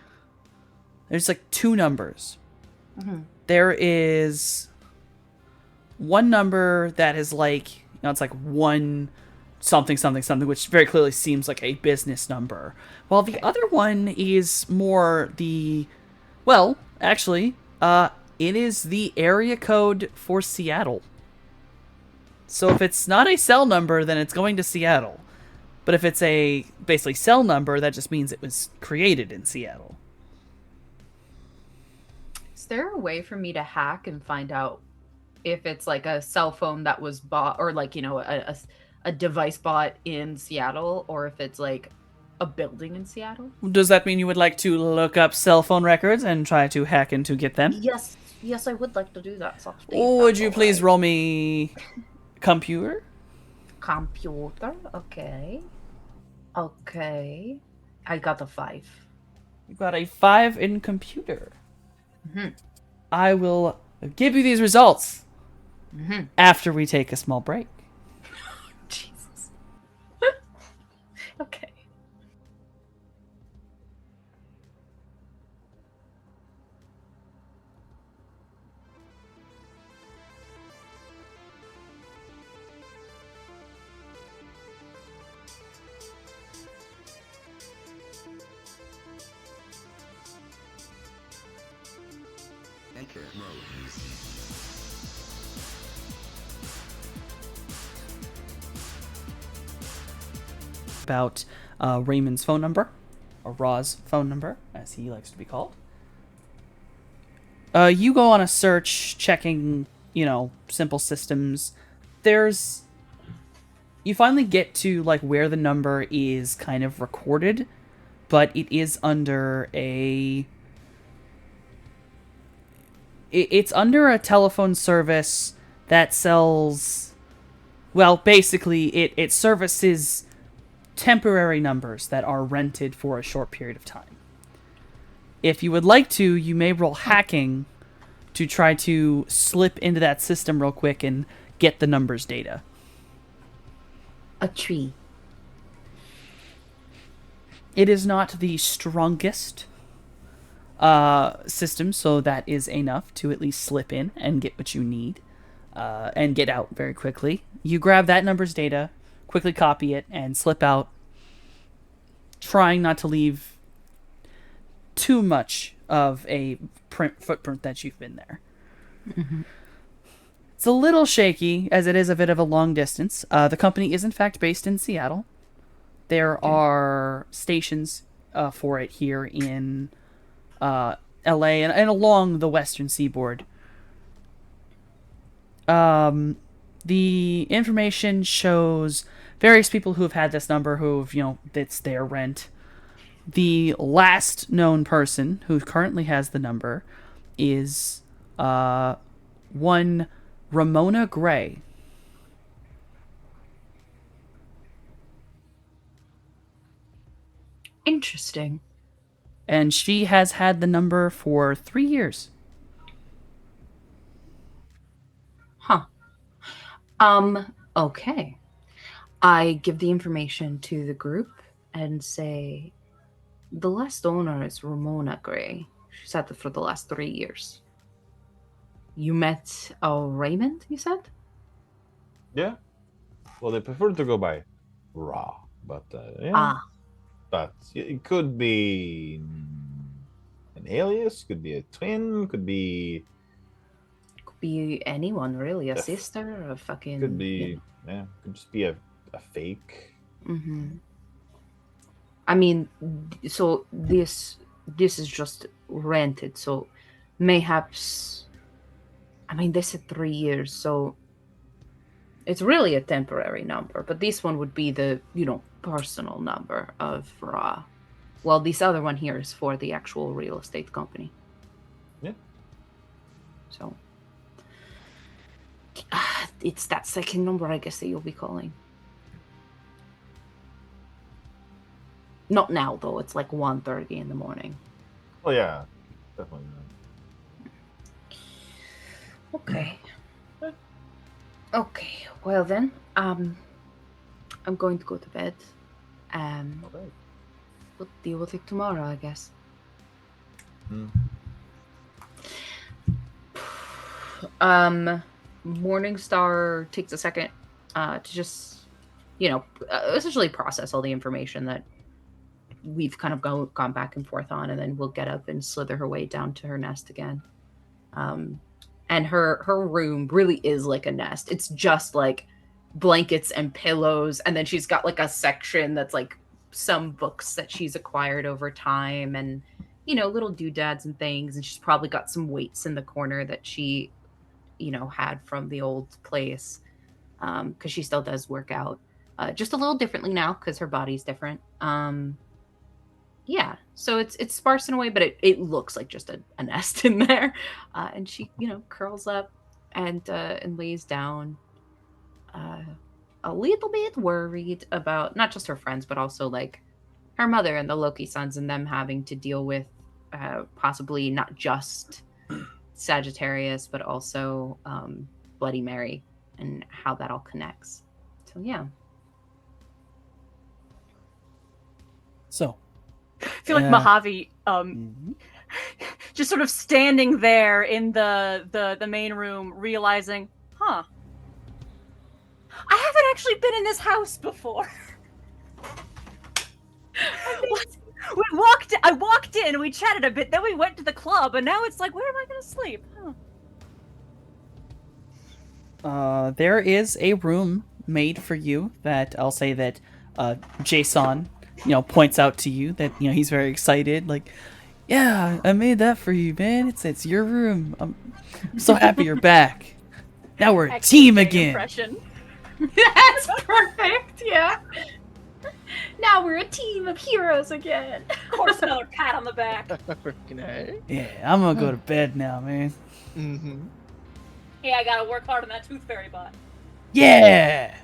two numbers. Mhm. There is one number that is like, it's like one something something something, which very clearly seems like a business number. While the other one is more actually, it is the area code for Seattle. So if it's not a cell number, then it's going to Seattle. But if it's a basically cell number, that just means it was created in Seattle. Is there a way for me to hack and find out if it's like a cell phone that was bought, or like, you know, a device bought in Seattle, or if it's like a building in Seattle? Does that mean you would like to look up cell phone records and try to hack into get them? Yes, I would like to do that. Softly, Would you please roll me computer? Computer? Okay. I got a 5. You got a 5 in computer. Mhm. I will give you these results Mhm. after we take a small break. Jesus. Okay. About Raymond's phone number, or Ra's phone number, as he likes to be called. You go on a search, checking, simple systems. You finally get to like where the number is kind of recorded, but it is under it's under a telephone service that sells, basically it services temporary numbers that are rented for a short period of time. If you would like to, you may roll hacking to try to slip into that system real quick and get the numbers data. A tree. It is not the strongest system, so that is enough to at least slip in and get what you need and get out very quickly. You grab that number's data, quickly copy it, and slip out, trying not to leave too much of a footprint that you've been there. Mm-hmm. It's a little shaky, as it is a bit of a long distance. The company is, in fact, based in Seattle. There are stations for it here in LA and along the western seaboard. The information shows various people who have had this number who've, it's their rent. The last known person who currently has the number is one Ramona Gray. Interesting. And she has had the number for 3 years. Huh. Okay. I give the information to the group and say, the last owner is Ramona Gray. She's had it for the last 3 years. You met Raymond, you said? Yeah. Well, they prefer to go by Ra, but yeah. Ah, But it could be an alias, could be a twin, could be could be anyone really. A Yes. sister, a fucking. could be could just be a fake. Mm-hmm. I mean, so this is just rented. So mayhaps. I mean, they said 3 years, so it's really a temporary number. But this one would be the personal number of Ra. Well, this other one here is for the actual real estate company. Yeah. So it's that second number, I guess, that you'll be calling. Not now, though. It's like 1:30 in the morning. Oh yeah, definitely. Okay. Okay. Well then, I'm going to go to bed. Okay. We'll deal with it tomorrow, I guess. Morningstar takes a second to just, essentially process all the information that we've kind of gone back and forth on, and then we'll get up and slither her way down to her nest again. And her room really is like a nest. It's just like blankets and pillows, and then she's got like a section that's like some books that she's acquired over time, and little doodads and things. And she's probably got some weights in the corner that she had from the old place, because she still does work out, just a little differently now because her body's different. Yeah, so it's sparse in a way, but it looks like just a nest in there. And she curls up and lays down, a little bit worried about not just her friends, but also like her mother and the Loki sons, and them having to deal with possibly not just Sagittarius, but also Bloody Mary, and how that all connects. So yeah. So I feel like Mojave, just sort of standing there in the main room, realizing, I haven't actually been in this house before. I walked in, we chatted a bit, then we went to the club, and now it's like, where am I gonna sleep? There is a room made for you that I'll say that Jason, points out to you that he's very excited. Like, yeah, I made that for you, man. It's your room. I'm so happy you're back. Now we're a team again. Impression. That's perfect. Yeah. Now we're a team of heroes again. Of course, another pat on the back. Yeah, I'm gonna go to bed now, man. Mm-hmm. Hey, I gotta work hard on that tooth fairy bot. Yeah.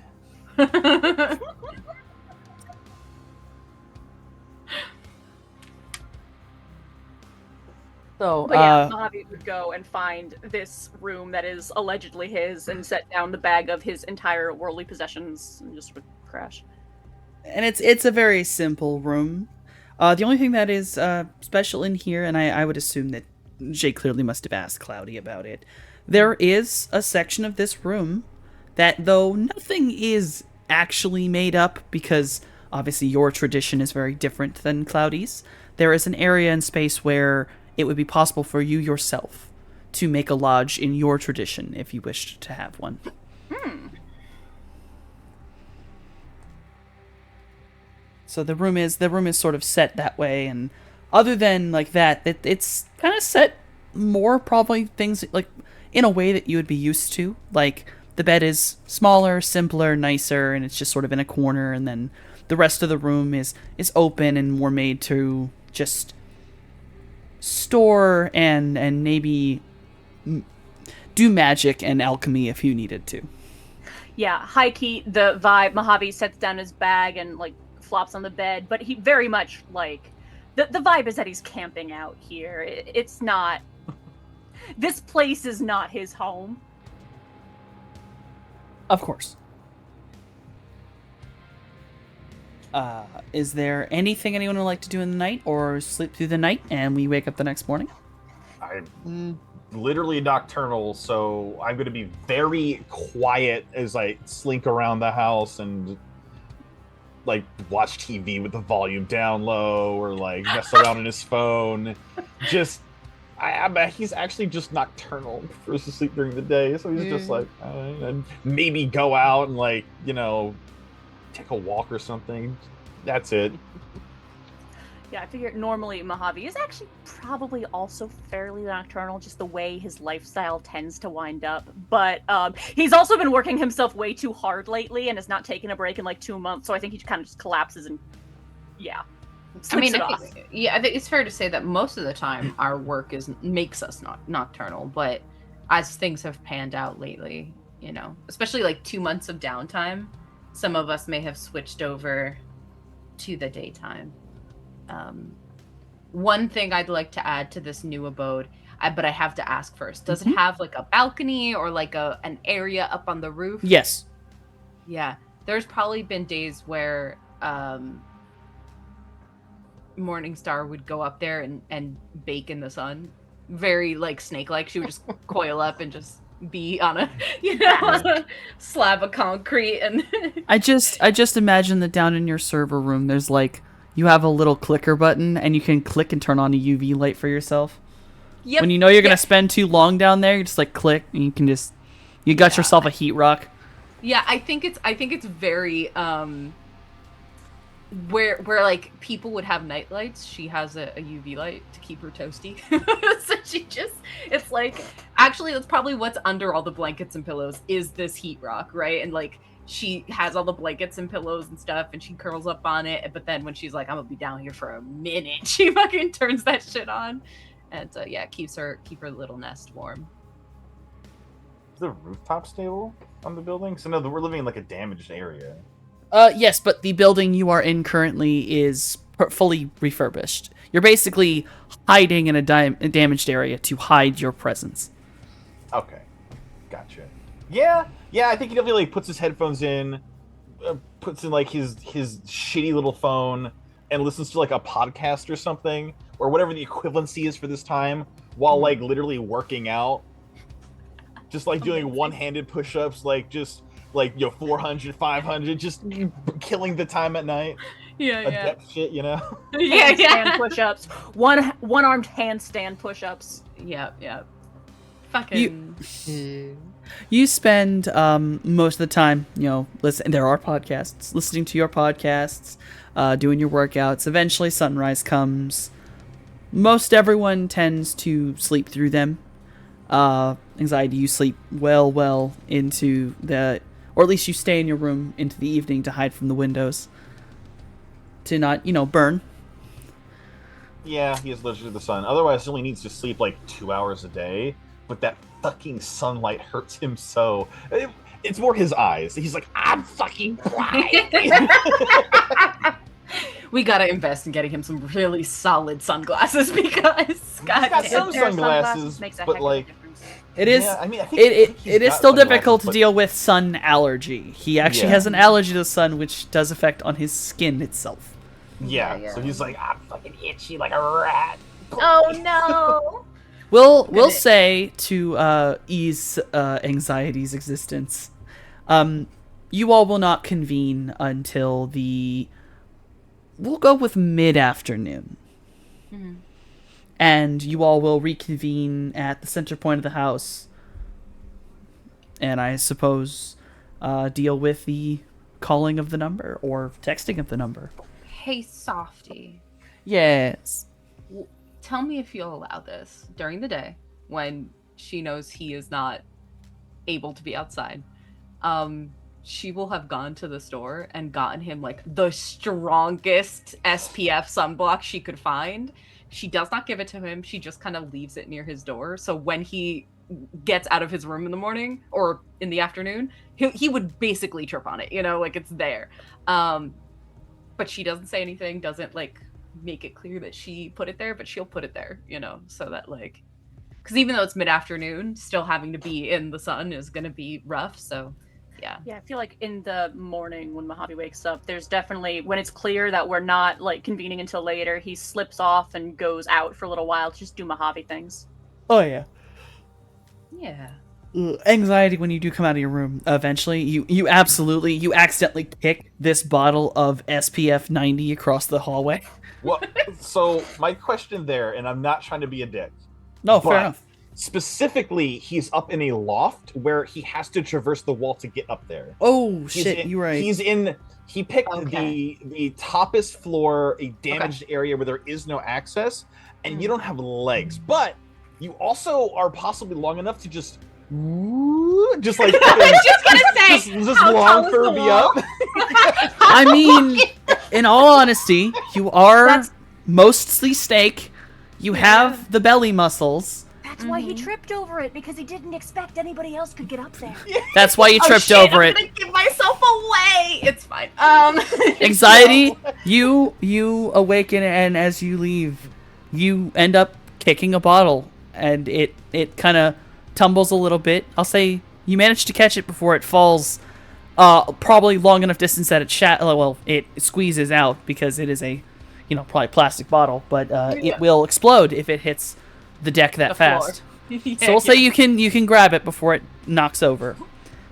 So, But yeah, Mojave would go and find this room that is allegedly his, and set down the bag of his entire worldly possessions, and just would crash. And it's a very simple room. The only thing that is special in here, and I would assume that Jay clearly must have asked Cloudy about it, there is a section of this room that, though nothing is actually made up, because obviously your tradition is very different than Cloudy's, there is an area in space where it would be possible for you yourself to make a lodge in your tradition if you wished to have one. So the room is sort of set that way, and other than like that, it's kind of set more probably things like in a way that you would be used to. Like the bed is smaller, simpler, nicer, and it's just sort of in a corner, and then the rest of the room is open and more made to just store and maybe do magic and alchemy if you needed to. Yeah, high key, the vibe, Mojave sets down his bag and like flops on the bed, but he very much like the vibe is that he's camping out here. It's not, this place is not his home. Of course. Is there anything anyone would like to do in the night, or sleep through the night and we wake up the next morning? I'm Mm, literally nocturnal, so I'm going to be very quiet as I slink around the house and like watch TV with the volume down low, or like mess around on his phone. Just, he's actually just nocturnal, prefers to sleep during the day, so he's just like, and maybe go out and like, take a walk or something. That's it. Yeah, I figure normally Mojave is actually probably also fairly nocturnal, just the way his lifestyle tends to wind up. But he's also been working himself way too hard lately and has not taken a break in like 2 months. So I think he kind of just collapses and, sleeps it off. I think it's fair to say that most of the time our work makes us not nocturnal. But as things have panned out lately, especially like 2 months of downtime, some of us may have switched over to the daytime. One thing I'd like to add to this new abode, but I have to ask first, does it have like a balcony or like an area up on the roof? Yes. Yeah, there's probably been days where Morningstar would go up there and bake in the sun, very like snake-like. She would just coil up and just be on a a slab of concrete. And I just imagine that down in your server room there's like, you have a little clicker button and you can click and turn on a UV light for yourself. Yep. When you know you're gonna spend too long down there, you just like click and you got yourself a heat rock. Yeah, I think it's very where like people would have night lights, she has a UV light to keep her toasty. So it's like, actually that's probably what's under all the blankets and pillows is this heat rock, right? And like she has all the blankets and pillows and stuff and she curls up on it, but then when she's like, I'm gonna be down here for a minute, she fucking turns that shit on and keeps her little nest warm. Is the rooftop stable on the building? So no, we're living in like a damaged area. Yes, but the building you are in currently is fully refurbished. You're basically hiding in a damaged area to hide your presence. Okay, gotcha. Yeah, I think he definitely like puts his headphones in, puts in like his shitty little phone, and listens to like a podcast or something, or whatever the equivalency is for this time, while like literally working out, just like doing one-handed push-ups, like just like 400, 500, just killing the time at night. Adept shit, Handstand push-ups, one-armed handstand push-ups. Yeah. Fucking. You spend most of the time, listen. There are podcasts, listening to your podcasts, doing your workouts. Eventually, sunrise comes. Most everyone tends to sleep through them. Anxiety, you sleep well into the, or at least you stay in your room into the evening to hide from the windows, to not, burn. Yeah, he has allergic to the sun. Otherwise, he only needs to sleep like 2 hours a day. But that fucking sunlight hurts him so. It's more his eyes. He's like, I'm fucking blind. We gotta invest in getting him some really solid sunglasses because He's got some sunglasses, makes a but heck like, of a difference. It is. Yeah, I mean, I think It is still difficult to deal with sun allergy. He actually has an allergy to the sun, which does affect on his skin itself. Yeah, so he's like, I'm fucking itchy like a rat. Oh no! We'll say to ease anxiety's existence, you all will not convene until we'll go with mid-afternoon. Mm-hmm. And you all will reconvene at the center point of the house. And I suppose deal with the calling of the number or texting of the number. Hey, Softy. Yes. Tell me if you'll allow this during the day when she knows he is not able to be outside. She will have gone to the store and gotten him like the strongest SPF sunblock she could find. She does not give it to him. She just kind of leaves it near his door. So when he gets out of his room in the morning or in the afternoon, he would basically trip on it, like it's there. But she doesn't say anything, doesn't like make it clear that she put it there, but she'll put it there, so that like, because even though it's mid-afternoon, still having to be in the sun is going to be rough. So Yeah. Yeah, I feel like in the morning when Mojave wakes up, there's definitely, when it's clear that we're not like convening until later, he slips off and goes out for a little while to just do Mojave things. Oh yeah. Yeah. Anxiety when you do come out of your room eventually. You accidentally kick this bottle of SPF 90 across the hallway. Well, so my question there, and I'm not trying to be a dick. No, fair but enough. Specifically, he's up in a loft where he has to traverse the wall to get up there. Oh shit, you're right. He picked Okay. the toppest floor, a damaged area where there is no access, and you don't have legs. But you also are possibly long enough to just like I was just gonna say, just how tall long is the Furby wall? up. I mean, in all honesty, you are That's- mostly snake. You have the belly muscles. That's why he tripped over it, because he didn't expect anybody else could get up there. That's why you tripped shit, over I'm it. gonna give myself away. It's fine. Anxiety, you awaken, and as you leave, you end up kicking a bottle, and it kind of tumbles a little bit. I'll say you manage to catch it before it falls, probably long enough distance that it squeezes out because it is a, probably plastic bottle, but it will explode if it hits the deck that The floor. fast. So we'll say you can grab it before it knocks over.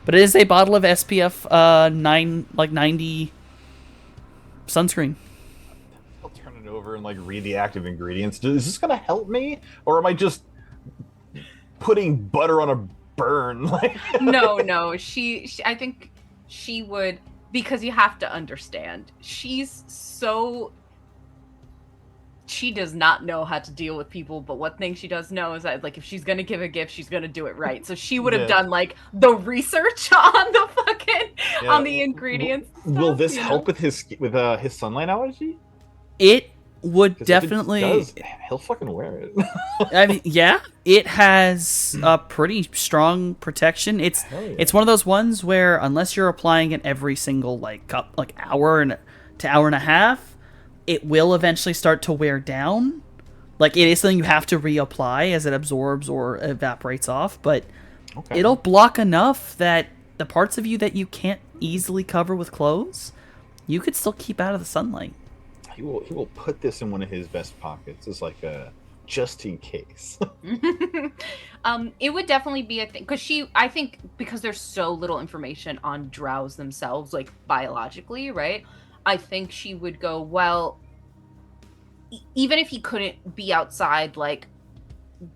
But it is a bottle of SPF 90 sunscreen. I'll turn it over and like read the active ingredients. Is this gonna help me, or am I just putting butter on a burn? Like, No. She I think she would, because you have to understand. She does not know how to deal with people, but one thing she does know is that, like, if she's gonna give a gift, she's gonna do it right. So she would have done like the research on the fucking on the ingredients. Will stuff, this you know? help with his sunlight allergy? It would 'Cause if it definitely. does, he'll fucking wear it. I mean, yeah, it has a pretty strong protection. It's Hell yeah. it's one of those ones where unless you're applying it every single hour to hour and a half, it will eventually start to wear down. Like, it is something you have to reapply as it absorbs or evaporates off, but Okay. it'll block enough that the parts of you that you can't easily cover with clothes, you could still keep out of the sunlight. He will put this in one of his vest pockets as like a just in case. It would definitely be a thing, because I think because there's so little information on drows themselves, like biologically, right? I think she would go, well, even if he couldn't be outside like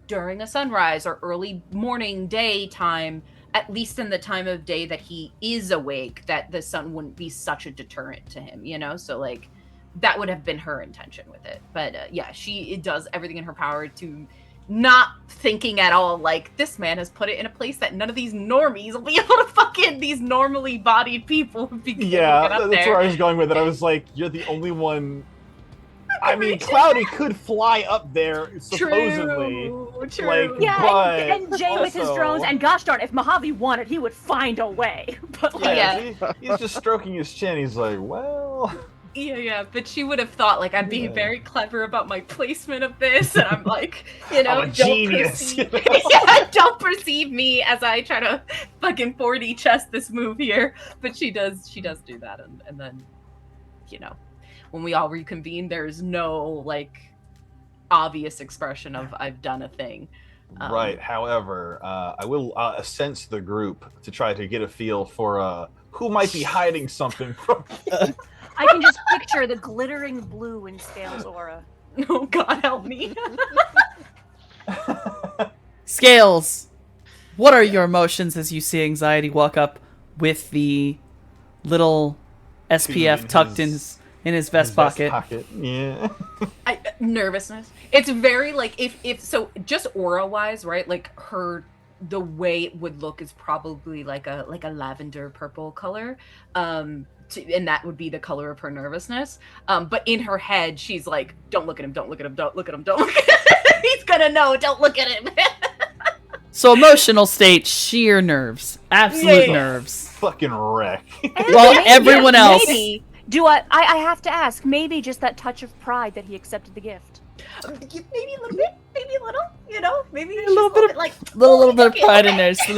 during a sunrise or early morning daytime, at least in the time of day that he is awake, that the sun wouldn't be such a deterrent to him, So like that would have been her intention with it. But yeah, she does everything in her power to not thinking at all like, this man has put it in a place that none of these normies will be able to fucking, these normally bodied people would be able to get up that's there. where I was going with it. I was like, you're the only one. I mean, Cloudy could fly up there, supposedly. True. Like, Yeah, but and Jay with his also- drones, and gosh darn, if Mojave wanted, he would find a way. But like, Yeah. he's just stroking his chin. He's like, well, Yeah, but she would have thought like I'd be Yeah. very clever about my placement of this, and I'm like, I'm a don't genius. don't perceive me as I try to fucking 4D chess this move here. But she does do that, and then, when we all reconvene, there's no like obvious expression of I've done a thing. Right. However, I will sense the group to try to get a feel for who might be hiding something from. I can just picture the glittering blue in Scale's aura. Oh God, help me! Scales, what are your emotions as you see Anxiety walk up with the little SPF tucked in his vest pocket? Yeah. Nervousness. It's very like if so, just aura wise, right? Like the way it would look is probably like a lavender purple color. And that would be the color of her nervousness. But in her head, she's like, don't look at him, don't look at him, don't look at him, don't look at him. He's gonna know, don't look at him. So emotional state, sheer nerves, absolute Yeah. nerves. Fucking wreck. While everyone else, Maybe, I have to ask, maybe just that touch of pride that he accepted the gift. Maybe a little bit. maybe a little, you know, maybe A little bit of like little bit of okay, pride in okay. there, just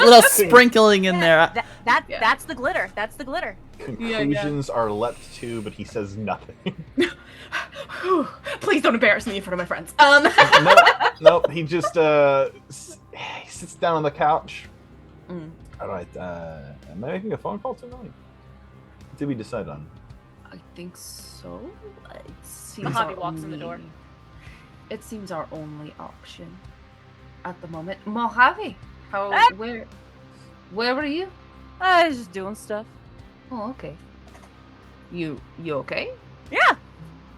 a little sprinkling in there. Yeah. That's the glitter. That's the glitter. Conclusions are leapt to, but he says nothing. Please don't embarrass me in front of my friends. No. He just he sits down on the couch. Mm. All right. Am I making a phone call tonight? What did we decide on? I think so. It seems Mojave our walks in the door. only- It seems our only option at the moment. Mojave, how? Ah! Where were you? I was just doing stuff. Oh, okay. You okay? Yeah.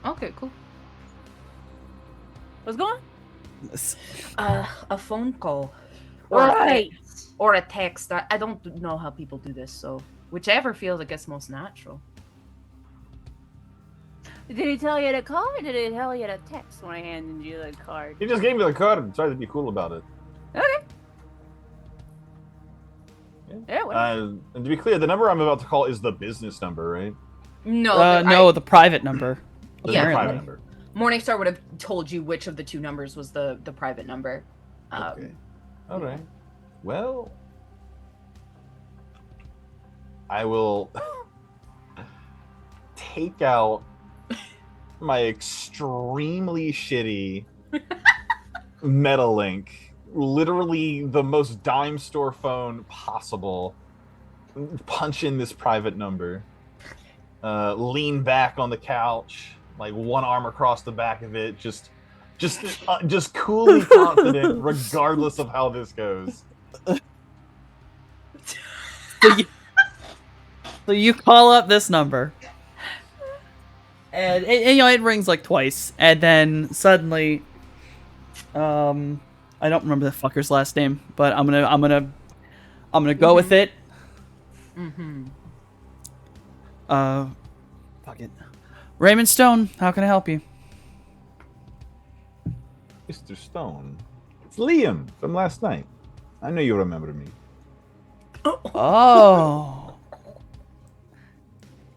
Okay, cool. What's going on? A phone call. Right. Or a text. I don't know how people do this, so whichever feels, I guess, most natural. Did he tell you to call or did he tell you to text when I handed you the card? He just gave me the card and tried to be cool about it. Okay. Yeah, whatever. And to be clear, the number I'm about to call is the business number, right? No, No, the private number. The Yeah. private number. Morningstar would have told you which of the two numbers was the private number. Okay. All right. Well, I will take out my extremely shitty Metalink, literally the most dime store phone possible, punch in this private number, lean back on the couch, like one arm across the back of it, just coolly confident, regardless of how this goes. So you call up this number, and it rings like twice, and then suddenly, I don't remember the fucker's last name, but I'm gonna go with it. Mm-hmm. Fuck it. Raymond Stone, how can I help you? Mr. Stone, it's Liam from last night. I know you remember me. Oh.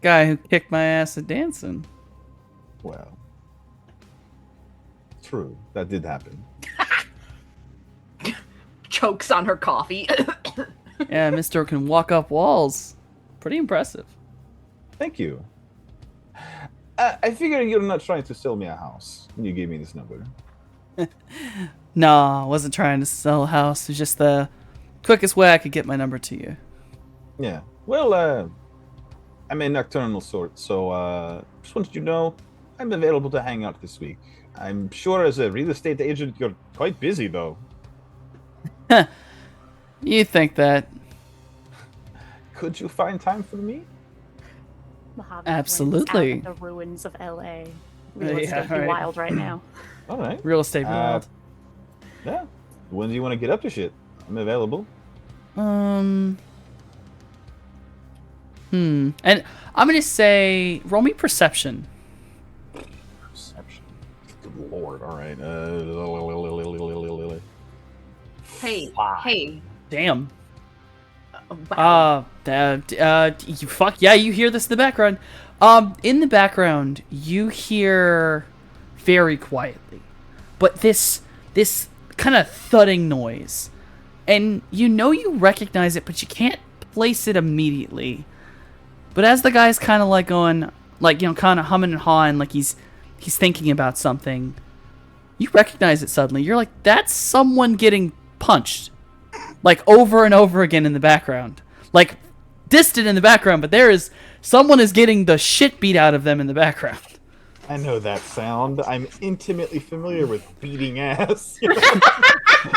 Guy who kicked my ass at dancing. Well, true, that did happen. Chokes on her coffee. Yeah, Mr. can walk up walls. Pretty impressive. Thank you. I figured you're not trying to sell me a house when you gave me this number. No, I wasn't trying to sell a house. It's just the quickest way I could get my number to you. Yeah. Well, I'm a nocturnal sort, so just wanted you to know I'm available to hang out this week. I'm sure as a real estate agent you're quite busy, though. You think that? Could you find time for me? Mojave Absolutely. Out at the ruins of LA. Real Yeah, estate be right. wild right now. All right. Real estate wild. Yeah. When do you want to get up to shit? I'm available. And I'm gonna say, roll me perception. Perception. Good lord. All right. Hey. Damn. Wow. You fuck yeah, you hear this in the background. In the background, you hear very quietly, but this kind of thudding noise, and you recognize it, but you can't place it immediately. But as the guy's kind of like going, like, kind of humming and hawing, like he's thinking about something, you recognize it suddenly. You're like, that's someone getting punched, like over and over again in the background, like distant in the background, but someone is getting the shit beat out of them in the background. I know that sound. I'm intimately familiar with beating ass.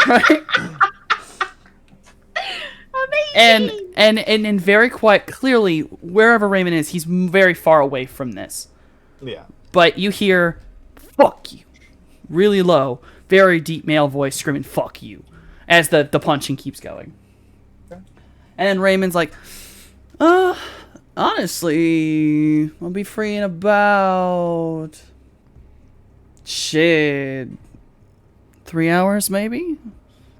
Right? And very quiet, clearly, wherever Raymond is, he's very far away from this. Yeah. But you hear, fuck you, really low, very deep male voice screaming, fuck you, as the punching keeps going. Okay. And then Raymond's like, honestly, I'll be free in about, 3 hours, maybe?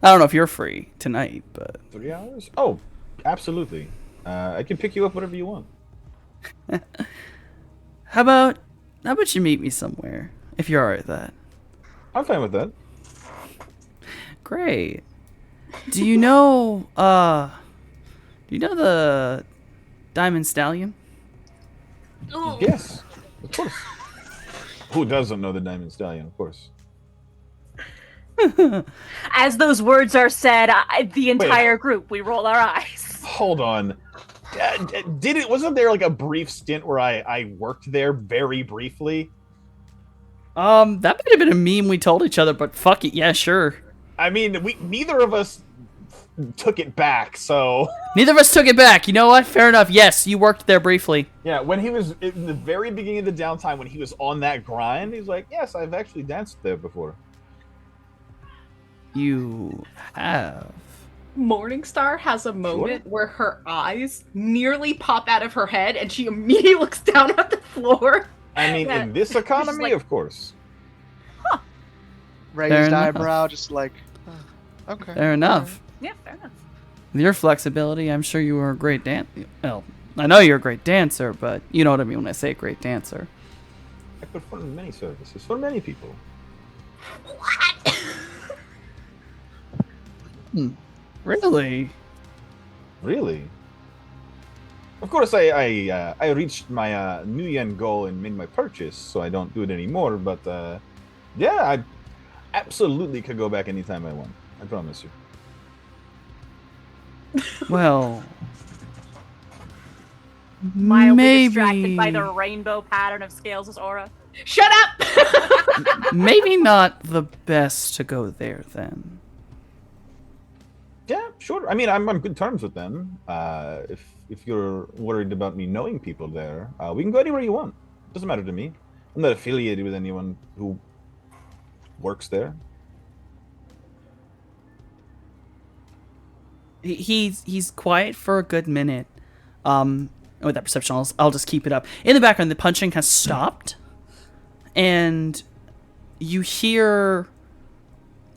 I don't know if you're free tonight, but... 3 hours? Oh, absolutely. I can pick you up whatever you want. How about you meet me somewhere, if you're alright with that? I'm fine with that. Great. Do you know the Diamond Stallion? Yes, of course. Who doesn't know the Diamond Stallion? Of course. As those words are said, the entire group, we roll our eyes. Hold on. Wasn't there like a brief stint where I worked there very briefly? That might have been a meme we told each other, but fuck it, yeah, sure. I mean, neither of us took it back, so Neither of us took it back. You know what? Fair enough. Yes, you worked there briefly. yeah. When he was in the very beginning of the downtime, when he was on that grind, he's like, "Yes, I've actually danced there before." You have. Morningstar has a moment where her eyes nearly pop out of her head and she immediately looks down at the floor. I mean, Yeah. in this economy, like- of course. Fair Raised enough. eyebrow, just like, okay. Fair enough. Yeah, fair enough. With your flexibility, I'm sure you were a great Well, I know you're a great dancer, but you know what I mean when I say great dancer. I perform many services for many people. Really? Really? Of course, I reached my New Yen goal and made my purchase, so I don't do it anymore. But yeah, I absolutely could go back anytime I want. I promise you. Well, Mildly maybe distracted by the rainbow pattern of Scales' aura. Shut up! maybe not the best to go there then. Yeah, sure. I mean, I'm on good terms with them. If you're worried about me knowing people there, we can go anywhere you want. Doesn't matter to me. I'm not affiliated with anyone who works there. He's quiet for a good minute. With that perception, I'll just keep it up. In the background, the punching has stopped, and you hear.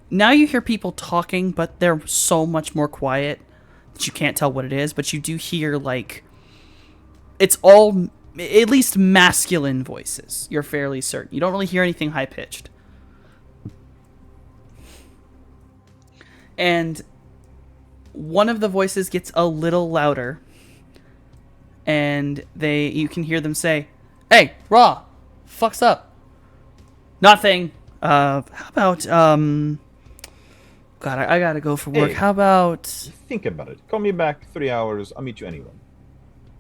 Now you hear people talking, but they're so much more quiet that you can't tell what it is. But you do hear like it's all at least masculine voices. You're fairly certain. You don't really hear anything high pitched. And one of the voices gets a little louder, and you can hear them say, "Hey, Raw, fucks up. Nothing. How about God, I gotta go for work. Hey. How about Think about it. Call me back 3 hours. I'll meet you anywhere.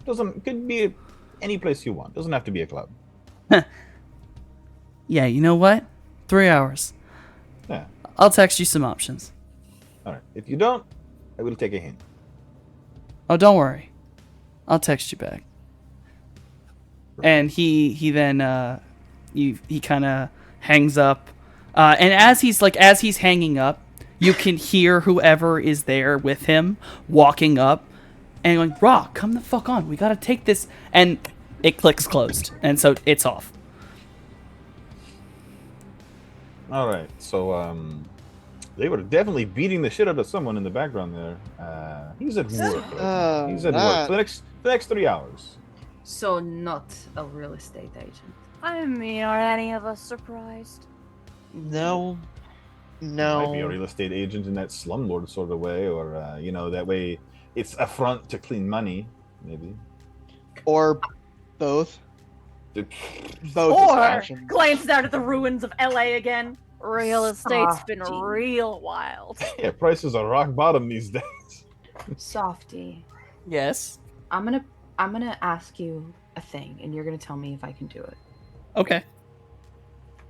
Could be any place you want. Doesn't have to be a club. yeah, you know what? 3 hours. Yeah. I'll text you some options. All right. If you don't, I will take a hint. Oh, don't worry. I'll text you back." And he then he kind of hangs up, and as he's hanging up, you can hear whoever is there with him walking up and going, "Raw, come the fuck on. We gotta take this." And it clicks closed, and so it's off. All right. So they were definitely beating the shit out of someone in the background there. He's at work. He's at work for the next 3 hours. So not a real estate agent. I mean, are any of us surprised? No. Might be a real estate agent in that slumlord sort of way, or that way it's a front to clean money, maybe. Or both. The- Both Or options. glances out at the ruins of LA again. Real estate's been Softy. real wild. Yeah, prices are rock bottom these days. Softy. Yes. I'm gonna ask you a thing and you're gonna tell me if I can do it. Okay.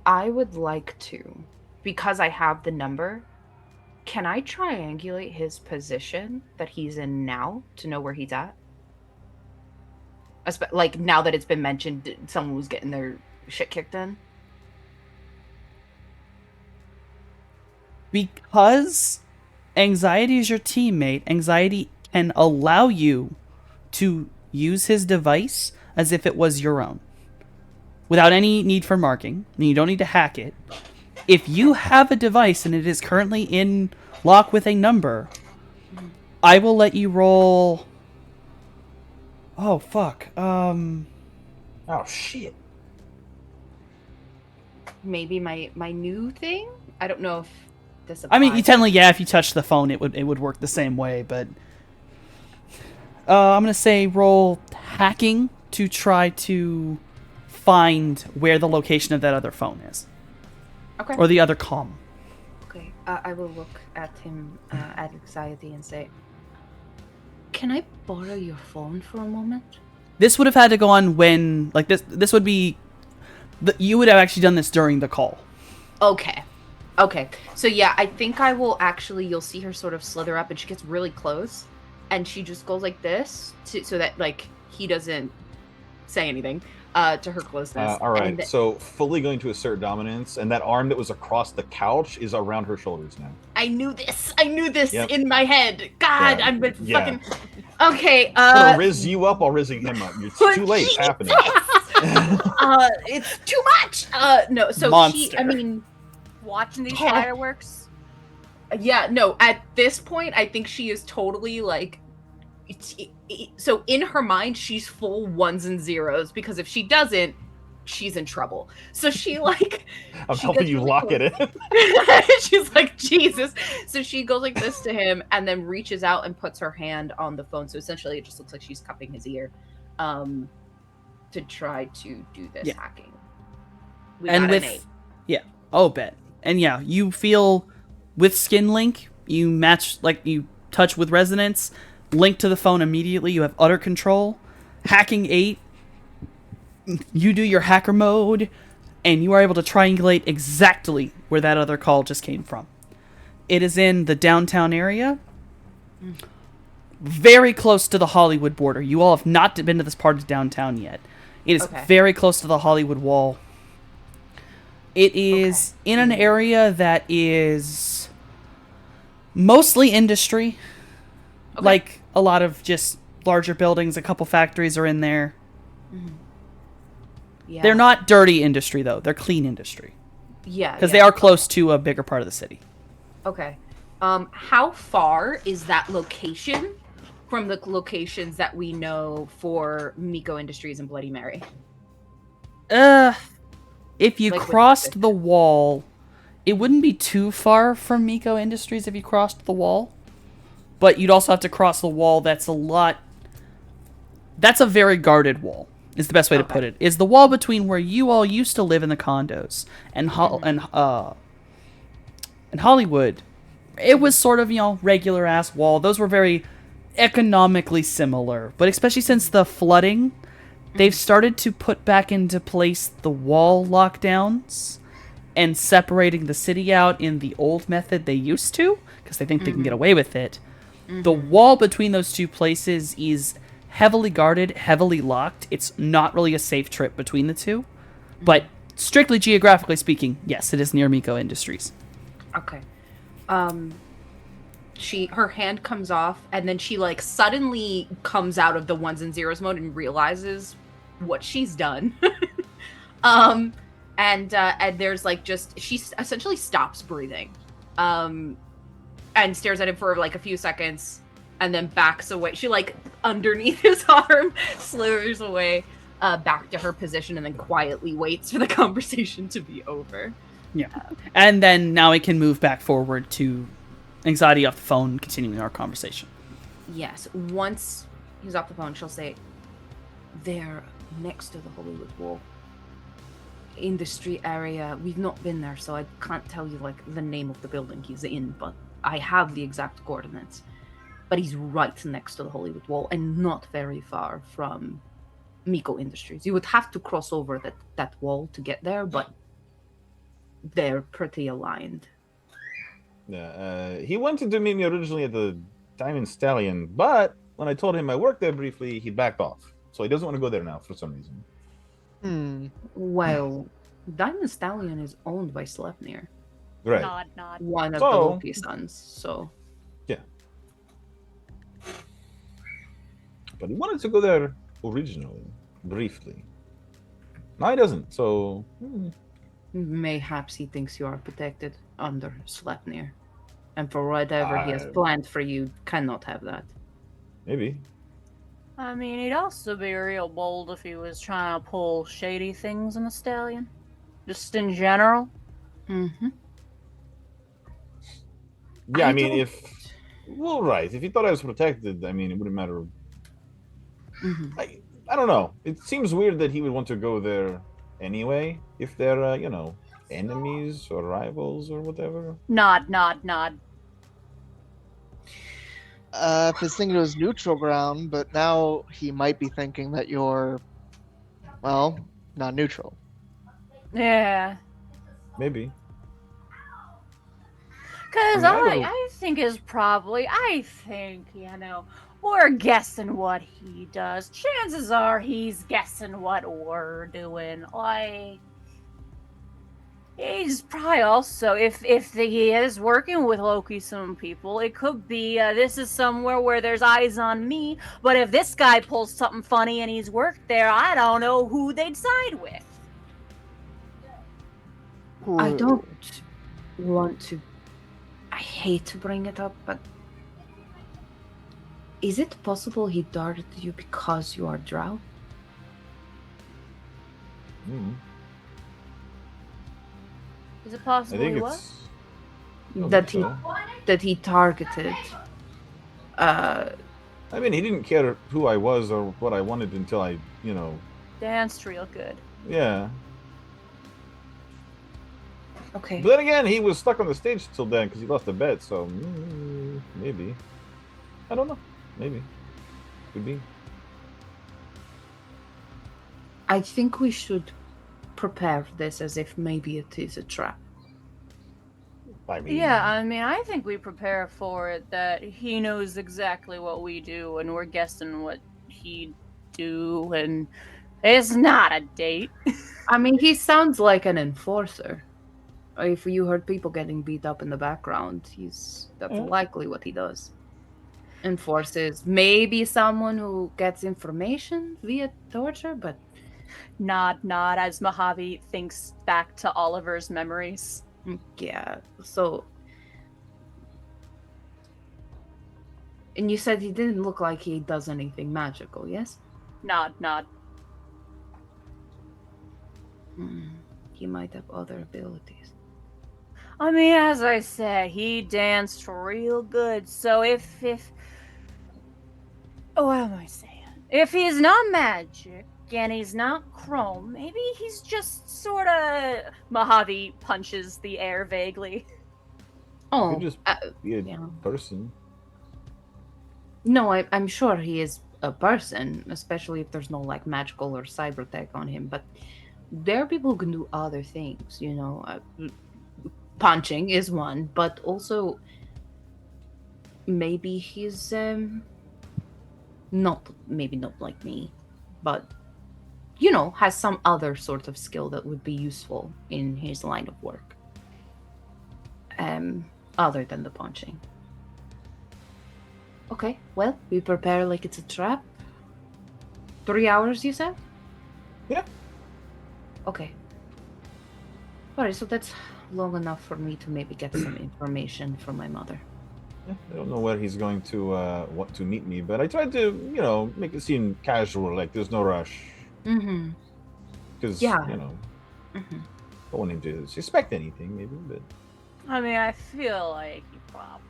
I would like to, because I have the number, can I triangulate his position that he's in now to know where he's at? Like, now that it's been mentioned, someone was getting their shit kicked in. Because Anxiety is your teammate, Anxiety can allow you to use his device as if it was your own, without any need for marking. You don't need to hack it. If you have a device and it is currently in lock with a number, I will let you roll. Oh fuck. Oh shit. Maybe my new thing? I don't know if this I mean, applies. technically, yeah. If you touch the phone, it would work the same way. But I'm gonna say roll hacking to try to find where the location of that other phone is, Okay. or the other comm. Okay. I will look at him at anxiety and say, "Can I borrow your phone for a moment?" This would have had to go on when, like this would be, you would have actually done this during the call. Okay. Okay. So yeah, I think I will actually. You'll see her sort of slither up, and she gets really close, and she just goes like this so that like he doesn't say anything to her closeness. All right, And so fully going to assert dominance, and that arm that was across the couch is around her shoulders now. I knew this. I knew this Yep. in my head. God, Yeah, I'm been yeah. fucking. Okay. I'm gonna rizz you up while rizzing him up. It's too late. It's happening. It's too much. No. So Monster. I mean, Watching these Yeah. fireworks. yeah. No. At this point, I think she is totally like. So in her mind, she's full ones and zeros because if she doesn't, she's in trouble. So she like. I'm she helping gets you really lock close. it in. She's like, Jesus. So she goes like this to him and then reaches out and puts her hand on the phone. So essentially it just looks like she's cupping his ear to try to do this Yeah. hacking. We And got with an 8. oh, bet. And yeah, you feel with Skin Link, you match, like you touch with resonance, link to the phone immediately. You have utter control. Hacking 8, you do your hacker mode, and you are able to triangulate exactly where that other call just came from. It is in the downtown area, very close to the Hollywood border. You all have not been to this part of downtown yet. It is Okay. very close to the Hollywood wall. It is in an area that is mostly industry. Okay. Like a lot of just larger buildings, a couple factories are in there. Yeah. They're not dirty industry though. They're clean industry Yeah. because they are close to a bigger part of the city. Okay. How far is that location from the locations that we know for Miko Industries and Bloody Mary? If you Like with crossed the wall, it wouldn't be too far from Miko Industries if you crossed the wall. But you'd also have to cross the wall that's a very guarded wall, is the best way to put it. Is the wall between where you all used to live in the condos and Hollywood. It was sort of, regular ass wall. Those were very economically similar. But especially since the flooding, they've started to put back into place the wall lockdowns and separating the city out in the old method they used to, because they think they can get away with it. The wall between those two places is heavily guarded, heavily locked. It's not really a safe trip between the two. But strictly geographically speaking, yes, it is near Miko Industries. Okay. Her hand comes off and then she like suddenly comes out of the ones and zeros mode and realizes what she's done. And there's like she essentially stops breathing. And stares at him for like a few seconds and then backs away. She like underneath his arm slithers away back to her position and then quietly waits for the conversation to be over. Yeah. And then now we can move back forward to anxiety off the phone, continuing our conversation. Yes. Once he's off the phone, she'll say, "They're next to the Hollywood wall. Industry area. We've not been there, so I can't tell you like the name of the building he's in, but I have the exact coordinates. But he's right next to the Hollywood wall and not very far from Miko Industries. You would have to cross over that wall to get there, but they're pretty aligned." Yeah, he wanted to meet me originally at the Diamond Stallion, but when I told him I worked there briefly, he backed off. So he doesn't want to go there now for some reason. Well, Diamond Stallion is owned by Sleipnir, Right. Nod. one of So- the Loki sons, so... Yeah. But he wanted to go there originally, briefly. Now he doesn't, so... Mayhaps he thinks you are protected under Sleipnir. And for whatever he has I- planned for you, cannot have that. Maybe. I mean, he'd also be real bold if he was trying to pull shady things in the stallion. Just in general. Mm-hmm. Yeah, I I mean, don't- well, right. If he thought I was protected, I mean, it wouldn't matter. Mhm. I don't know. It seems weird that he would want to go there anyway, if they're, enemies or rivals or whatever. Nod, nod, nod. If his thinking it was neutral ground, but now he might be thinking that you're, well, not neutral. Yeah. Maybe. Because I don't. I think we're guessing what he does. Chances are he's guessing what we're doing. Like, he's probably also, if he is working with Loki, some people, it could be this is somewhere where there's eyes on me. But if this guy pulls something funny and he's worked there, I don't know who they'd side with. I True. don't want to. I hate to bring it up, but is it possible he darted you because you are drow? Hmm. Is it I possible think he was? it's. I don't That think he so. that he targeted. I mean, he didn't care who I was or what I wanted until I, Danced real good. yeah. Okay. But then again, he was stuck on the stage till then because he lost a bet. So maybe. I don't know. Maybe. Could be. I think we should prepare this as if maybe it is a trap. I mean. Yeah, I mean, I think we prepare for it that he knows exactly what we do and we're guessing what he'd do, and it's not a date. I mean, he sounds like an enforcer. If you heard people getting beat up in the background, that's Yeah. likely what he does. Enforces maybe someone who gets information via torture, but Nod, nod, as Mojave thinks back to Oliver's memories. yeah. So, and you said he didn't look like he does anything magical, yes? Nod, nod. He might have other abilities. I mean, as I said, he danced real good. So what am I saying? If he's not magic and he's not chrome, maybe he's just sort of. Mojave punches the air vaguely. Oh, Could just be a yeah. person. No, I'm sure he is a person, especially if there's no like magical or cyber tech on him. But there are people who can do other things, punching is one, but also maybe he's not like me, but has some other sort of skill that would be useful in his line of work. Other than the punching. Okay, well, we prepare like it's a trap. 3 hours, you said? Yeah. Okay. Alright, so that's long enough for me to maybe get some information from my mother. Yeah, I don't know where he's going to want to meet me, but I tried to, make it seem casual, like there's no rush. Mm-hmm. Because, Yeah. don't want him to suspect anything, maybe, but. I mean, I feel like he probably.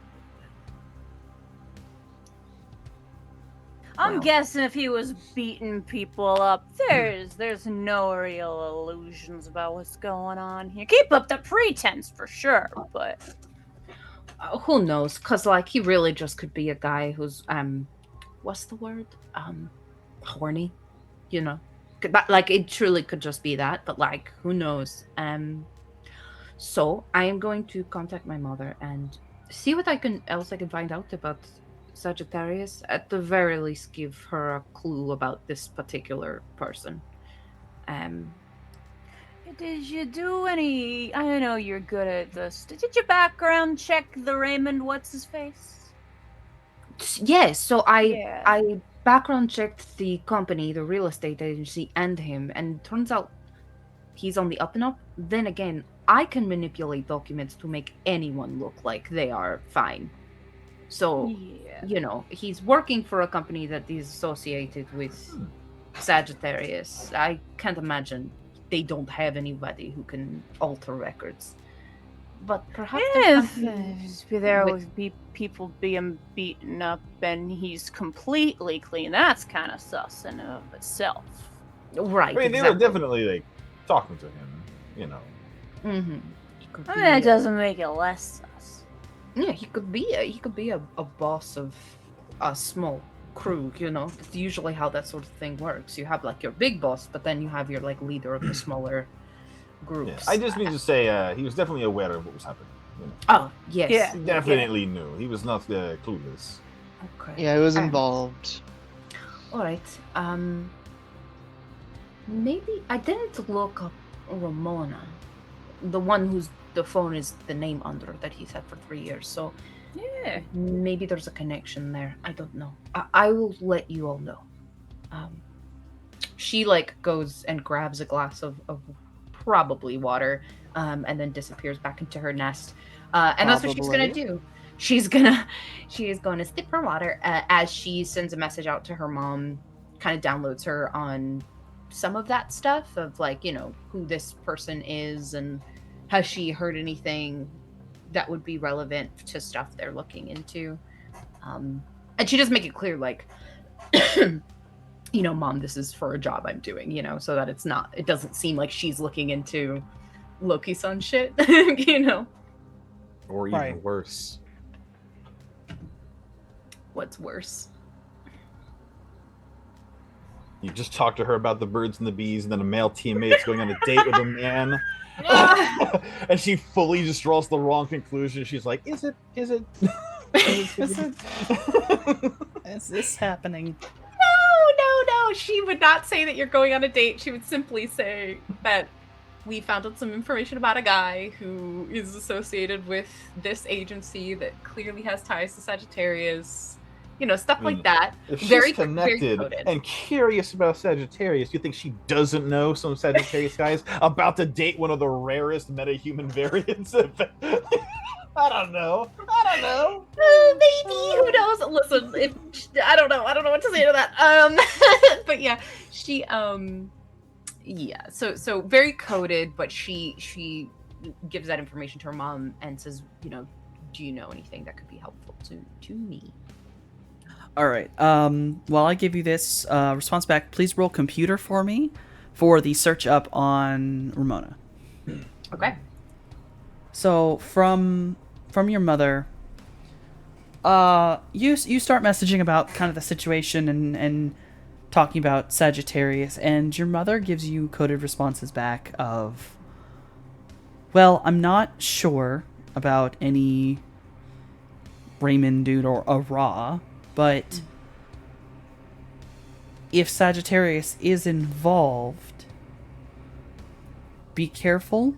I'm Well. guessing if he was beating people up, there's no real illusions about what's going on here. Keep up the pretense for sure, but Who knows? Because, like, he really just could be a guy who's, what's the word? Horny, But, like, it truly could just be that, but, like, who knows? So, I am going to contact my mother and see what else I can find out about Sagittarius. At the very least, give her a clue about this particular person. did you do any? I know you're good at this. Did you background check the Raymond? What's his face? Yes, so Yeah. I background checked the company, the real estate agency, and him, and turns out he's on the up and up. Then again, I can manipulate documents to make anyone look like they are fine. So, Yeah. he's working for a company that is associated with Sagittarius. I can't imagine they don't have anybody who can alter records. but perhaps there's Yes, something there with- would be people being beaten up, and he's completely clean. That's kind of sus in and of itself. right. I mean, they were definitely like talking to him, you know. Mm-hmm. I mean, that doesn't make it less sus. Yeah, he could be a boss of a small crew. You know, it's usually how that sort of thing works. You have like your big boss, but then you have your like leader of the smaller groups. Yeah. I just mean to say, he was definitely aware of what was happening. You know. Oh yes, Yeah. He definitely knew. He was not clueless. Okay. Yeah, it was involved. All right. Maybe I didn't look up Ramona, the one whose the phone is the name under that he's had for 3 years. So Yeah. maybe there's a connection there. I don't know. I will let you all know. She like goes and grabs a glass of probably water, and then disappears back into her nest. And that's what she's gonna Probably. do. She is going to sip her water as she sends a message out to her mom, kind of downloads her on some of that stuff of like, you know, who this person is and has she heard anything that would be relevant to stuff they're looking into. And she does make it clear, like, you know, Mom, this is for a job I'm doing, you know, so that it doesn't seem like she's looking into Loki-san shit, you know. Or even Right. worse. What's worse? You just talk to her about the birds and the bees, and then a male teammate's going on a date with a man. And she fully just draws the wrong conclusion. She's like, is it? Is this happening? No. She would not say that you're going on a date. She would simply say that we found out some information about a guy who is associated with this agency that clearly has ties to Sagittarius. You know, stuff like that. If she's Very connected coded. and curious about Sagittarius, you think she doesn't know some Sagittarius guys about to date one of the rarest metahuman variants? I don't know. Maybe, who knows? Listen, I don't know what to say to that. But yeah, she yeah, so very coded, but she gives that information to her mom and says, you know, do you know anything that could be helpful to me? All right. While I give you this response back, please roll computer for me for the search up on Ramona. Okay. So from your mother, you start messaging about kind of the situation and talking about Sagittarius, and your mother gives you coded responses back of, well, I'm not sure about any Raymond dude or a Ra, but if Sagittarius is involved, be careful.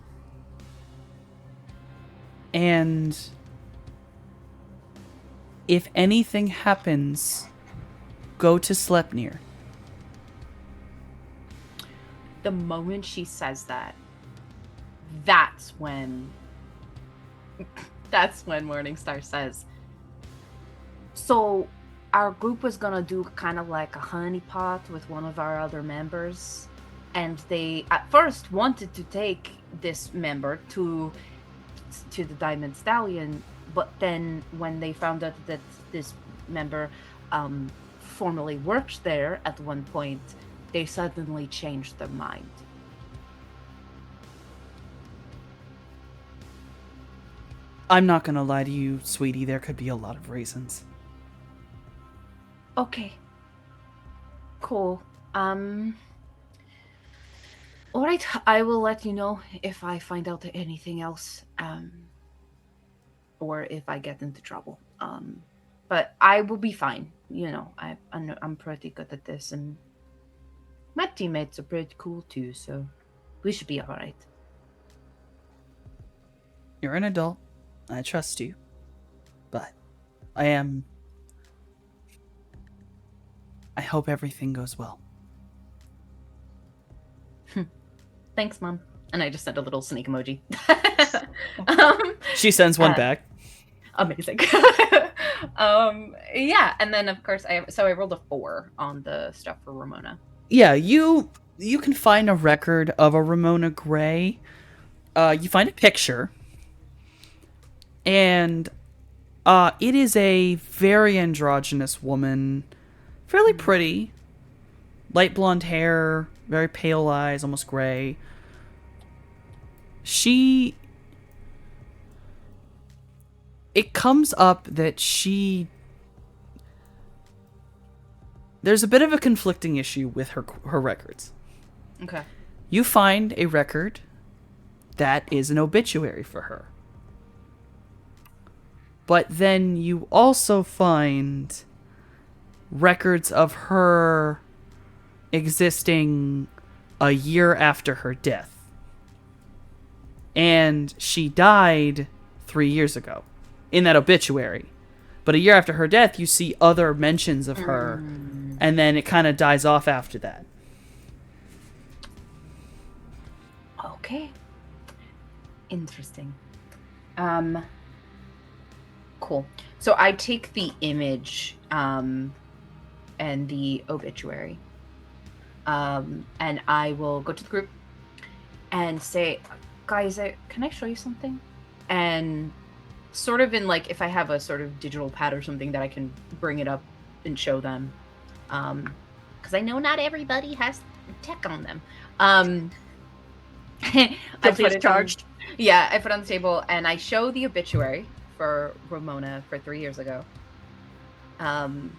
And if anything happens, go to Sleipnir. The moment she says that, that's when Morningstar says, so our group was gonna do kind of like a honeypot with one of our other members, and they at first wanted to take this member to the Diamond Stallion, but then when they found out that this member formerly worked there at one point, they suddenly changed their mind. I'm not gonna lie to you, sweetie, there could be a lot of reasons. Okay. Cool. All right, I will let you know if I find out anything else, or if I get into trouble. But I will be fine. You know, I'm pretty good at this, and my teammates are pretty cool too, so we should be all right. You're an adult. I trust you. But I hope everything goes well. Thanks, Mom. And I just sent a little snake emoji. She sends one back. Amazing. Yeah, and then of course I rolled a 4 on the stuff for Ramona. Yeah, you can find a record of a Ramona Gray. You find a picture. And it is a very androgynous woman, fairly pretty, light blonde hair, very pale eyes, almost gray. It comes up that there's a bit of a conflicting issue with her records. Okay. You find a record that is an obituary for her. But then you also find records of her existing a year after her death. And she died 3 years ago in that obituary. But a year after her death, you see other mentions of her, and then it kind of dies off after that. Okay. Interesting. Cool. So I take the image and the obituary. And I will go to the group and say, guys, can I show you something? And sort of in like, if I have a sort of digital pad or something that I can bring it up and show them. Because I know not everybody has tech on them. I Guilty put as it charged. Yeah, I put it on the table and I show the obituary for Ramona for 3 years ago. And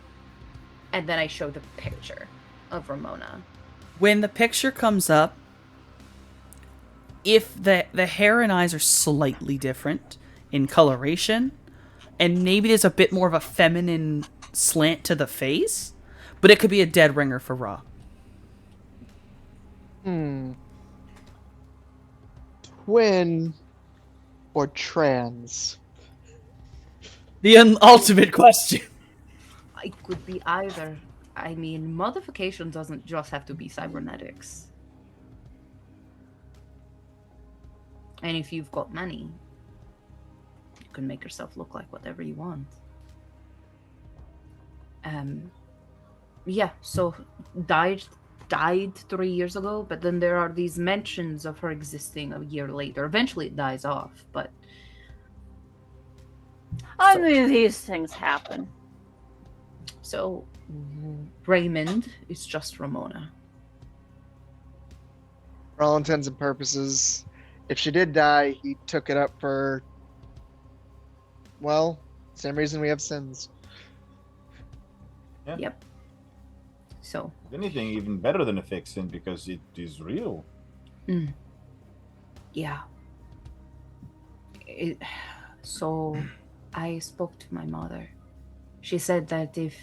then I show the picture of Ramona. When the picture comes up, if the hair and eyes are slightly different in coloration, and maybe there's a bit more of a feminine slant to the face, but it could be a dead ringer for Ra. Twin or trans? The ultimate question. It could be either. I mean, modification doesn't just have to be cybernetics. And if you've got money, you can make yourself look like whatever you want. Yeah, so died 3 years ago, but then there are these mentions of her existing a year later. Eventually it dies off, but I mean, these things happen. so Raymond is just Ramona. For all intents and purposes, if she did die, he took it up for, well, same reason we have sins. Yeah. Yep. So If anything, even better than a fake sin because it is real. yeah. So I spoke to my mother. She said that if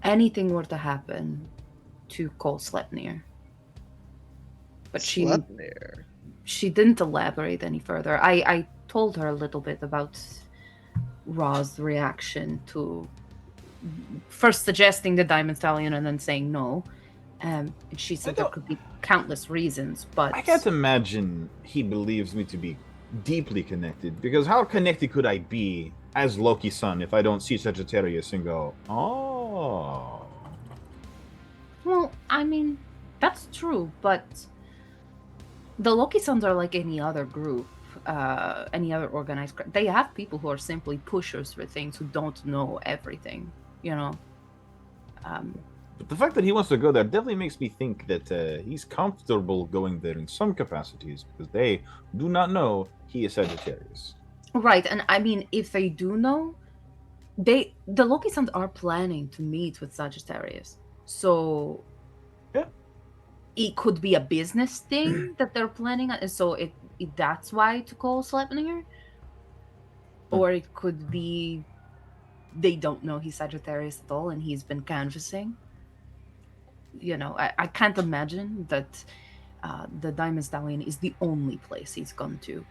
anything were to happen to Cole Sleipnir, but Sleipnir. she didn't elaborate any further. I told her a little bit about Ra's reaction to first suggesting the Diamond Stallion and then saying no. And she said there could be countless reasons, but I can't imagine he believes me to be deeply connected, because how connected could I be as Loki's son if I don't see Sagittarius and go, oh. well, I mean, that's true, but the Loki Sons are like any other group, any other organized group. They have people who are simply pushers for things who don't know everything, you know. But the fact that he wants to go there definitely makes me think that he's comfortable going there in some capacities, because they do not know he is Sagittarius. Right, and I mean, if they do know, the Loki Sons are planning to meet with Sagittarius, so yeah, it could be a business thing that they're planning, and so that's why to call Sleipnir, or it could be they don't know he's Sagittarius at all, and he's been canvassing. You know, I can't imagine that the Diamond Stallion is the only place he's gone to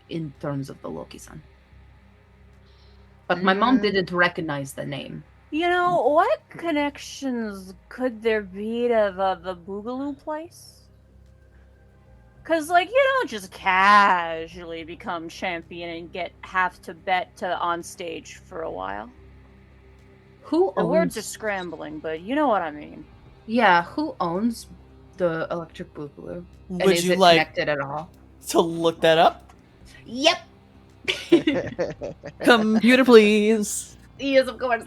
in terms of the Loki Sun. But my mom didn't recognize the name. You know, what connections could there be to the Boogaloo place? Because, like, you don't just casually become champion and have to bet to on stage for a while. Who The owns... words are scrambling, but you know what I mean. Yeah, who owns the Electric Boogaloo? And Would is you it like connected at all? to look that up? Yep. Computer, please. Yes, of course.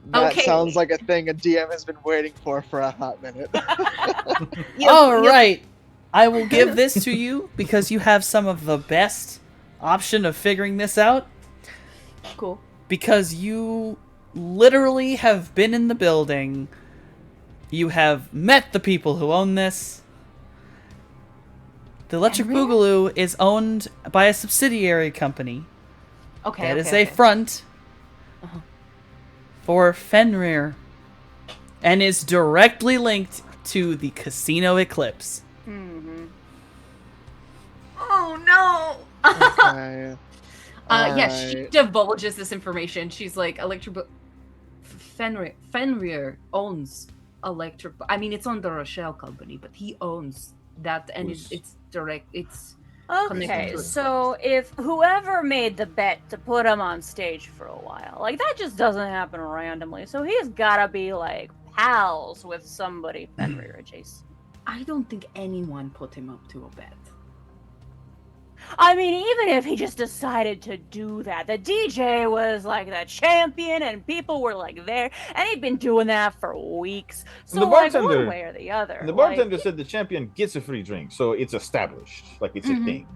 That Okay. sounds like a thing a DM has been waiting for a hot minute. All right. I will give this to you because you have some of the best option of figuring this out. Cool. Because you literally have been in the building. You have met the people who own this. The Electric Boogaloo is owned by a subsidiary company. Okay. That is okay. a front for Fenrir and is directly linked to the Casino Eclipse. Mm-hmm. Oh no. Okay. Yeah, she divulges this information. She's like, Fenrir owns Electric. I mean, it's on the Rochelle company, but he owns that, and it's direct. It's connected Okay, to it. so if whoever made the bet to put him on stage for a while, like that just doesn't happen randomly. So he's gotta be like pals with somebody Fenrir adjacent. I don't think anyone put him up to a bet. I mean, even if he just decided to do that, the DJ was like the champion and people were like there, and he'd been doing that for weeks. So The like bartender- one way or the other. And the bartender said the champion gets a free drink, so it's established, like it's a thing.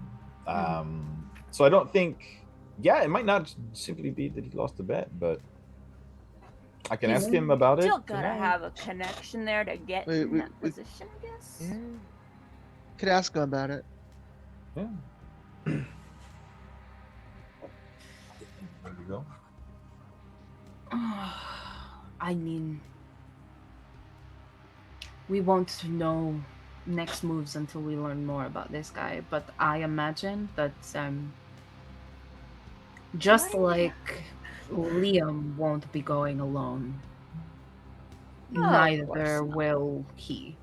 So I don't think, it might not simply be that he lost the bet, but I can ask him about it. Still gotta have a connection there to get in that position, I guess. Yeah. Could ask him about it. Yeah. Ready to go? I mean, we won't know next moves until we learn more about this guy, but I imagine that just like Liam won't be going alone, neither will he.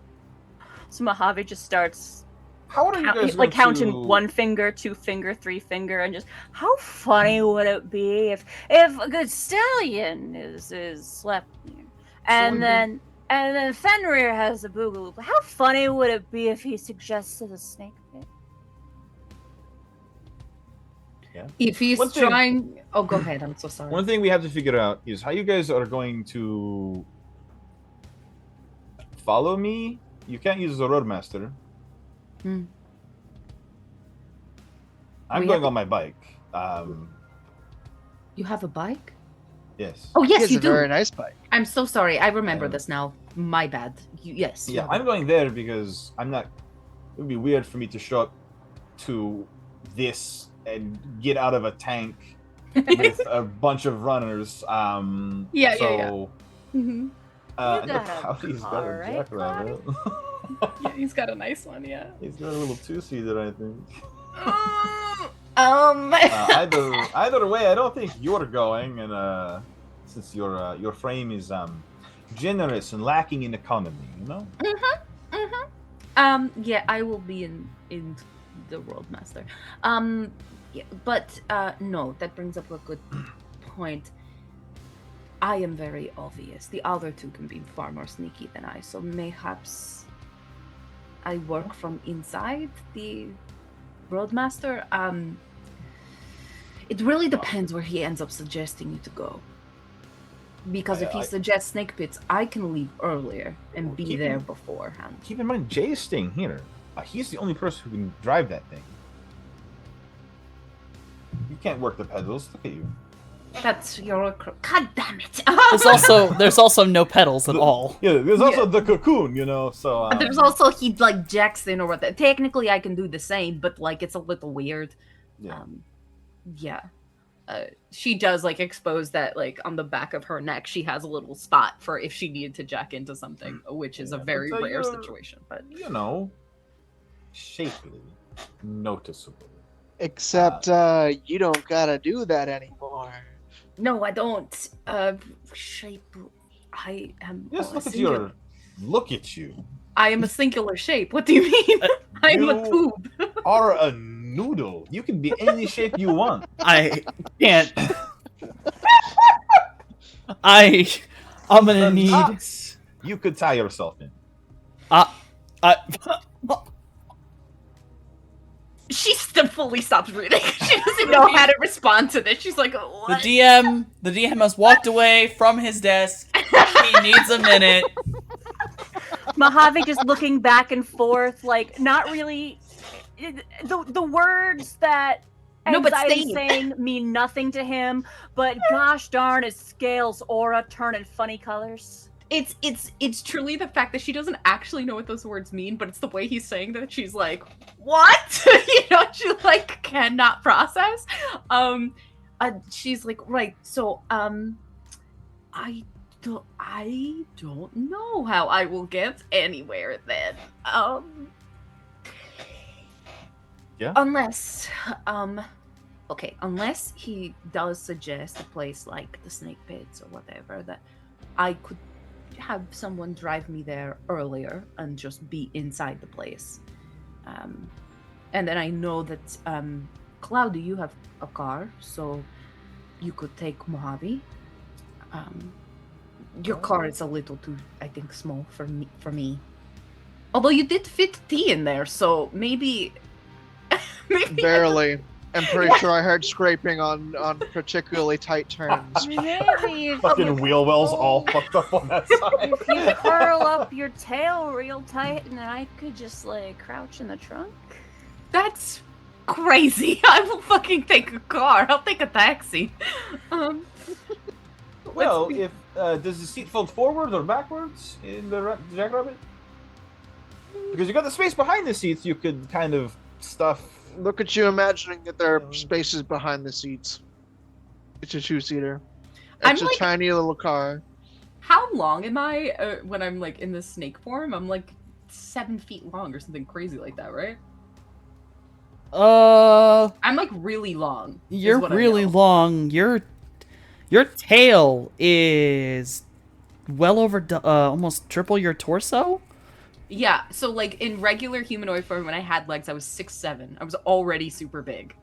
So Mojave just starts How are you guys going counting to... 1 finger, 2 finger, 3 finger, and just how funny would it be if a good stallion is slept near, and then Fenrir has a boogaloo. How funny would it be if he suggested a snake pit? Yeah. If he's One thing- trying, oh, go ahead. I'm so sorry. One thing we have to figure out is how you guys are going to follow me. You can't use the Roadmaster. Hmm. I'm We going have- on my bike. You have a bike? Yes. Oh, He yes, has you a do. very nice bike. I'm so sorry. I remember Yeah. this now. My bad. Yes. you Yeah, have a- I'm going there because I'm not. It would be weird for me to show up to this and get out of a tank with a bunch of runners. Yeah. Mm-hmm. And You look got a how he's got car, a right, jackrabbit. Yeah, he's got a nice one. Yeah. He's got a little two-seater, I think. Either way, I don't think you're going, and since your frame is generous and lacking in economy, you know. Yeah, I will be in the Worldmaster. Yeah, but no, that brings up a good point. I am very obvious. The other two can be far more sneaky than I, so mayhaps I work from inside the Roadmaster. It really depends where he ends up suggesting you to go. Because if he suggests snake pits, I can leave earlier and be there beforehand. Keep in mind, Jay's staying here. He's the only person who can drive that thing. You can't work the pedals. Look at you. That's your... God damn it! There's also no pedals at all. Yeah, there's also the cocoon, you know. So There's also he like Jackson or what. Technically, I can do the same, but like it's a little weird. Yeah. Yeah. She does like expose that like on the back of her neck she has a little spot for if she needed to jack into something, which is a very but, rare you're- situation. But you know, shapely, noticeable. Except you don't gotta do that anymore. no, I don't. Shape. I am. Just a look at singular- look at you. I am a singular shape. What do you mean? I'm a You- tube. Are a noodle. You can be any shape you want. I can't. I'm gonna The need. knots you could tie yourself in. She's fully stops reading. She doesn't know how to respond to this. She's like, The what? DM has walked away from his desk. He needs a minute. Mojave just looking back and forth, like not really. The words that No, but Anxiety's same. saying mean nothing to him, but gosh darn, his scales aura turning funny colors. It's truly the fact that she doesn't actually know what those words mean, but it's the way he's saying that she's like, what? She like cannot process. She's like, right, so I don't know how I will get anywhere then. Yeah? Unless unless he does suggest a place like the Snake Pits or whatever, that I could have someone drive me there earlier and just be inside the place. And then I know that Cloudy, you have a car, so you could take Mojave. Your car is a little too, I think, small for me. Although you did fit T in there, so maybe Barely. I'm pretty sure I heard scraping on particularly tight turns. Maybe if Fucking you, wheel wells all fucked up on that side. If you curl up your tail real tight, and then I could just like crouch in the trunk. That's crazy. I will fucking take a car. I'll take a taxi. Well, if does the seat fold forward or backwards in the Jackrabbit? Because you got the space behind the seats, you could kind of stuff. Look at you imagining that there are spaces behind the seats. It's a two-seater. I'm It's a like- tiny little car. How long am I when I'm like in the snake form? I'm like 7 feet long or something crazy like that, right? I'm like really long. is You're what I really know. long. Your tail is well over almost triple your torso. Yeah, so like in regular humanoid form, when I had legs, I was 6'7". I was already super big.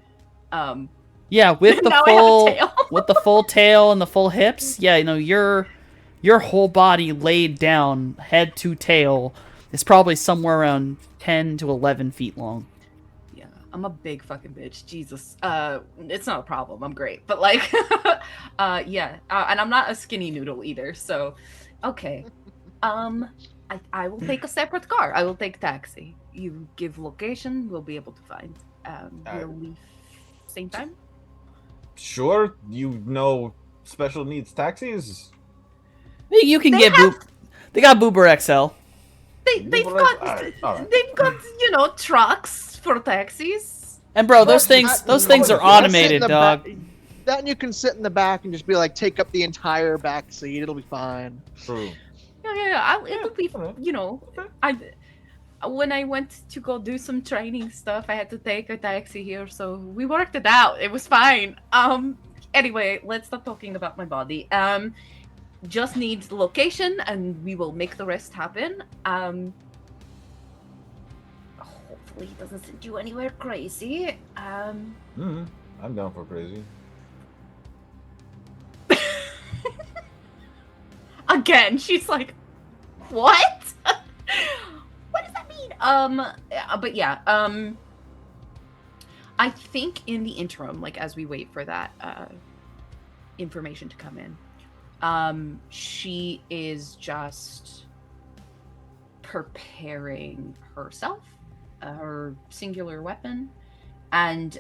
Yeah, with the Now I have a full tail. with the full tail and the full hips. Yeah, your whole body laid down, head to tail, is probably somewhere around 10 to 11 feet long. Yeah, I'm a big fucking bitch. Jesus. It's not a problem. I'm great. But like, yeah. And I'm not a skinny noodle either. So, okay. I will take a separate car. I will take taxi. You give location, we'll be able to find. We'll leave same time. Sure, you know special needs taxis. You can get They got Boober XL. They've Well, got alright. they've got trucks for taxis. And bro, those things are automated, dog. Then you can sit in the back and just be like, take up the entire back seat. It'll be fine. True. Yeah. It'll be, alright. when I went to go do some training stuff, I had to take a taxi here, so we worked it out. It was fine. Anyway, let's stop talking about my body. Just need the location, and we will make the rest happen. Hopefully, he doesn't send you anywhere crazy. I'm down for crazy. Again, she's like, what? What does that mean? But yeah, I think in the interim, like as we wait for that information to come in, she is just preparing herself, her singular weapon, and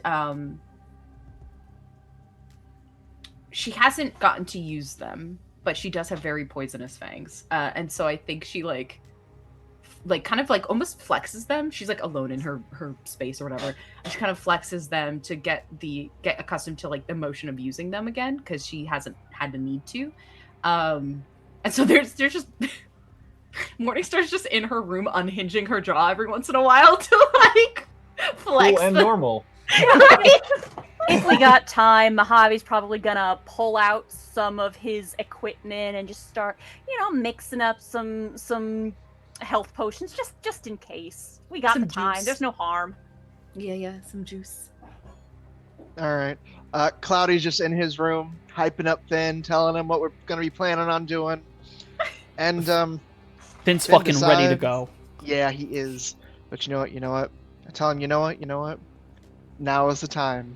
she hasn't gotten to use them, but she does have very poisonous fangs, and so I think she like kind of like almost flexes them. She's like alone in her space or whatever, and she kind of flexes them to get accustomed to like the motion of using them again, because she hasn't had the need to. And so there's just Morningstar's just in her room unhinging her jaw every once in a while to like flex Cool and them. normal. If we got time, Mojave's probably gonna pull out some of his equipment and just start, mixing up some health potions just in case. We got Some the time. juice. There's no harm. Yeah, some juice. All right. Cloudy's just in his room, hyping up Finn, telling him what we're going to be planning on doing. And, Finn's Finn fucking ready to decides- go. yeah, he is. But you know what? I tell him, you know what? now is the time.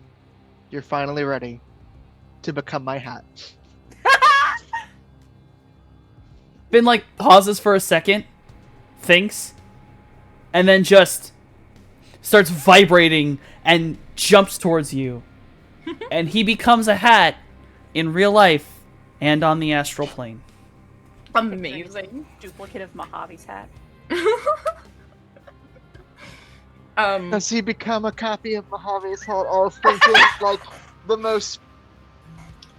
You're finally ready to become my hat. Finn, like, pauses for a second, thinks, and then just starts vibrating and jumps towards you. And he becomes a hat in real life and on the astral plane. Amazing. Duplicate of Mojave's hat. Does he become a copy of Mojave's hat? I was thinking, like, the most...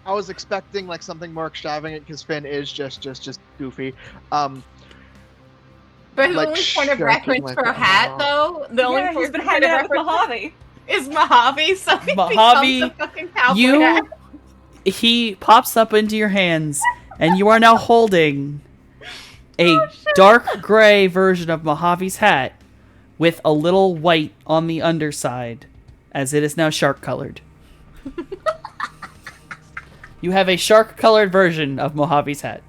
I was expecting, like, something more extravagant, because Finn is just goofy. But the Like, only point of shaking reference like for a that. hat, though, the only Yeah, he's point been of hanging out with reference Mojave. is Mojave, so he Mojave, becomes a fucking cowboy hat. he pops up into your hands, and you are now holding a dark gray version of Mojave's hat with a little white on the underside, as it is now shark-colored. You have a shark-colored version of Mojave's hat.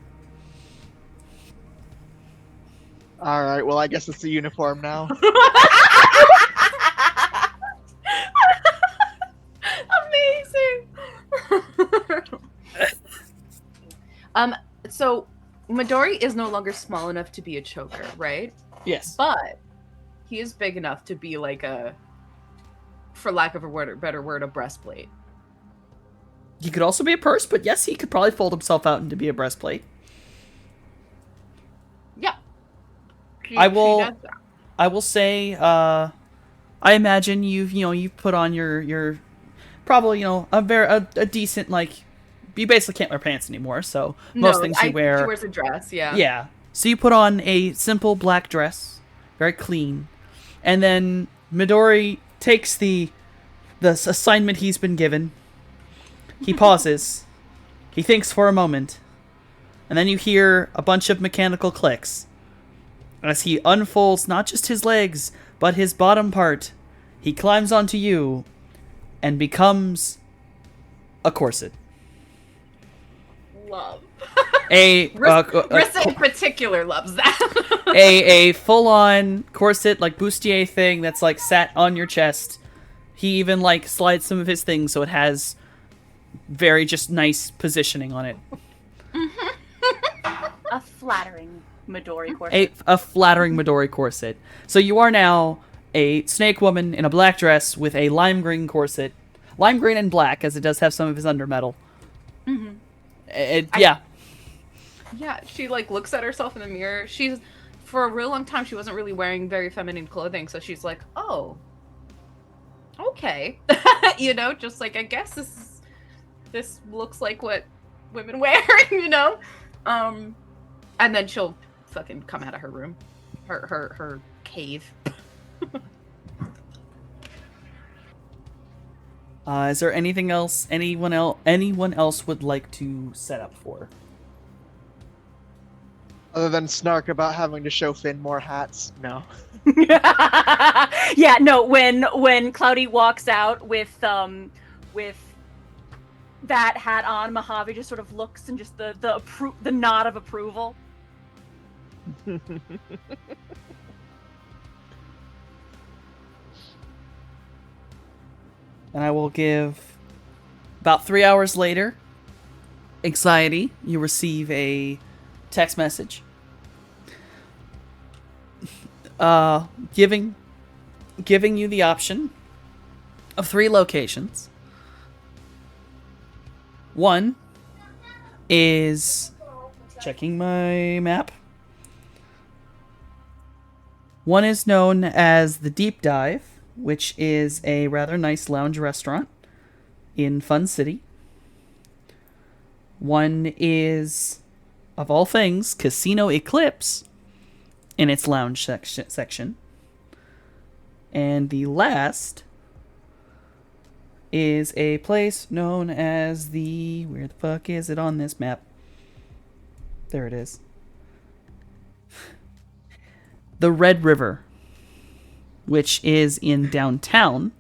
Alright, well, I guess it's the uniform now. Amazing. So Midori is no longer small enough to be a choker, right? Yes. But he is big enough to be like a, for lack of a better word, a breastplate. He could also be a purse, but yes, he could probably fold himself out into be a breastplate. Yeah. I She will- does that. I will say, I imagine you've put on your probably, a decent, like, you basically can't wear pants anymore, so most things you wear. She wears a dress, yeah. Yeah. So you put on a simple black dress, very clean, and then Midori takes the assignment he's been given. He pauses. He thinks for a moment, and then you hear a bunch of mechanical clicks as he unfolds not just his legs, but his bottom part. He climbs onto you and becomes a corset. Love. Rissa in particular loves that. a full-on corset, like bustier thing that's like sat on your chest. He even like slides some of his things so it has very just nice positioning on it. A flattering Midori corset. A flattering Midori corset. So you are now a snake woman in a black dress with a lime green corset. Lime green and black, as it does have some of his undermetal. Mm-hmm. Yeah. Yeah, she like looks at herself in the mirror. She's, for a real long time, she wasn't really wearing very feminine clothing, so she's like, oh, okay. Just like, I guess this looks like what women wear, and then she'll fucking come out of her room, her cave. Is there anything else anyone else would like to set up for? Other than snark about having to show Finn more hats, no. Yeah, no, when Cloudy walks out with that hat on, Mojave just sort of looks and just the nod of approval. And I will give about 3 hours later, Anxiety, you receive a text message giving you the option of 3 locations. One is checking my map. One is known as the Deep Dive, which is a rather nice lounge restaurant in Fun City. One is, of all things, Casino Eclipse in its lounge section. And the last is a place known as the... Where the fuck is it on this map? There it is. The Red River, which is in downtown.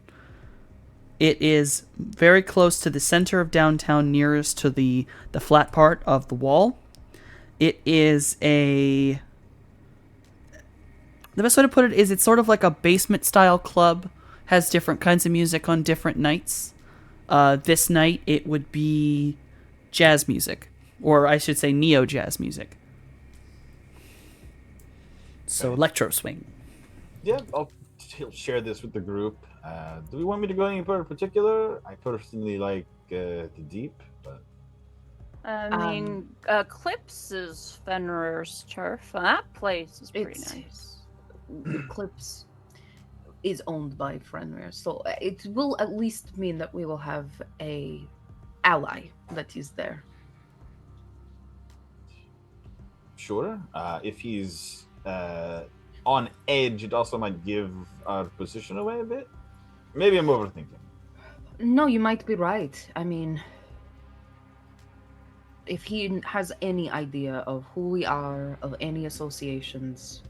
It is very close to the center of downtown, nearest to the flat part of the wall. It is a... The best way to put it is it's sort of like a basement-style club has different kinds of music on different nights. This night it would be jazz music, or I should say neo jazz music. So Okay. electro swing. Yeah, I'll share this with the group. Do we want me to go anywhere in particular? I personally like the deep, but I mean, Clips is Fenrir's turf. That place is pretty nice. Eclipse is owned by Fenrir, so it will at least mean that we will have a ally that is there. sure. If he's on edge, it also might give our position away a bit. Maybe I'm overthinking. No, you might be right. I mean, if he has any idea of who we are, of any associations,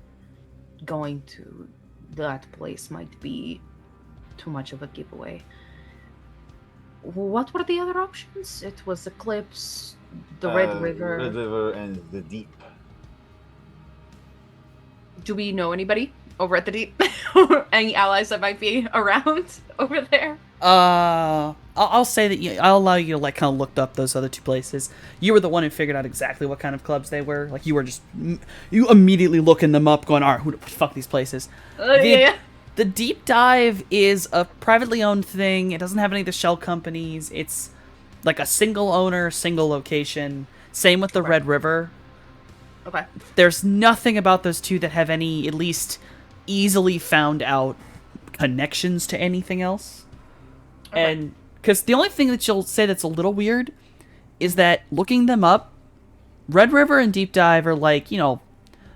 going to that place might be too much of a giveaway. What were the other options? It was Eclipse, the Red River. Red River and the Deep. Do we know anybody over at the Deep? Any allies that might be around over there? I'll say that I'll allow you to like kind of look up those other two places. You were the one who figured out exactly what kind of clubs they were. Like you immediately looking them up, going, "All right, who the fuck these places?" Yeah. The Deep Dive is a privately owned thing. It doesn't have any of the shell companies. It's like a single owner, single location. Same with the Red River. Okay. There's nothing about those two that have any, at least, easily found out connections to anything else. Okay. And because the only thing that you'll say that's a little weird is that looking them up, Red River and Deep Dive are like,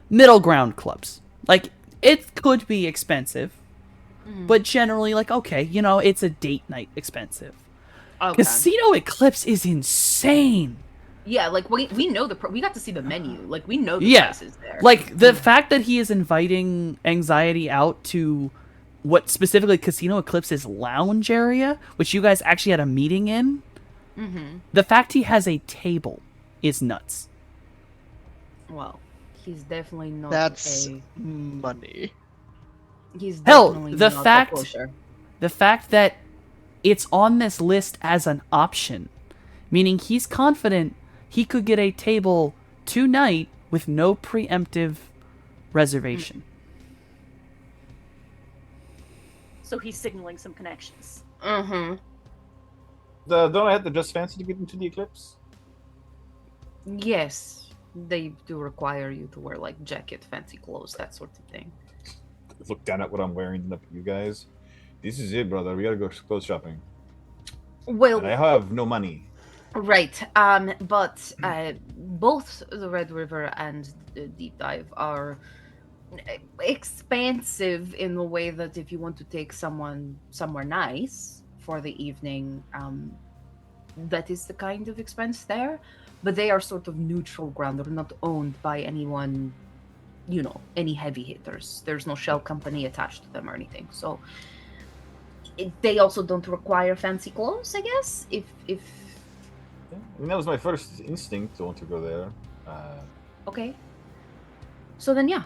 middle ground clubs. Like, it could be expensive, but generally, like, okay, it's a date night expensive. Okay. Casino Eclipse is insane. Yeah, like we know we got to see the menu. Like we know the Yeah. prices there. Like, the fact that he is inviting Anxiety out to what specifically Casino Eclipse's lounge area, which you guys actually had a meeting in, the fact he has a table is nuts. Well, he's definitely not That's money. He's Hell, definitely the not fact- a pusher. The fact that it's on this list as an option, meaning he's confident he could get a table tonight with no preemptive reservation. So he's signaling some connections. Mm-hmm. Don't I have to dress fancy to get into the Eclipse? Yes, they do require you to wear like jacket, fancy clothes, that sort of thing. Look down at what I'm wearing and up at you guys. This is it, brother. We gotta go clothes shopping. Well, And I have no money. right. But both the Red River and the Deep Dive are expansive in the way that if you want to take someone somewhere nice for the evening, that is the kind of expense there. But they are sort of neutral ground. They're not owned by anyone, any heavy hitters. There's no shell company attached to them or anything. So they also don't require fancy clothes, I guess. If Yeah. I mean, that was my first instinct to want to go there. okay. So then, yeah.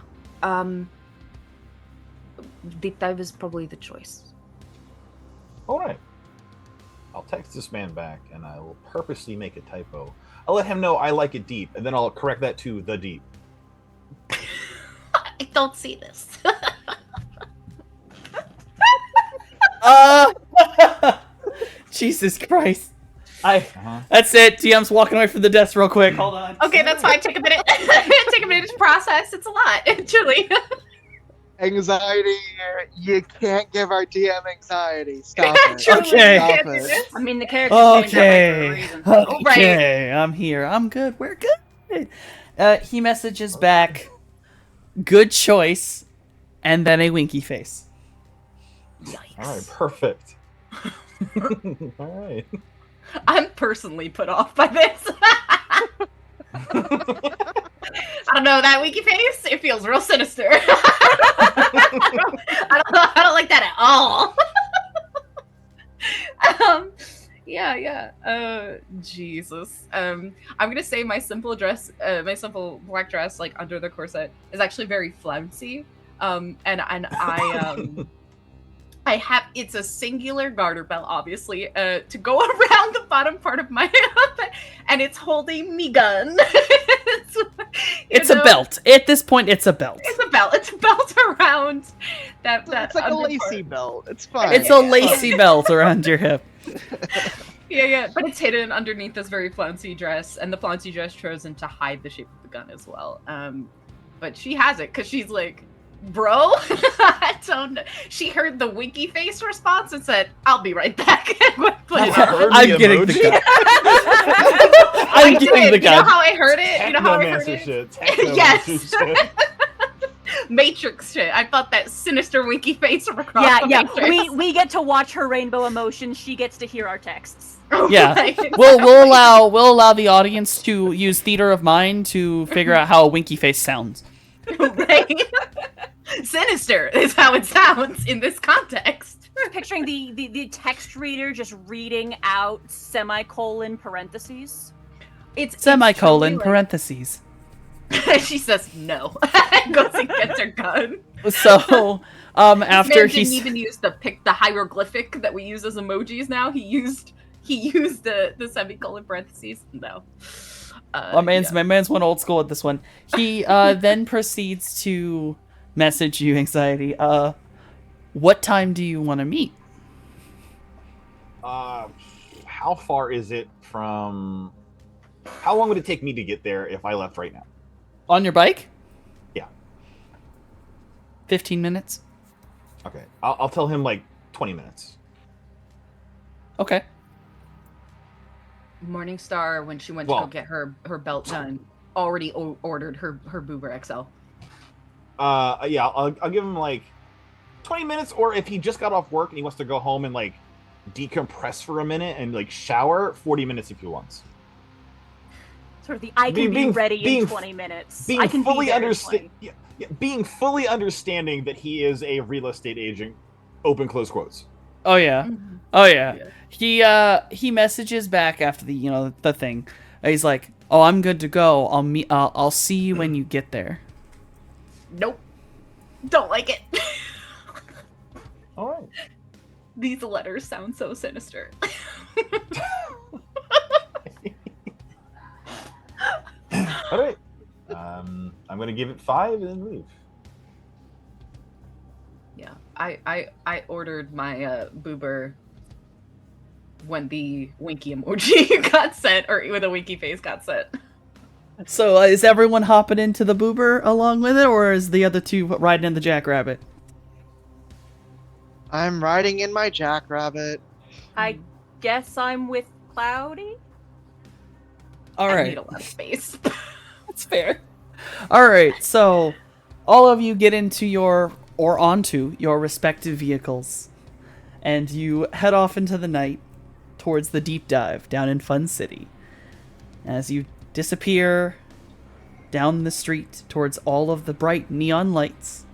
Deep Dive is probably the choice. All right. I'll text this man back, and I will purposely make a typo. I'll let him know I like it deep, and then I'll correct that to the deep. I don't see this. Jesus Christ. Uh-huh. That's it. DM's walking away from the desk real quick. Hold on. Okay, that's fine. Take a minute. Take a minute to process. It's a lot, truly. Anxiety, you can't give our DM anxiety. Stop it. Truly, Okay. you Stop can't do it. this. I mean, the character's named that way for a reason. so- Okay. I'm here. I'm good. We're good. He messages back, good choice, and then a winky face. All right, perfect. All right. I'm personally put off by this. I don't know, that winky face, it feels real sinister. I don't like that at all. Jesus. I'm gonna say my simple dress, my simple black dress, like under the corset, is actually very flouncy. And I It's a singular garter belt, obviously, to go around the bottom part of my head, and it's holding me gun. It's a belt. At this point, it's a belt. It's a belt. It's a belt around that. It's like a under lacy part. belt. It's fine. It's a lacy belt around your hip. Yeah, but it's hidden underneath this very flouncy dress, and the flouncy dress chosen to hide the shape of the gun as well. But she has it because she's like, bro, I don't know. She heard the winky face response and said, "I'll be right back." I'm getting the gun. I'm getting the gun. You know how I heard it? You know how I heard it? Shit. Yes. Matrix shit. I thought that sinister winky face from across the Yeah. Matrix. We get to watch her rainbow emotions. She gets to hear our texts. Yeah, Right. we'll allow the audience to use theater of mind to figure out how a winky face sounds. Right? Sinister is how it sounds in this context. Picturing the text reader just reading out semicolon parentheses. It's Semicolon truly parentheses. like- she says no. And goes and gets her gun. So, after Man he's didn't even use the hieroglyphic that we use as emojis now. He used the semicolon parentheses. No. my man's went old school at this one. He then proceeds to message you, Anxiety. What time do you want to meet? How far is it from? How long would it take me to get there if I left right now? On your bike? Yeah. 15 minutes. Okay, I'll tell him like 20 minutes. Okay. Morningstar, when she went to go get her belt done, already ordered her Boober XL. Yeah, I'll give him like 20 minutes, or if he just got off work and he wants to go home and like decompress for a minute and like shower, 40 minutes if he wants. Sort of the I can be ready in 20 minutes. I can fully be there understand. Being fully understanding that he is a real estate agent. Open close quotes. Oh yeah. Oh yeah. He messages back after the thing. He's like, "Oh, I'm good to go. I'll see you when you get there." Nope. Don't like it. All right. These letters sound so sinister. All right. I'm gonna give it 5 and then leave. Yeah, I ordered my Boober when the winky emoji got sent, or when the winky face got sent. So is everyone hopping into the Boober along with it, or is the other two riding in the Jackrabbit? I'm riding in my Jackrabbit. I guess I'm with Cloudy. All I right. need a lot of space. That's fair. All right, so all of you get into onto your respective vehicles, and you head off into the night towards the deep dive down in Fun City. As you disappear down the street towards all of the bright neon lights,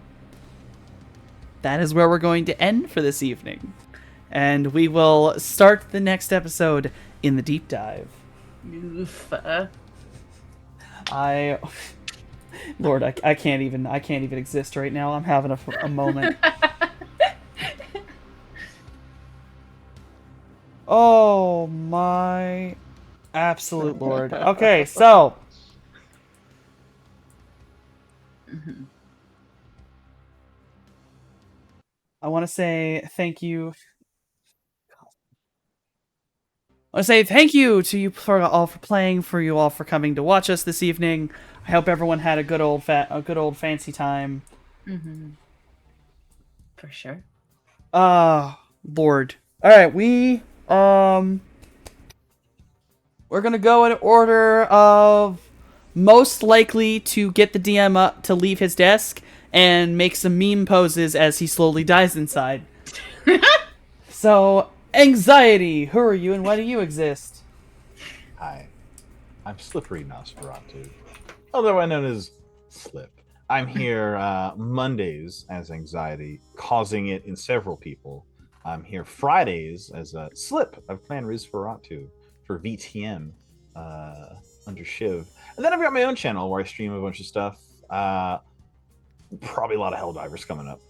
that is where we're going to end for this evening. And we will start the next episode in the deep dive. Oof. Lord, I can't even exist right now. I'm having a moment. Oh my absolute Lord. Okay, so I want to say thank you. I want to say thank you to you for all for playing, for you all for coming to watch us this evening. I hope everyone had a good old fancy time. Mm-hmm. For sure. Lord. All right, we're gonna go in order of most likely to get the DM up to leave his desk and make some meme poses as he slowly dies inside. So, Anxiety, who are you and why do you exist? Hi, I'm Slippery Nosferatu, otherwise known as Slip. I'm here Mondays as Anxiety, causing it in several people. I'm here Fridays as Slip of Clan Rizferatu for VTM under Shiv. And then I've got my own channel where I stream a bunch of stuff. Probably a lot of Helldivers coming up.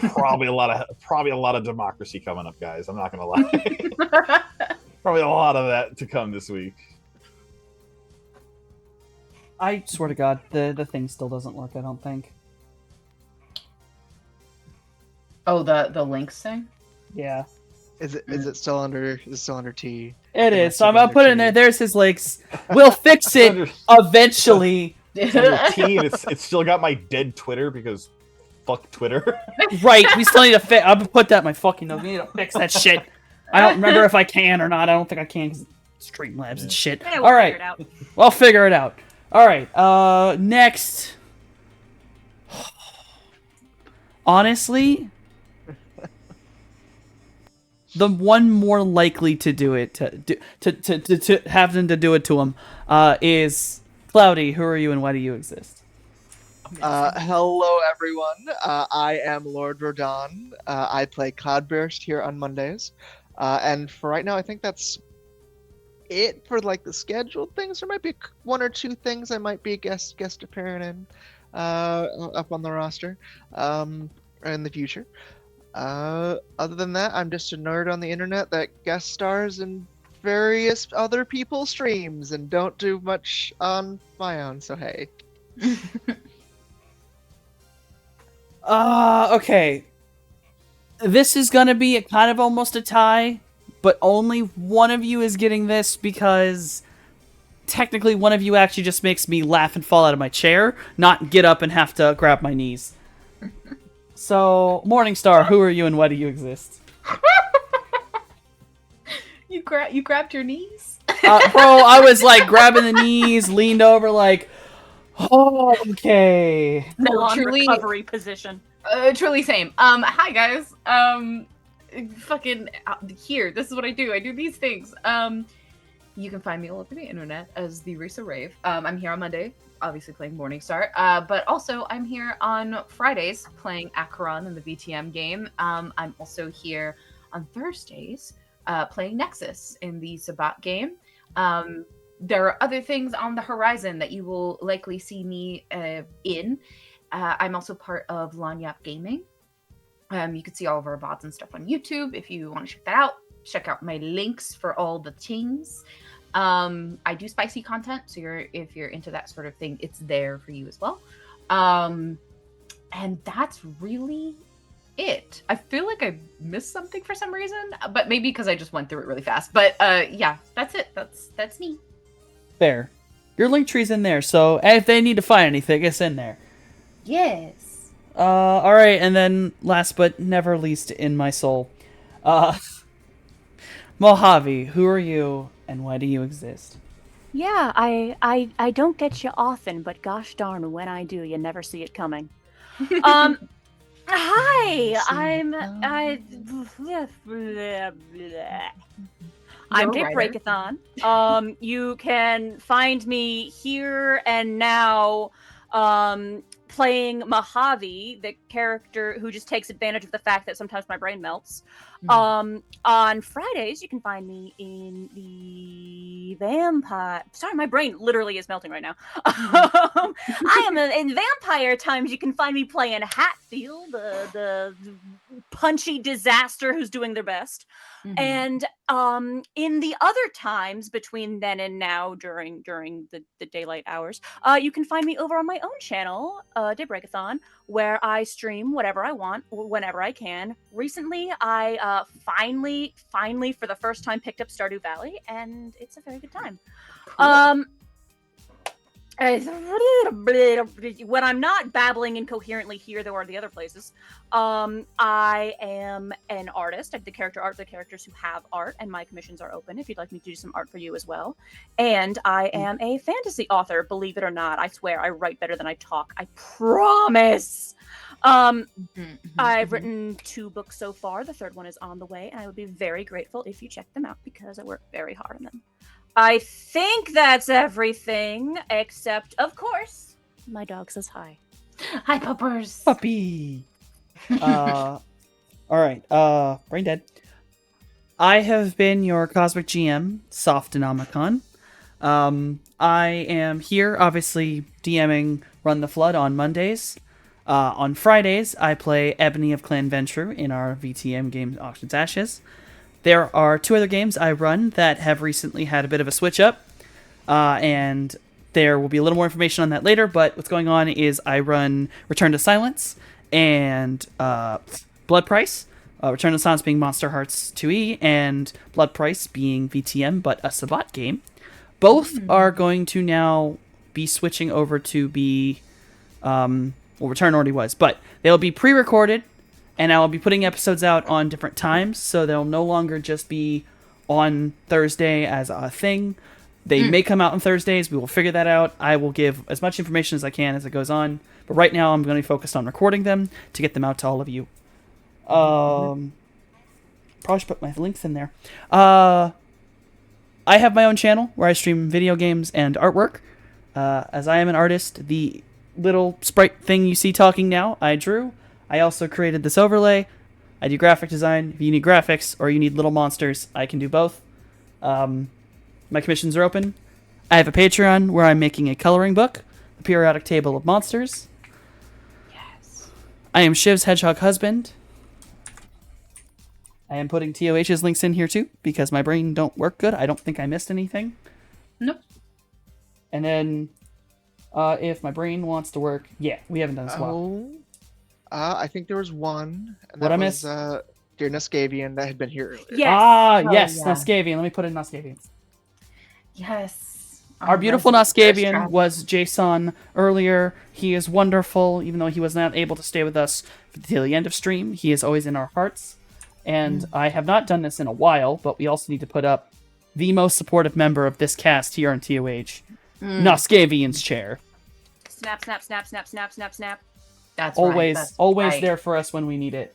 Probably a lot of democracy coming up, guys. I'm not gonna lie. Probably a lot of that to come this week. I swear to God, the thing still doesn't work. I don't think. Oh, the links thing. Yeah, Is it still under T? it Am I is. So still I'll under put it in T? there. There's his links. We'll fix it Under- eventually. It's under T, and it's still got my dead Twitter because fuck Twitter. Right. We still need to fix. I'll put that in my fucking notes. We need to fix that shit. I don't remember if I can or not. I don't think I can because Streamlabs and shit. Yeah, we'll All right. figure it out. I'll figure it out. All right. Next. Honestly, the one more likely to do it to have them to do it to him is Cloudy. Who are you and why do you exist? Hello, everyone. I am Lord Rodan. I play Cloudburst here on Mondays. And for right now, I think that's it for like the scheduled things. There might be one or two things I might be guest appearing in up on the roster in the future. Other than that, I'm just a nerd on the internet that guest stars in various other people's streams and don't do much on my own. So hey. Okay. This is gonna be a kind of almost a tie, but only one of you is getting this because technically one of you actually just makes me laugh and fall out of my chair, not get up and have to grab my knees. So, Morningstar, who are you and why do you exist? You grabbed your knees? Bro, I was like grabbing the knees, leaned over like, oh, okay. Full on truly- recovery position. Truly same. Hi guys. Fucking here. This is what I do. I do these things. You can find me all over the internet as the Risa Rave. I'm here on Monday, obviously playing Morningstar. But also I'm here on Fridays playing Acheron in the VTM game. I'm also here on Thursdays playing Nexus in the Sabat game. There are other things on the horizon that you will likely see me in. I'm also part of Lanyap Gaming. You can see all of our VODs and stuff on YouTube if you want to check that out. Check out my links for all the things. I do spicy content, so if you're into that sort of thing, it's there for you as well. And that's really it. I feel like I missed something for some reason, but maybe because I just went through it really fast. But yeah, that's it. That's me. Fair. Your link tree's in there, so if they need to find anything, it's in there. Yes. Alright, and then last but never least in my soul, Mojave, who are you and why do you exist? Yeah, I don't get you often, but gosh darn, when I do, you never see it coming. Hi, I'm Dip Breakathon. You can find me here and now playing Mojave, the character who just takes advantage of the fact that sometimes my brain melts. On Fridays, you can find me in the vampire. Sorry, my brain literally is melting right now. I am in Vampire Times. You can find me playing Hatfield, the punchy disaster who's doing their best. And in the other times between then and now, during the daylight hours, you can find me over on my own channel, Breakathon, where I stream whatever I want, whenever I can. Recently, I finally, for the first time, picked up Stardew Valley, and it's a very good time. Cool. When I'm not babbling incoherently here, though, are the other places. I am an artist. I do the character art for the characters who have art, and my commissions are open if you'd like me to do some art for you as well. And I am a fantasy author, believe it or not. I swear, I write better than I talk. I promise. I've written 2 books so far. The 3rd one is on the way, and I would be very grateful if you check them out because I work very hard on them. I think that's everything, except, of course, my dog says hi. Hi, puppers. Puppy. Alright, brain dead. I have been your Cosmic GM, Softonomicon. I am here, obviously, DMing Run the Flood on Mondays. On Fridays, I play Ebony of Clan Venture in our VTM game Auctions Ashes. There are 2 other games I run that have recently had a bit of a switch up, and there will be a little more information on that later, but what's going on is I run Return to Silence and Blood Price. Return to Silence being Monster Hearts 2E, and Blood Price being VTM, but a Sabat game. Both are going to now be switching over to be... well, Return already was, but they'll be pre-recorded, and I'll be putting episodes out on different times, so they'll no longer just be on Thursday as a thing. They may come out on Thursdays. We will figure that out. I will give as much information as I can as it goes on, but right now I'm going to be focused on recording them to get them out to all of you. Probably should put my links in there. I have my own channel where I stream video games and artwork. As I am an artist, the little sprite thing you see talking now, I drew. I also created this overlay. I do graphic design. If you need graphics or you need little monsters, I can do both. My commissions are open. I have a Patreon where I'm making a coloring book, a periodic table of monsters. Yes. I am Shiv's Hedgehog Husband. I am putting TOH's links in here too, because my brain don't work good. I don't think I missed anything. Nope. And then, if my brain wants to work, yeah, we haven't done this well. Oh, I think there was one. And What'd I that miss? was, Dear Nescavian that had been here earlier. Yes. Yes, yeah. Nascavian. Let me put in Nascavian. Yes. Our beautiful resident Nascavian thirst was Jason earlier. He is wonderful, even though he was not able to stay with us until the end of stream. He is always in our hearts. And I have not done this in a while, but we also need to put up the most supportive member of this cast here on TOH, Nascavian's chair. Snap, snap, snap, snap, snap, snap, snap. That's Always, right. That's always right. there for us when we need it.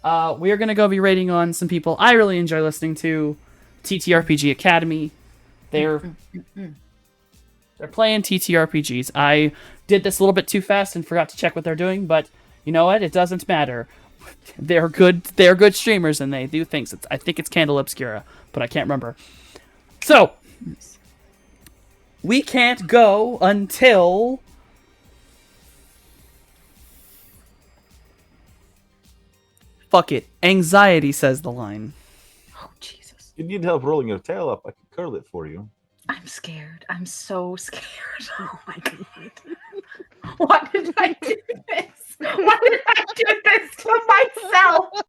We are going to go be rating on some people I really enjoy listening to. TTRPG Academy. They're playing TTRPGs. I did this a little bit too fast and forgot to check what they're doing, but you know what? It doesn't matter. They're good streamers and they do things. I think it's Candle Obscura, but I can't remember. So, we can't go until... Fuck it. Anxiety says the line. Oh Jesus! You need help rolling your tail up. I can curl it for you. I'm scared. I'm so scared. Oh my god! Why did I do this? Why did I do this to myself?